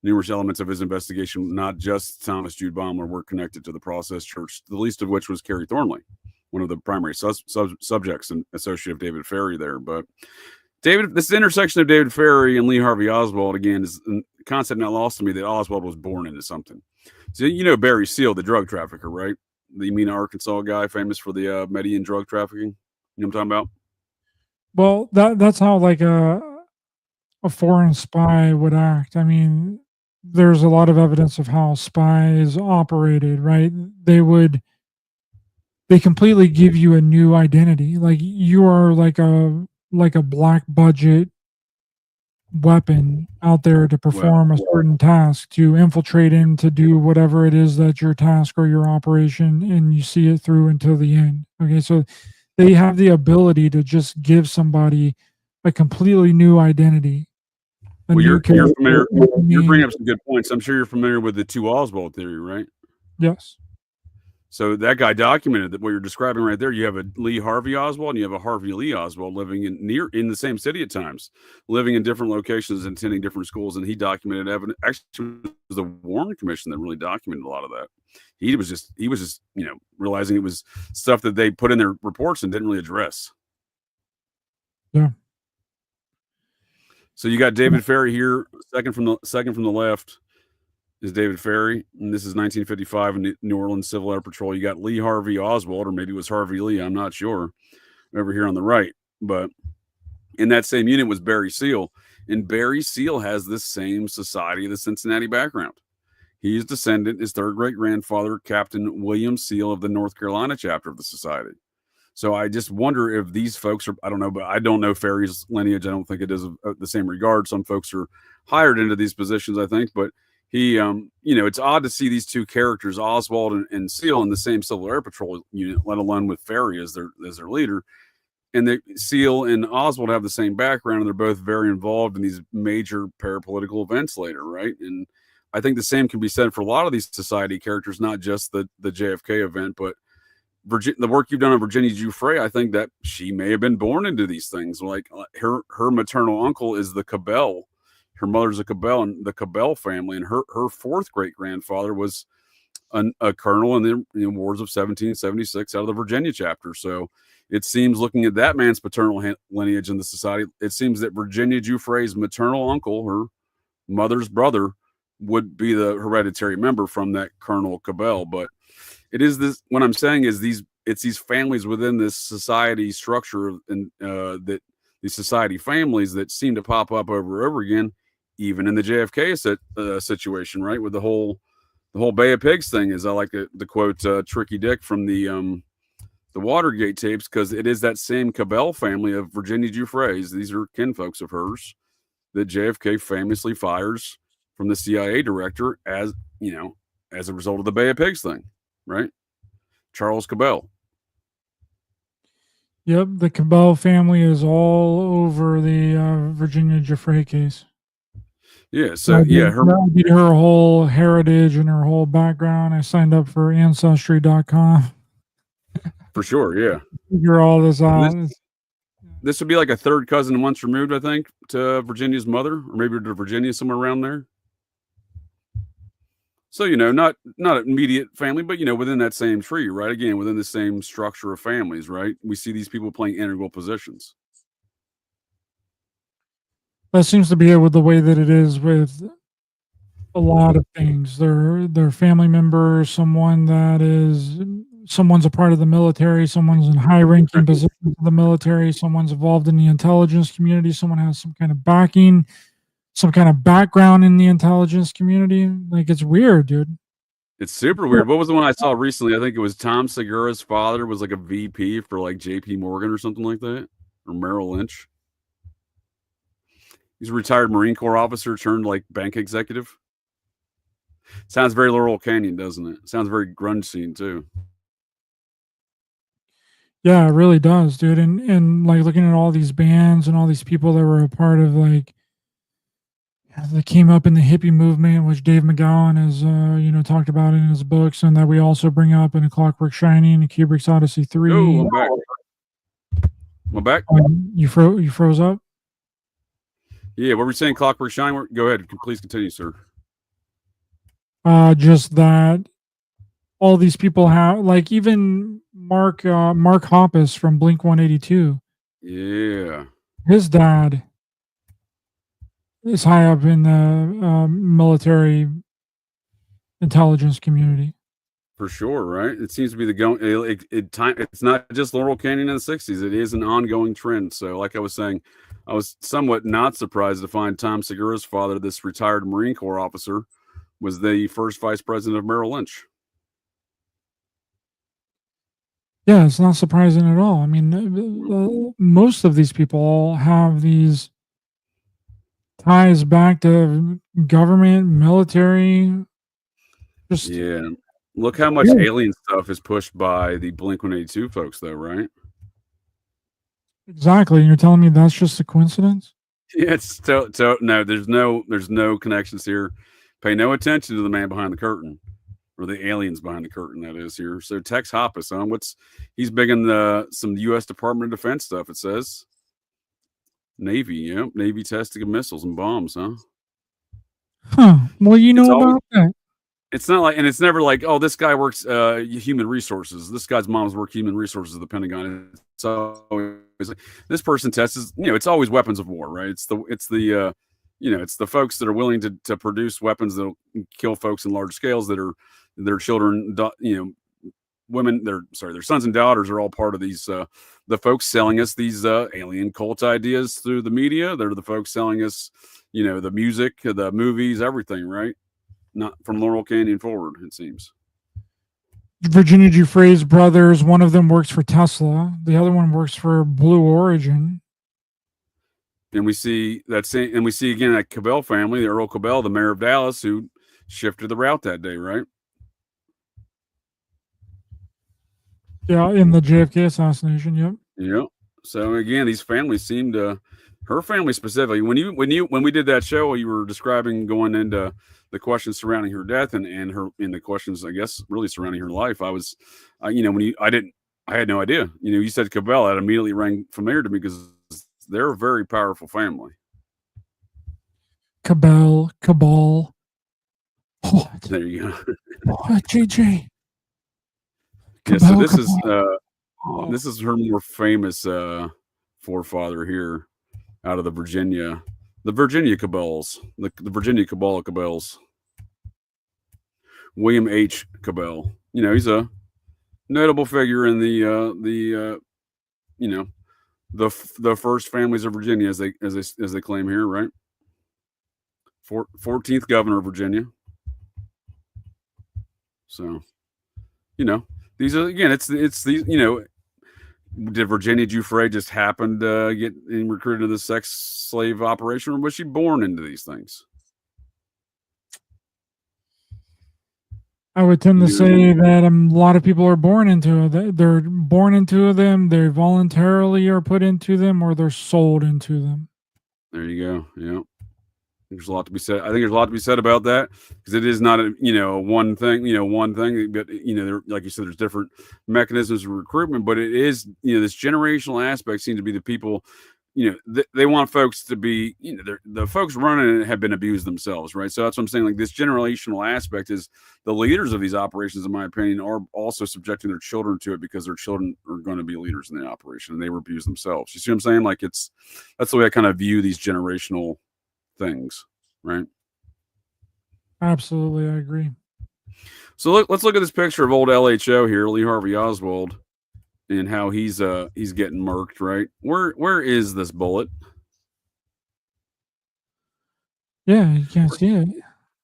Numerous elements of his investigation, not just Thomas Jude Baumler, were connected to the Process Church, the least of which was Kerry Thornley, one of the primary subjects and associate of David Ferry there. But this intersection of David Ferry and Lee Harvey Oswald, again, is a concept not lost to me, that Oswald was born into something. So Barry Seal, the drug trafficker, right? The Mena, Arkansas guy, famous for the Median drug trafficking. You know what I'm talking about? Well, that's how a foreign spy would act. I mean, there's a lot of evidence of how spies operated, right? They completely give you a new identity. Like you are like a black budget weapon out there to perform a certain task, to infiltrate in, to do whatever it is that your task or your operation, and you see it through until the end. Okay, so they have the ability to just give somebody a completely new identity. Well, you're familiar. You're bringing up some good points. I'm sure you're familiar with the two Oswald theory, right? Yes. So that guy documented that what you're describing right there. You have a Lee Harvey Oswald and you have a Harvey Lee Oswald living in the same city at times, living in different locations and attending different schools. And he documented evidence. Actually, it was the Warren Commission that really documented a lot of that. He was just realizing it was stuff that they put in their reports and didn't really address. Yeah. So you got David Ferry here, second from the left is David Ferry, and this is 1955 in New Orleans Civil Air Patrol. You got Lee Harvey Oswald, or maybe it was Harvey Lee, I'm not sure, over here on the right. But in that same unit was Barry Seal, and Barry Seal has this same Society of the Cincinnati background. He's descendant, his third great-grandfather, Captain William Seal of the North Carolina chapter of the Society. So I just wonder if these folks are, I don't know, but I don't know Ferry's lineage. I don't think it is the same regard. Some folks are hired into these positions, I think, but he, it's odd to see these two characters, Oswald and Seal, in the same Civil Air Patrol unit, let alone with Ferry as their leader. And Seal and Oswald have the same background, and they're both very involved in these major parapolitical events later, right? And I think the same can be said for a lot of these society characters, not just the JFK event, but the work you've done on Virginia Giuffre. I think that she may have been born into these things. Like her maternal uncle is the Cabell. Her mother's a Cabell, and the Cabell family, and her fourth great grandfather was a colonel in the wars of 1776 out of the Virginia chapter. So it seems, looking at that man's paternal lineage in the society, it seems that Virginia Giuffre's maternal uncle, her mother's brother, would be the hereditary member from that Colonel Cabell. But it is this, what I'm saying is it's these families within this society structure, and that these society families that seem to pop up over and over again, even in the JFK situation, right? With the whole Bay of Pigs thing, is I like to quote Tricky Dick from the Watergate tapes, because it is that same Cabell family of Virginia Giuffre's. These are kinfolks of hers that JFK famously fires from the CIA director as a result of the Bay of Pigs thing, right? Charles Cabell. Yep, the Cabell family is all over the Virginia Giuffre case. Yeah, so her whole heritage and her whole background. I signed up for Ancestry.com. For sure, yeah. Figure all this out. This would be like a third cousin once removed, I think, to Virginia's mother, or maybe to Virginia, somewhere around there. So, not immediate family, but, within that same tree, right? Again, within the same structure of families, right? We see these people playing integral positions. That seems to be it with the way that it is with a lot of things. They're family members, someone's a part of the military, someone's in high-ranking positions in the military, someone's involved in the intelligence community, someone has some kind of backing, some kind of background in the intelligence community. Like, it's weird, dude. It's super weird. What was the one I saw recently? I think it was Tom Segura's father was like a VP for like JP Morgan or something like that, or Merrill Lynch. He's a retired Marine Corps officer turned like bank executive. Sounds very Laurel Canyon, doesn't it? Sounds very grunge scene too. Yeah, it really does, dude. And like looking at all these bands and all these people that were a part of that came up in the hippie movement, which Dave McGowan has talked about in his books, and that we also bring up in A Clockwork Shining and Kubrick's Odyssey 3. Oh, I'm back. I'm back. You froze up? Yeah, what were we saying? Clockwork Shining? Go ahead. Please continue, sir. Just that all these people have, like, even Mark Hoppus from Blink 182. Yeah. His dad is high up in the military intelligence community. For sure, right? It seems to be the going. It's not just Laurel Canyon in the 60s. It is an ongoing trend. So, like I was saying, I was somewhat not surprised to find Tom Segura's father, this retired Marine Corps officer, was the first vice president of Merrill Lynch. Yeah, it's not surprising at all. I mean, most of these people all have these ties back to government, military. Yeah. Look how much alien stuff is pushed by the Blink-182 folks, though, right? Exactly. You're telling me that's just a coincidence? Yeah, it's no. There's no connections here. Pay no attention to the man behind the curtain. or the aliens behind the curtain, that is here. So Tex Hoppus, he's big in some U.S. Department of Defense stuff, it says. Navy, yep. Navy testing of missiles and bombs, huh? Huh. Well, you know about that. It's not like, and it's never like, oh, this guy works human resources. This guy's mom's work human resources at the Pentagon. It's always like, this person tests, it's always weapons of war, right? It's the folks that are willing to produce weapons that'll kill folks in large scales, that are their children, women, their sons and daughters are all part of these, the folks selling us these alien cult ideas through the media. They're the folks selling us, the music, the movies, everything, right? Not from Laurel Canyon forward, it seems. Virginia Giuffre's brothers, one of them works for Tesla. The other one works for Blue Origin. And we see again that Cabell family, the Earl Cabell, the mayor of Dallas, who shifted the route that day, right? Yeah, in the JFK assassination. Yep. Yeah. So again, these families seem to, her family specifically. When we did that show, you were describing going into the questions surrounding her death and the questions, I guess, really surrounding her life. I had no idea. You said Cabell, that immediately rang familiar to me because they're a very powerful family. Cabell. What? There you go. What, JJ? Yeah, so this is her more famous forefather here out of the Virginia Cabells, the Virginia Cabells. William H. Cabell. He's a notable figure in the first families of Virginia, as they claim here, right? 14th governor of Virginia. So, these are, again, it's these, did Virginia Giuffre just happen to get recruited to the sex slave operation, or was she born into these things? I would tend to say that a lot of people are born into it. They're born into them, they voluntarily are put into them, or they're sold into them. There you go. Yeah. There's a lot to be said. I think there's a lot to be said about that, because it is not one thing, but there, like you said, there's different mechanisms of recruitment, but it is, this generational aspect seems to be the people, they want folks to be, the folks running it have been abused themselves, right? So that's what I'm saying. Like, this generational aspect is the leaders of these operations, in my opinion, are also subjecting their children to it, because their children are going to be leaders in the operation and they were abused themselves. You see what I'm saying? Like, that's the way I kind of view these generational things, right? Absolutely, I agree. So let's look at this picture of old LHO here, Lee Harvey Oswald, and how he's getting murked, right? Where is this bullet? Yeah, you can't see it.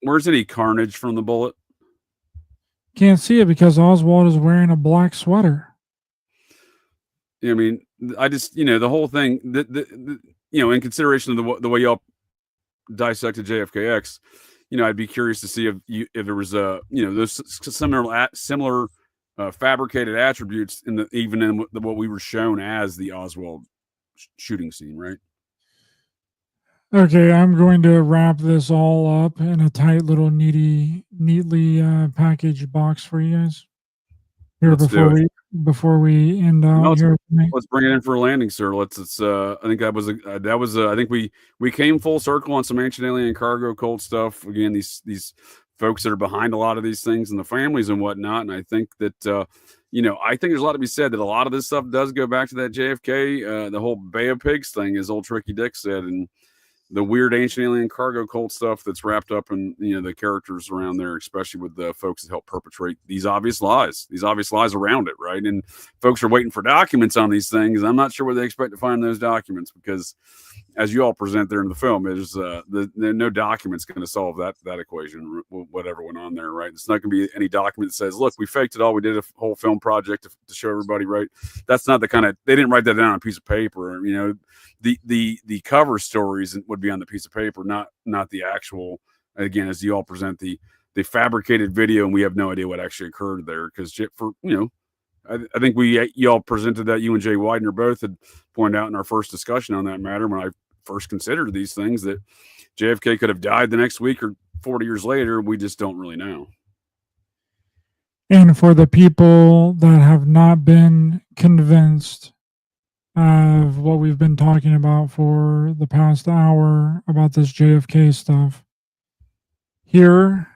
Where's any carnage from the bullet? Can't see it because Oswald is wearing a black sweater. I mean, I just, the whole thing, in consideration of the way y'all dissected JFKX, I'd be curious to see if there was those similar fabricated attributes even in what we were shown as the Oswald shooting scene, right? Okay, I'm going to wrap this all up in a tight little neatly packaged box for you guys here before we end out here. Let's bring it in for a landing, sir. I think I think we came full circle on some ancient alien cargo cult stuff. Again, these folks that are behind a lot of these things and the families and whatnot. And I think that I think there's a lot to be said that a lot of this stuff does go back to that JFK, the whole Bay of Pigs thing, as old Tricky Dick said, and the weird ancient alien cargo cult stuff that's wrapped up in the characters around there, especially with the folks that help perpetrate these obvious lies around it, right? And folks are waiting for documents on these things. I'm not sure what they expect to find in those documents, because as you all present there in the film, there's no documents going to solve that equation, whatever went on there, right? It's not going to be any document that says, look, we faked it all, we did a whole film project to show everybody, right? That's not the kind of, they didn't write that down on a piece of paper. The cover stories would be on the piece of paper, not the actual, again, as you all present the fabricated video, and we have no idea what actually occurred there, because I think you all presented that, you and Jay Widener both had pointed out in our first discussion on that matter, when I first considered these things, that JFK could have died the next week or 40 years later. We just don't really know. And for the people that have not been convinced of what we've been talking about for the past hour about this JFK stuff, here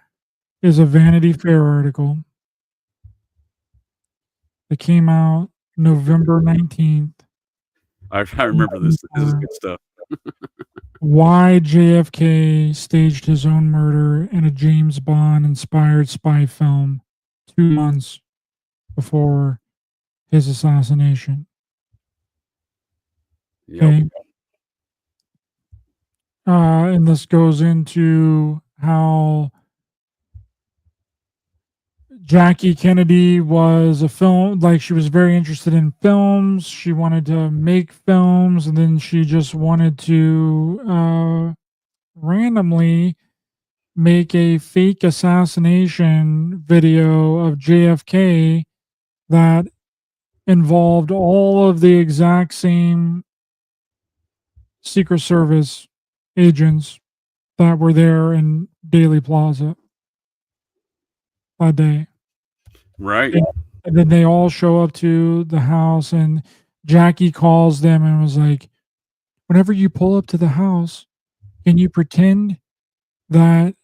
is a Vanity Fair article that came out November 19th. I remember this. This is good stuff. Why JFK staged his own murder in a James Bond inspired spy film 2 months before his assassination. Yep. Okay. And this goes into how Jackie Kennedy was a film, like she was very interested in films. She wanted to make films, and then she just wanted to randomly make a fake assassination video of JFK that involved all of the exact same Secret Service agents that were there in Daley Plaza that day. Right. And then they all show up to the house, and Jackie calls them and was like, whenever you pull up to the house, can you pretend that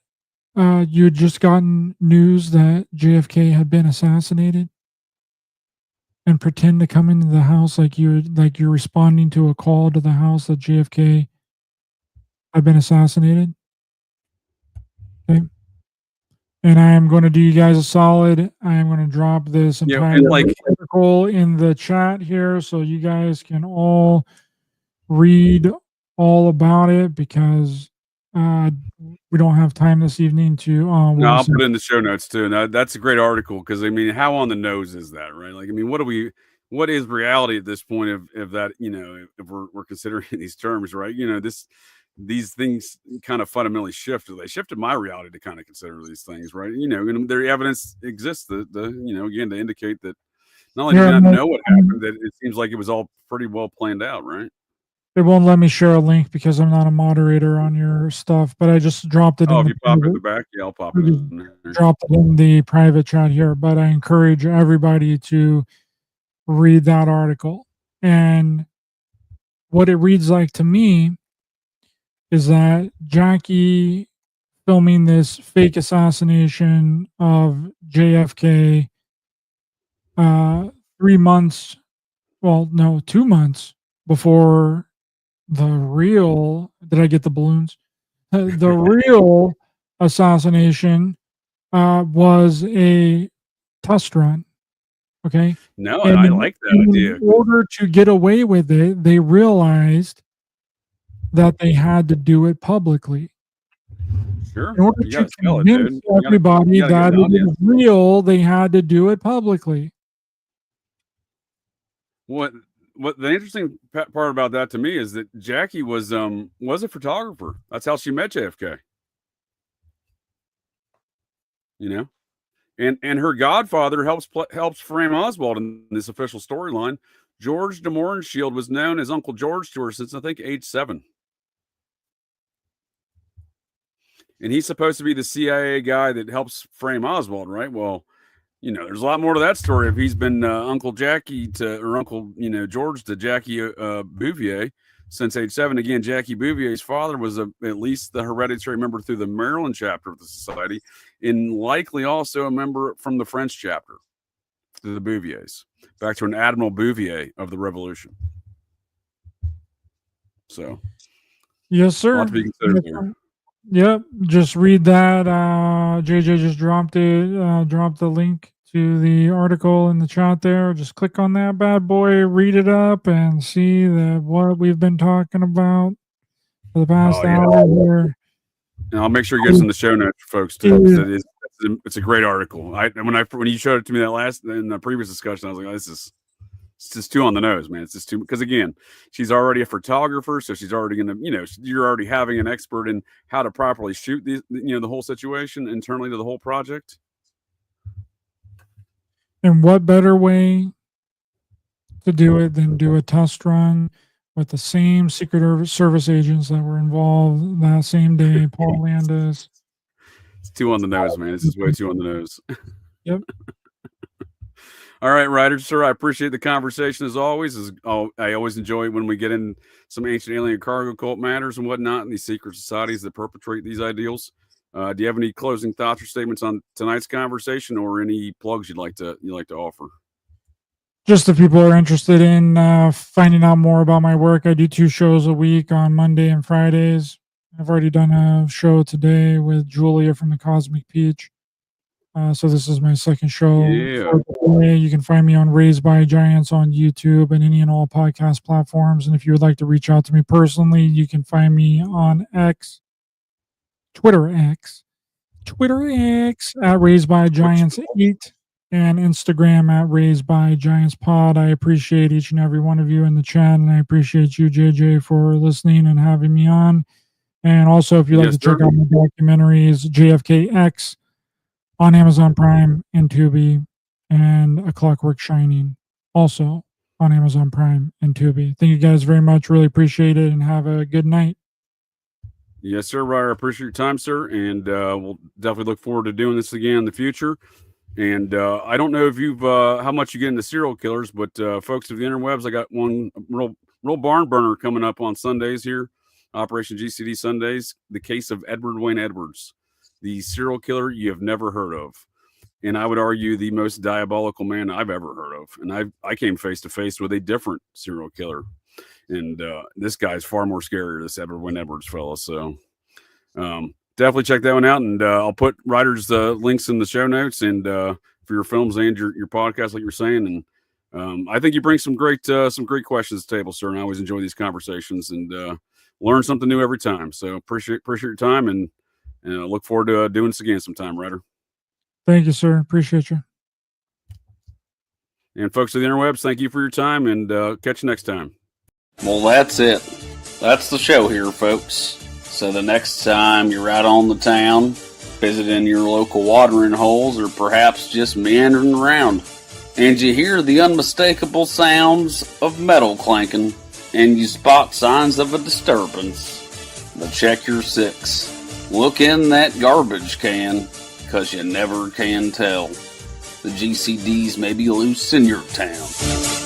you had just gotten news that JFK had been assassinated? And pretend to come into the house like you're responding to a call to the house that JFK had been assassinated. Okay. And I am going to do you guys a solid. I am going to drop this entire article in the chat here so you guys can all read all about it, because we don't have time this evening to. No, I'll put it in the show notes too. And that's a great article, because I mean, how on the nose is that, right? Like, I mean, what is reality at this point if that, if we're considering these terms, right? These things kind of fundamentally shifted. They shifted my reality to kind of consider these things, right? And their evidence exists that again, to indicate that not only do we not know what happened, that it seems like it was all pretty well planned out, right? It won't let me share a link because I'm not a moderator on your stuff, but I just dropped it. If you pop it in the back, yeah, I'll pop it in there. Drop it in the private chat here, but I encourage everybody to read that article. And what it reads like to me is that Jackie filming this fake assassination of JFK 2 months before the real, did I get the balloons? The real assassination was a test run. Okay. No, and I like that idea. In order to get away with it, they realized that they had to do it publicly. Sure. In order to convince everybody that it was real, they had to do it publicly. What the interesting part about that to me is that Jackie was a photographer. That's how she met JFK. And her godfather helps frame Oswald in this official storyline. George de Mohrenschildt was known as Uncle George to her since I think age 7. And he's supposed to be the CIA guy that helps frame Oswald, right? Well, there's a lot more to that story. If he's been Uncle Jackie or Uncle, George to Jackie Bouvier since age 7. Again, Jackie Bouvier's father was at least the hereditary member through the Maryland chapter of the society, and likely also a member from the French chapter, the Bouviers, back to an Admiral Bouvier of the Revolution. So, yes, sir. A lot to be considered there. Yep, just read that. JJ just dropped it. Dropped the link to the article in the chat there. Just click on that bad boy, read it up, and see what we've been talking about for the past hour here. And I'll make sure it gets in the show notes, folks, too. It's a great article. When you showed it to me in the previous discussion, I was like, it's just too on the nose, man. It's just too, because again, she's already a photographer, so she's already going to, you're already having an expert in how to properly shoot the whole situation internally to the whole project. And what better way to do it than do a test run with the same Secret Service agents that were involved that same day, Paul Landis. It's too on the nose, man. It's just way too on the nose. Yep. All right, Ryder, sir, I appreciate the conversation as always. I always enjoy when we get in some ancient alien cargo cult matters and whatnot, and these secret societies that perpetrate these ideals. Do you have any closing thoughts or statements on tonight's conversation, or any plugs you'd like to offer? Just if people are interested in finding out more about my work, I do 2 shows a week on Monday and Fridays. I've already done a show today with Julia from the Cosmic Peach. So this is my 2nd show. Yeah. You can find me on Raised by Giants on YouTube and any and all podcast platforms. And if you would like to reach out to me personally, you can find me on Twitter X at Raised by Giants 8 and Instagram at Raised by Giants Pod. I appreciate each and every one of you in the chat, and I appreciate you, JJ, for listening and having me on. And also, if you'd like to check out my documentaries, JFKX on Amazon Prime and Tubi, and A Clockwork Shining also on Amazon Prime and Tubi. Thank you guys very much. Really appreciate it, and have a good night. Yes, sir, Ryder. I appreciate your time, sir, and we'll definitely look forward to doing this again in the future. And I don't know if you've how much you get into serial killers, but folks of the interwebs, I got one real barn burner coming up on Sundays here, Operation GCD Sundays, the case of Edward Wayne Edwards, the serial killer you have never heard of. And I would argue the most diabolical man I've ever heard of. And I came face to face with a different serial killer. And this guy's far more scarier, this Edward Wayne Edwards fella. So definitely check that one out. And I'll put Ryder's links in the show notes, and for your films and your podcast, like you're saying. And I think you bring some great questions to the table, sir. And I always enjoy these conversations and learn something new every time. So appreciate your time, and look forward to doing this again sometime, Ryder. Thank you, sir. Appreciate you. And folks of the interwebs, thank you for your time, and catch you next time. Well, that's it. That's the show here, folks. So the next time you're out on the town, visiting your local watering holes, or perhaps just meandering around, and you hear the unmistakable sounds of metal clanking, and you spot signs of a disturbance, but check your six. Look in that garbage can, 'cause you never can tell. The GCDs may be loose in your town.